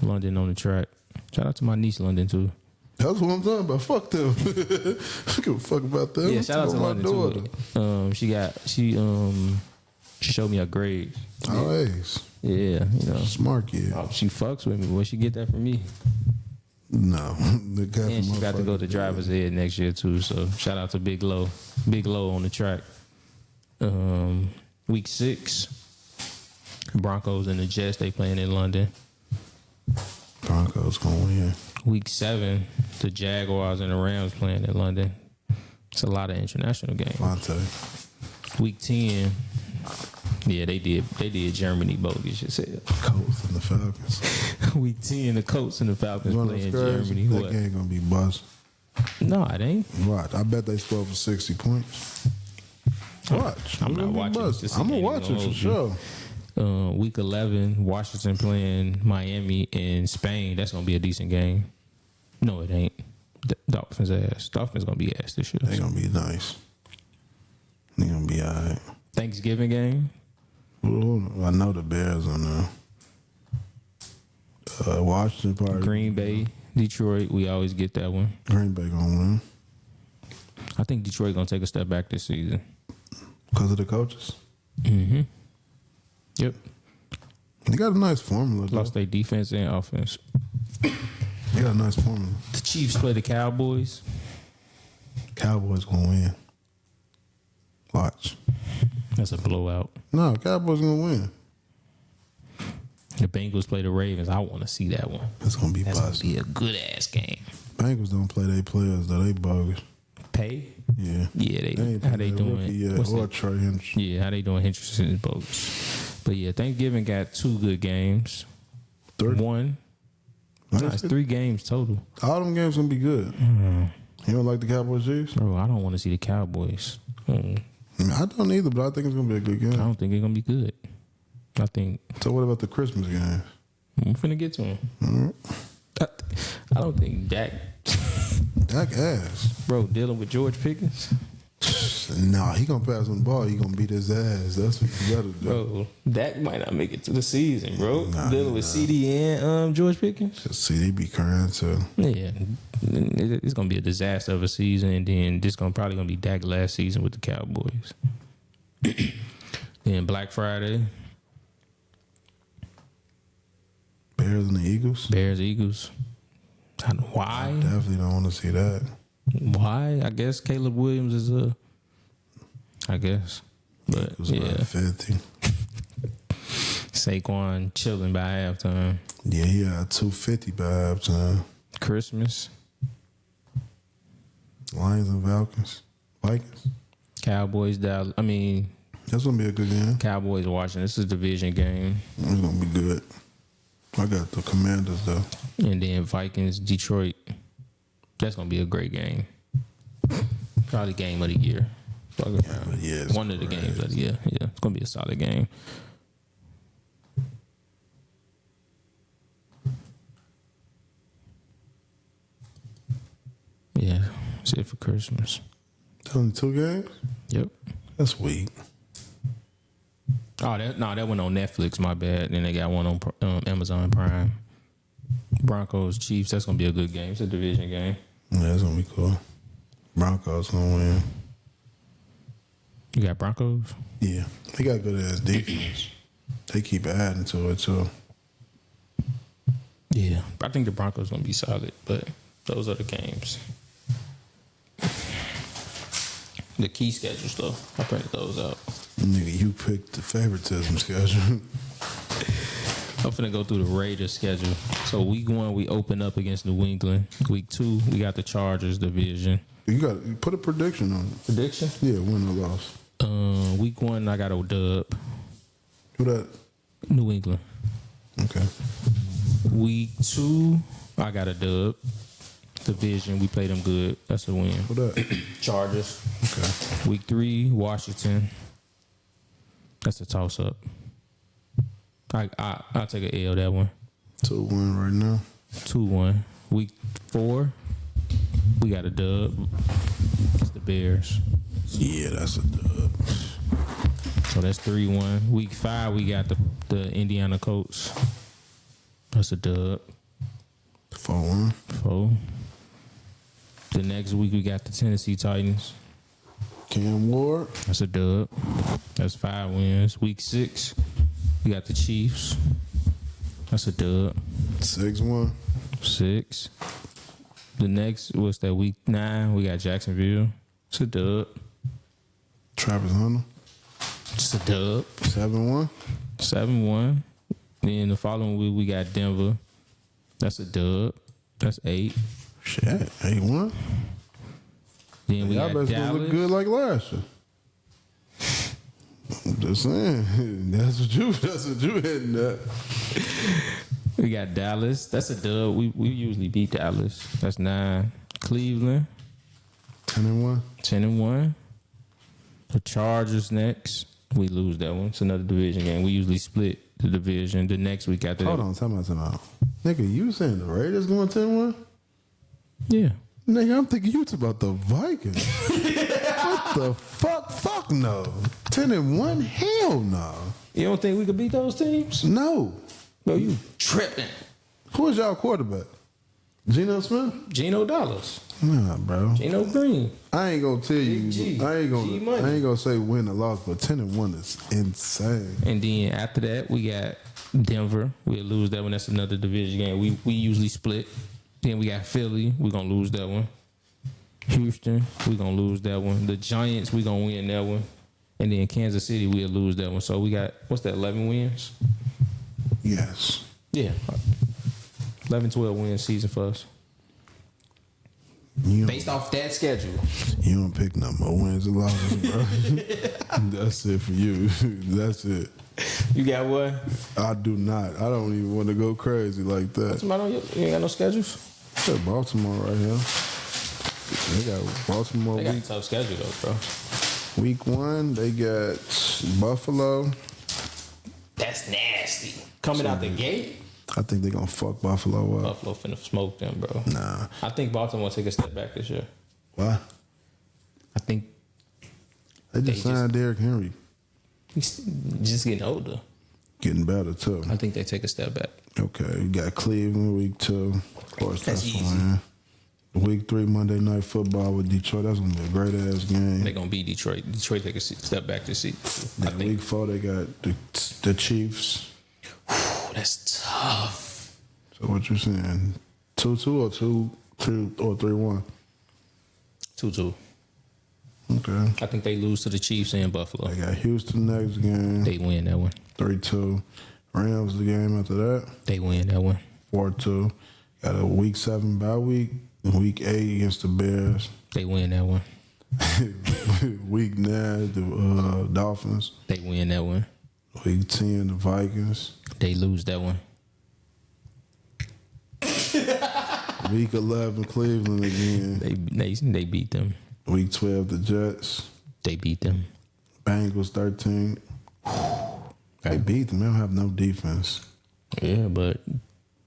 London on the track. Shout out to my niece London too. That's what I'm talking about. Fuck them. I give a fuck about them. Yeah, shout out to I'm London too. She showed me her grades. Oh, A's. Yeah, you know. Smart kid. Oh, she fucks with me. Where she get that from me? No. And she got to go to driver's ed next year too. So shout out to Big Low on the track. Week 6, Broncos and the Jets, they playing in London. Broncos gonna win. Week 7, the Jaguars and the Rams playing in London. It's a lot of international games. Fonte. Week 10, yeah, they did Germany bogus. You said Colts and the Falcons. Week 10, the Colts and the Falcons One play of in those Germany. that What? game gonna be bust. No, it ain't. Watch. I bet they score for 60 points. Watch. I'm It's not gonna be watching bust. this I'm gonna game, watch gonna it for hold sure. Week 11, Washington playing Miami in Spain. That's gonna be a decent game. No, it ain't. Dolphins ass. Dolphins gonna be ass this year. They gonna be nice. They gonna be all right. Thanksgiving game. Ooh, I know the Bears on there. Washington probably. Green Bay, Detroit. We always get that one. Green Bay gonna win I think Detroit gonna take a step back this season. because of the coaches. Mm-hmm. Yep. They got a nice formula. Though. Lost their defense and offense. They got a nice formula. The Chiefs play the Cowboys. Cowboys gonna win. Watch. That's a blowout. No, Cowboys gonna win. The Bengals play the Ravens. I want to see that one. It's gonna be That's gonna bust. be a good ass game. Bengals don't play their players though. They bogus. Pay? Yeah. Yeah, they ain't how play they their doing? rookie yet, What's or that? Trey Henderson. Yeah, how they doing? Henderson is bogus. But yeah, Thanksgiving got 2 good games. 30. One. Nah, it's 3 games total. All them games gonna be good. You don't like the Cowboys Chiefs? Bro, I don't want to see the Cowboys. I don't either, but I think it's gonna be a good I game. don't think it's gonna be good. I think So what about the Christmas game? I'm finna get to him. I don't think Dak, Dak ass. bro, dealing with George Pickens. Nah, he gonna pass on the ball. He gonna beat his ass. That's what you gotta do. Bro, Dak might not make it to the season, bro. Nah, Dealing with CD and George Pickens. See, they be crying too. Yeah, it's gonna be a disaster of a season, and then this probably gonna be Dak last season with the Cowboys. Then Black Friday, Bears and the Eagles. Bears Eagles. Why? Definitely don't want to see that. Why? I guess Caleb Williams is I guess. But It was yeah. about 50. Saquon chilling by halftime. Yeah, he had 250 by halftime. Christmas. Lions and Falcons. Vikings. Cowboys, Dallas. I mean, That's going to be a good game. Cowboys, Washington. This is a division game. It's going to be good. I got the Commanders, though. And then Vikings, Detroit. That's going to be a great game. Probably game of the year. Yeah, it's One of the great. games of the year. Yeah, it's going to be a solid game. Yeah, that's it for Christmas. It's only 2 games? Yep. That's weak. Oh, that went on Netflix. My bad. Then they got one on Amazon Prime. Broncos, Chiefs. That's gonna be a good game. It's a division game. Yeah, that's going to be cool. Broncos going to win. You got Broncos. Yeah. They got good ass defense. They keep adding to it, too. Yeah, I think the Broncos gonna be solid, but those are the games. The key schedules, though, I printed those out. Nigga, you picked the favoritism schedule. I'm finna go through the Raiders schedule. So week 1, we open up against New England. Week 2, we got the Chargers division. You put a prediction on it. Prediction? Yeah, win or loss. Week 1, I got a dub. Who that? New England. Okay. Week 2, I got a dub. Division, we played them good. That's a win. Who that? Chargers. Okay. Week 3, Washington. That's a toss up. I'll take an L that one. 2-1 right now. 2-1. Week 4, we got a dub. It's the Bears. Yeah, that's a dub. So that's 3-1. Week 5, we got the Indiana Colts. That's a dub. 4-1. 4. The next week, we got the Tennessee Titans. Cam Ward. That's a dub. That's 5 wins. Week 6, we got the Chiefs. That's a dub. 6-1. 6. The next, what's that, week 9, we got Jacksonville. It's a dub. Travis Hunter. It's a dub. 7-1. 7-1. Then the following week, we got Denver. That's a dub. That's 8. Shit, 8-1. Then we Y'all got better Dallas. look good like last year. I'm just saying. That's what you hitting at. We got Dallas. That's a dub. We usually beat Dallas. That's 9. Cleveland. 10-1. 10-1. The Chargers next. We lose that one. It's another division game. We usually split the division. The next week after Hold that. on, time out. Nigga, you saying the Raiders going 10-1? Yeah. Nigga, I'm thinking you about the Vikings. What the fuck? Fuck no. 10-1? Hell no. You don't think we could beat those teams? No. Bro, you tripping. Who is y'all quarterback? Geno Smith? Geno Dollars. Nah, bro. Geno Green. I ain't gonna tell you. G. I ain't G-Money. gonna say win or loss, but 10-1 is insane. And then after that, we got Denver. We'll lose that one. That's another division game. We usually split. Then we got Philly. We're going to lose that one. Houston. We're going to lose that one. The Giants. We're going to win that one. And then Kansas City. We'll lose that one. So we got, what's that, 11 wins? Yes. Yeah. 11, 12 wins season for us. You Based off that schedule. don't pick no more wins or losses, bro. That's it for you. That's it. You got what? I do not. I don't even want to go crazy like that. You ain't got no schedules? Got Baltimore right here. They got Baltimore They got a tough schedule, though, bro. week 1. They got Buffalo. That's nasty. Coming out the gate? I think they're going to fuck Buffalo up. Buffalo finna smoke them, bro. Nah. I think Baltimore take a step back this year. Why? I think They just signed Derrick Henry. he's just getting older. Getting better, too. I think they take a step back. Okay, you got Cleveland week 2. Of course, That's that's easy. fine. Week 3, Monday Night Football with Detroit. That's going to be a great-ass game. They're gonna beat Detroit. Detroit take a step back this season. I Then think. week 4, they got the Chiefs. Ooh, that's tough. So what you saying? 2-2 or 2-2 or 3-1? 2-2. Okay. I think they lose to the Chiefs in Buffalo. They got Houston next game. They win that one. 3-2. Rams the game after that. They win that one. 4-2. Got a week 7 bye week. Week 8 against the Bears. They win that one. Week 9 the Dolphins. They win that one. Week 10 the Vikings. They lose that one. Week 11 Cleveland again. They beat them. Week 12 the Jets. They beat them. Bengals 13. They beat them. They don't have no defense. Yeah, but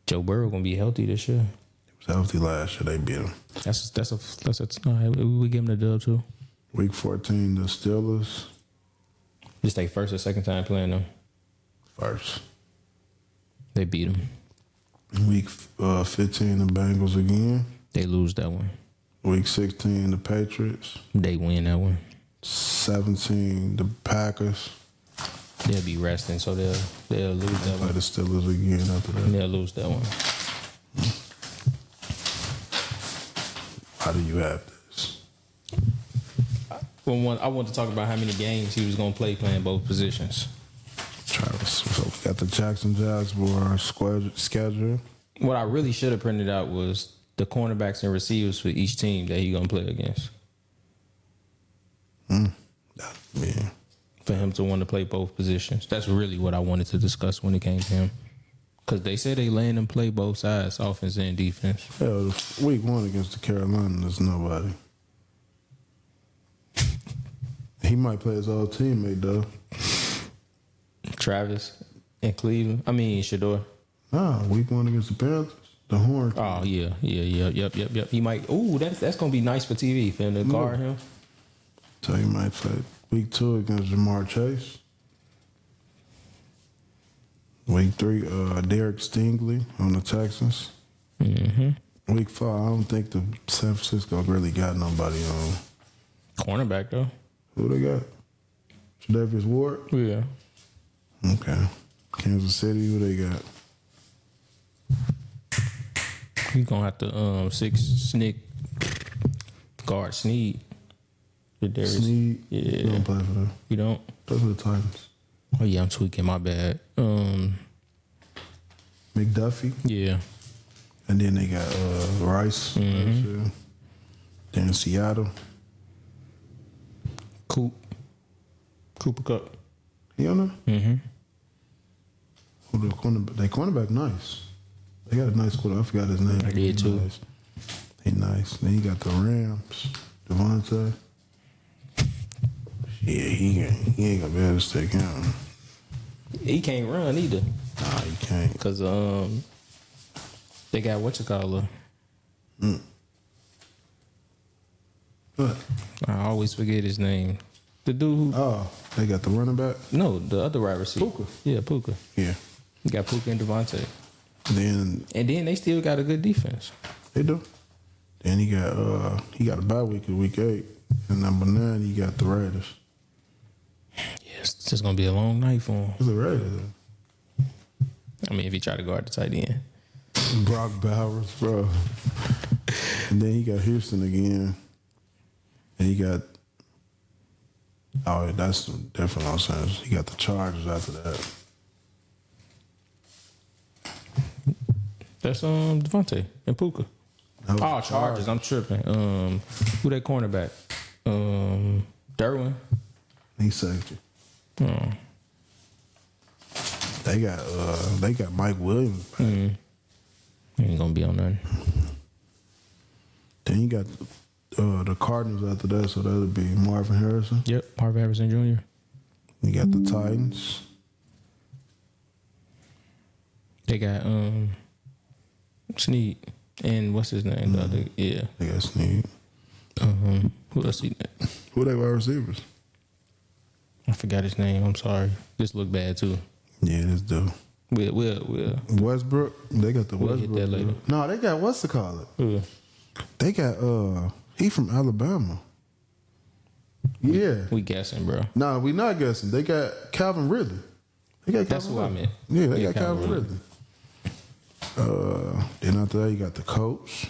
Joe Burrow gonna be healthy this year. He was healthy last year. They beat him. We give them the dub too. Week 14 the Steelers. This their first or second time playing them. First. They beat them. Week 15 the Bengals again. They lose that one. Week 16 the Patriots. They win that one. 17 the Packers. They'll be resting, so they'll lose that Play one. the Steelers again after that. They'll lose that one. How do you have this? I want to talk about how many games he was going to play playing both positions. Travis. So we got the Jackson Jaguars schedule. What I really should have printed out was the cornerbacks and receivers for each team that he's going to play against. Yeah. For him to want to play both positions. That's really what I wanted to discuss when it came to him. Because they said they letting him play both sides, offense and defense. Hell, week 1 against the Carolina, there's nobody. He might play his old teammate, though. Travis and Cleveland. I mean, Shador. Nah, week 1 against the Panthers. The Horn. Oh, yeah. Yep. He might. Ooh, that's going to be nice for TV for him to guard him. So he might play week 2 against Jamar Chase. Week 3, Derek Stingley on the Texans. Mm-hmm. Week 5, I don't think the San Francisco really got nobody on. Cornerback, though. Who they got? Tre'Davious Ward? Yeah. Okay. Kansas City, who they got? He's going to have to guard Snead. Snead? Yeah. He don't play for them. You don't? Play for the Titans. Oh, yeah, I'm tweaking. My bad. McDuffie. Yeah. And then they got Rice. Mm-hmm. Then Seattle. Cooper Cup. You don't know? Mm-hmm. Who the cornerback? They cornerback nice. They got a nice quarterback. I forgot his name. I did too. Nice. He nice. Then you got the Rams. Devontae. Yeah, he ain't gonna be able to stay count. He can't run either. Nah, he can't. Because they got What? I always forget his name. The dude who... Oh, they got the running back? No, the other wide receiver. Puka. Yeah, Puka. Yeah. You got Puka and Devontae. Then And then they still got a good defense. they do. Then he got a bye week in week 8. And number 9, he got the Raiders. Yes, it's just going to be a long night for him. Who's the Raiders? I mean, if he try to guard the tight end. Brock Bowers, bro. And then he got Houston again. And he got... Oh, that's different on sense. He got the Chargers after that. That's Devontae and Puka. No, Oh, Chargers. I'm tripping. Who that cornerback? Derwin. He safety. Oh. They got Mike Williams. He ain't gonna be on nothing. Then you got the Cardinals after that, so that'll be Marvin Harrison. Yep, Marvin Harrison Jr. You got the Titans. They got Snead and what's his name? The other, yeah. They got Snead. Who else? Who they wide receivers? I forgot his name. I'm sorry. This look bad too. Yeah, this dude. We'll. Westbrook. They got the We'll hit Westbrook. that later. No, they got what's the call it? They got he from Alabama. Yeah. We guessing, bro. Nah, we not guessing. They got Calvin Ridley. They got That's Calvin who I Ridley. meant. Yeah, they Yeah, got Calvin Calvin Ridley. Then after that, you got the Colts,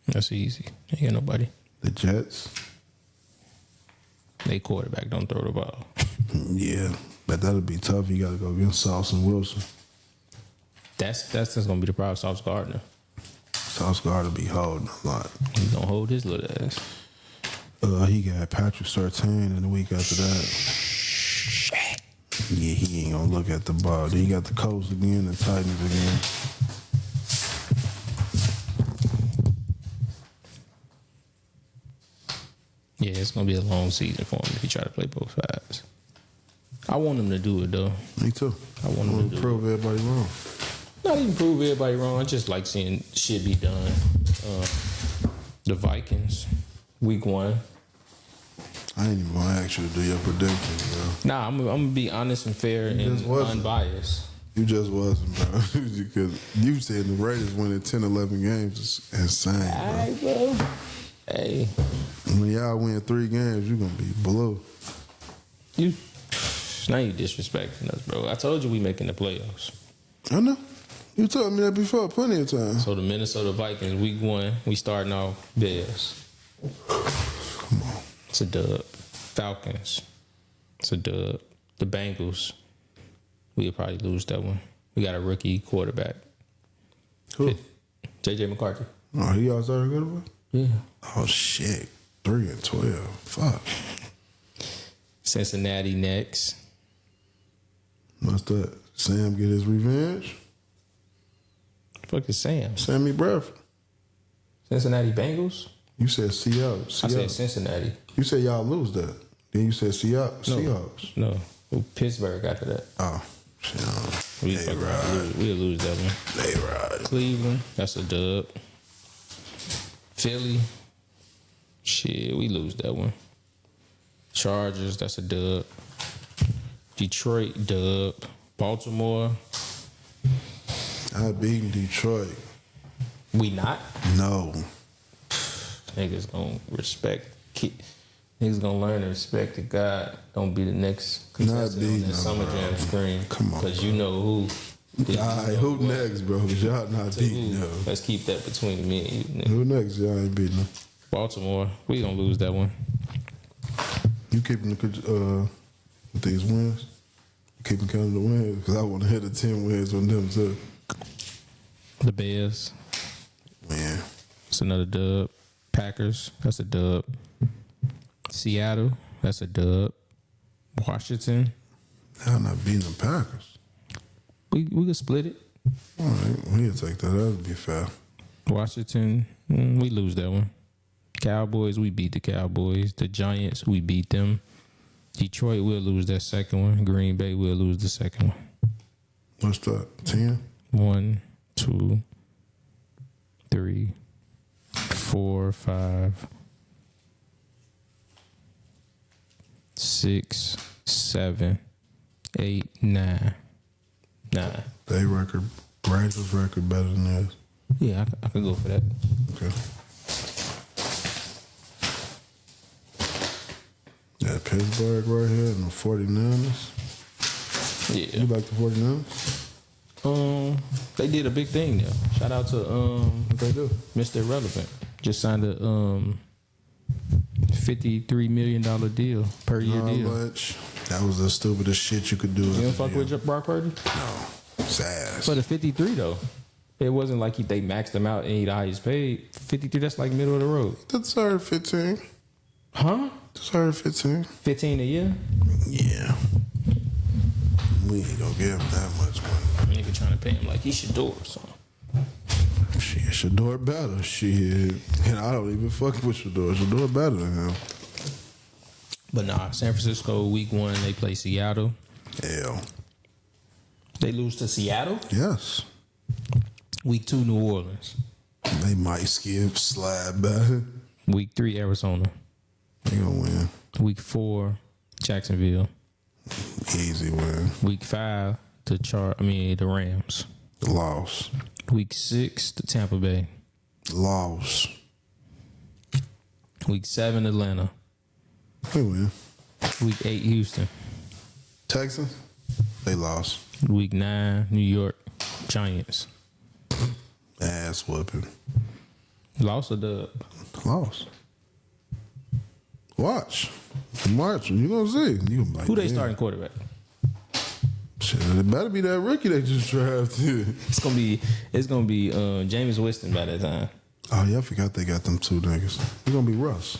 That's easy. Ain't got nobody. the Jets. They quarterback don't throw the ball. Yeah, but that'll be tough. You got to go against Sauce and Wilson. That's just gonna be the problem. Sauce Gardner. Sauce Gardner be holding a lot. He gonna hold his little ass. He got Patrick Surtain in the week after that. Yeah, he ain't gonna look at the ball. Then you got the Colts again, the Titans again. Yeah, it's gonna be a long season for him if he try to play both sides. I want him to do it though. Me too. I want him to do prove everybody wrong. Not even prove everybody wrong. I just like seeing shit be done. The Vikings, week 1. I ain't even gonna ask you to do your predictions, bro. Nah, I'm gonna be honest and fair and just wasn't. unbiased. You just wasn't, bro. Because you said the Raiders winning 10, 11 games is insane, bro. All right, bro. Hey, When y'all win 3 games, you gonna be blue. you now you disrespecting us, bro. I told you we making the playoffs. I know. You told me that before plenty of times. So the Minnesota Vikings, week 1, we starting off Bears. Come on. It's a dub. Falcons, it's a dub. The Bengals, we'll probably lose that one. We got a rookie quarterback. Who? JJ McCarthy. Oh, he all started good one? Yeah. Oh, shit. 3-12. Fuck. Cincinnati next. What's that? Sam get his revenge? Fuck is Sam? Sammy Bradford. Cincinnati Bengals? You said Seattle. I said Cincinnati. You said y'all lose that. Then you said Seattle. No. Seahawks. No. Well, Pittsburgh after that. Oh, shit. We They fuck around. ride. We'll lose that one. They ride. Cleveland, that's a dub. Philly, shit, we lose that one. Chargers, that's a dub. Detroit, dub. Baltimore, I beat Detroit. we not. No. Niggas gonna respect. Niggas gonna learn to respect the God. Don't be the next contestant on beating that them, Summer bro. Jam screen. Come on, Because you know who. All right, who next, bro? 'Cause y'all not To beating who. them. Let's keep that between me and you. Nigga. Who next? Y'all ain't beating them. Baltimore, we gonna lose that one. You keeping with these wins? You keeping counting the wins? Because I want to hit the 10 wins on them too. The Bears, Man, it's another dub. Packers, that's a dub. Seattle, that's a dub. Washington, y'all not beating the Packers. we could split it. All right, we'll take that. That would be fair. Washington, we lose that one. Cowboys, we beat the Cowboys. The Giants, we beat them. Detroit, we'll lose that second one. Green Bay, we'll lose the second one. What's that? 10? 1, 2, 3, 4, 5, 6, 7, 8, 9. 9. They record, Rangers record better than theirs. Yeah, I can go for that. Okay. Yeah, Pittsburgh right here and the 49ers. Yeah. You like the 49ers? They did a big thing there. Shout out to What they do? Mr. Irrelevant. Just signed a $53 million deal per year Not deal. much. That was the stupidest shit you could do. You don't fuck with Brock Purdy? No. It's ass. For the 53 though. It wasn't like they maxed him out and he the highest paid. 53, that's like middle of the road. Deserve 15. Huh? Deserve 15. 15 a year? Yeah. We ain't gonna give him that much money. Nigga trying to pay him like he should do or something. Shit, Shador better. Shit. And I don't even fuck with Shador. Shador better than him. But nah, San Francisco, week 1, they play Seattle. Hell. They lose to Seattle? Yes. Week 2, New Orleans. They might skip, slide back. Week 3, Arizona. They gonna win. Week 4, Jacksonville. Easy win. Week 5, the Rams. Loss. Week 6, the Tampa Bay. Loss. Week 7, Atlanta. They win. Week 8, Houston. Texans? They lost. Week 9, New York Giants. Ass whooping. Lost or dub? Lost. Watch. March. You gonna see. You gonna be like, Who they damn. starting quarterback? Shit, it better be that rookie they just drafted. It's gonna be Jameis Winston by that time. Oh yeah, I forgot they got them 2 niggas. It's gonna be Russ.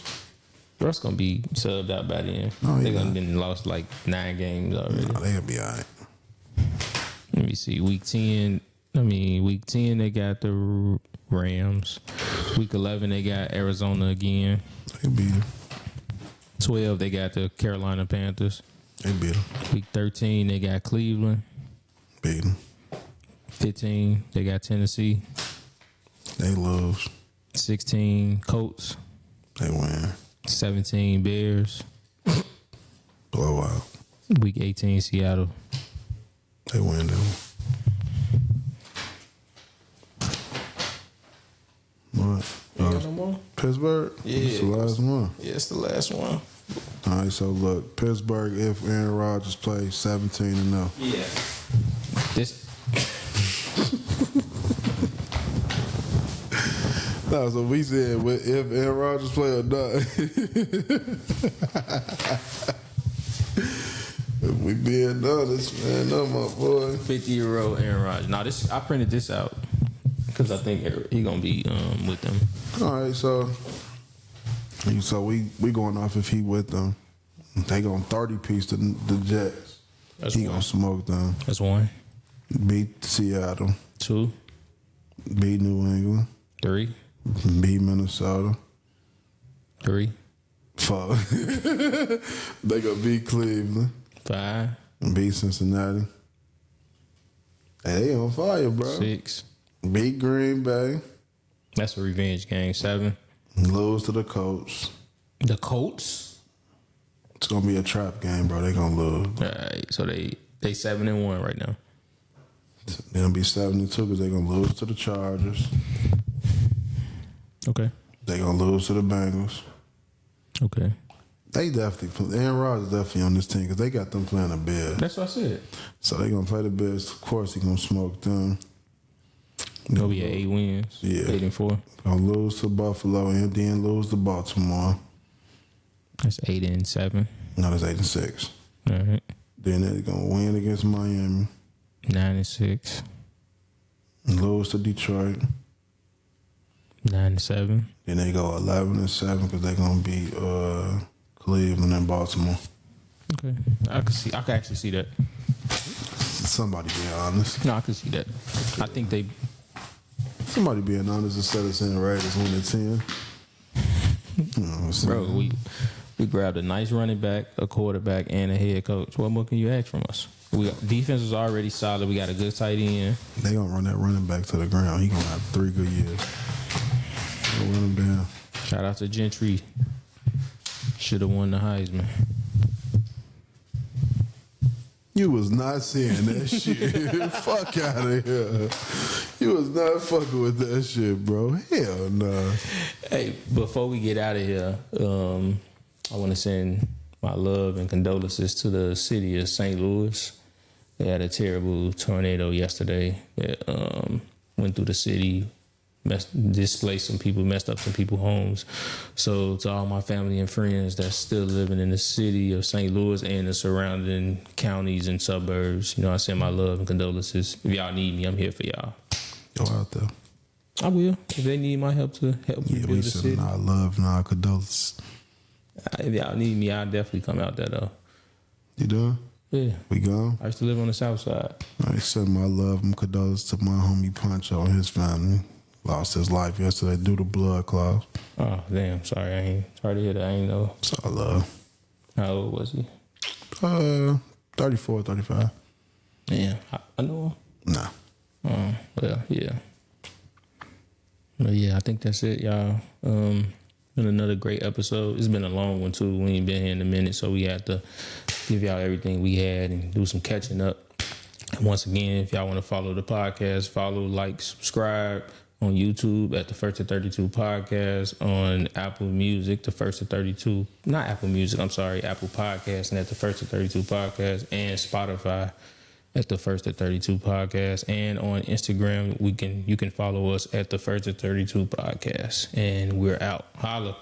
Russ gonna be subbed out by the end. No, he They're gonna not. been lost like 9 games already. Nah, they'll be all right. Let me see. Week 10 they got the Rams. Week 11 they got Arizona again. They beat them. 12 they got the Carolina Panthers. They beat them. Week 13 they got Cleveland. Beat them. 15 they got Tennessee. They lose. 16 Colts. They win. 17 Bears. Blowout. Week 18 Seattle. They win them. What? You got no more? Pittsburgh? Yeah. It's the last one. Yeah, it's the last one. All right, so look, Pittsburgh, if Aaron Rodgers plays 17-0. Yeah. This. No, so we said if Aaron Rodgers play or not. If we being honest, man, no, my boy. 50-year-old Aaron Rodgers. Now this, I printed this out because I think he gonna be with them. All right, so we going off if he with them. They gonna 30-piece the Jets. That's He one. gonna smoke them. That's 1, Beat Seattle. 2, Beat New England. 3, Beat Minnesota. 3, Fuck. They gonna beat Cleveland. 5, Beat Cincinnati. Hey, they on fire, bro. 6. Beat Green Bay. That's a revenge game. 7. Lose to the Colts. The Colts. It's gonna be a trap game, bro. They gonna lose. All right, so they 7-1 right now. They're gonna be 72 because they gonna lose to the Chargers. Okay. They gonna lose to the Bengals. Okay. They definitely, Aaron Rodgers definitely on this team because they got them playing the Bears. That's what I said. So they gonna play the Bears. Of course, he gonna smoke them. Gonna be at 8 wins. Yeah. 8-4. Gonna lose to Buffalo and then lose to Baltimore. That's 8-7. No, that's 8-6. All right. Then they're gonna win against Miami. 9-6. And lose to Detroit. 9-7. Then they go 11-7 because they're gonna beat Cleveland and Baltimore. Okay. I can actually see that. Somebody being honest. No, I can see that. I think they. Somebody being honest instead of saying Raiders win at 10. You know what I'm saying? Bro, we grabbed a nice running back, a quarterback, and a head coach. What more can you ask from us? Defense is already solid. We got a good tight end. They gonna run that running back to the ground. He gonna have 3 good years. They'll run him down. Shout out to Gentry. Should have won the Heisman. You was not saying that shit. Fuck out of here. You was not fucking with that shit, bro. Hell no. Hey, before we get out of here, I want to send my love and condolences to the city of St. Louis. They had a terrible tornado yesterday that went through the city, displaced some people, messed up some people's homes. So to all my family and friends that's still living in the city of St. Louis and the surrounding counties and suburbs, I send my love and condolences. If y'all need me, I'm here for y'all. Go out there. I will. If they need my help to help Yeah, rebuild we the city. sending our love and our condolences. If y'all need me, I'll definitely come out there though. You done? Yeah. We gone? I used to live on the south side. I send my love and condolences to my homie Pancho and his family. Lost his life yesterday due to blood clots. Oh, damn. Sorry to hear that. I ain't know. It's all love. How old was he? 34, 35. Yeah. I know him. Nah. Well, yeah. But yeah, I think that's it, y'all. Been another great episode. It's been a long one, too. We ain't been here in a minute, so we had to give y'all everything we had and do some catching up. And once again, if y'all want to follow the podcast, follow, like, subscribe on YouTube at the First to 32 podcast, on Apple Music, the First to 32, not Apple Music, I'm sorry, Apple Podcast and at the First to 32 podcast, and Spotify at the First at 32 podcast, and on Instagram you can follow us at the First at 32 podcast, and we're out. Holla.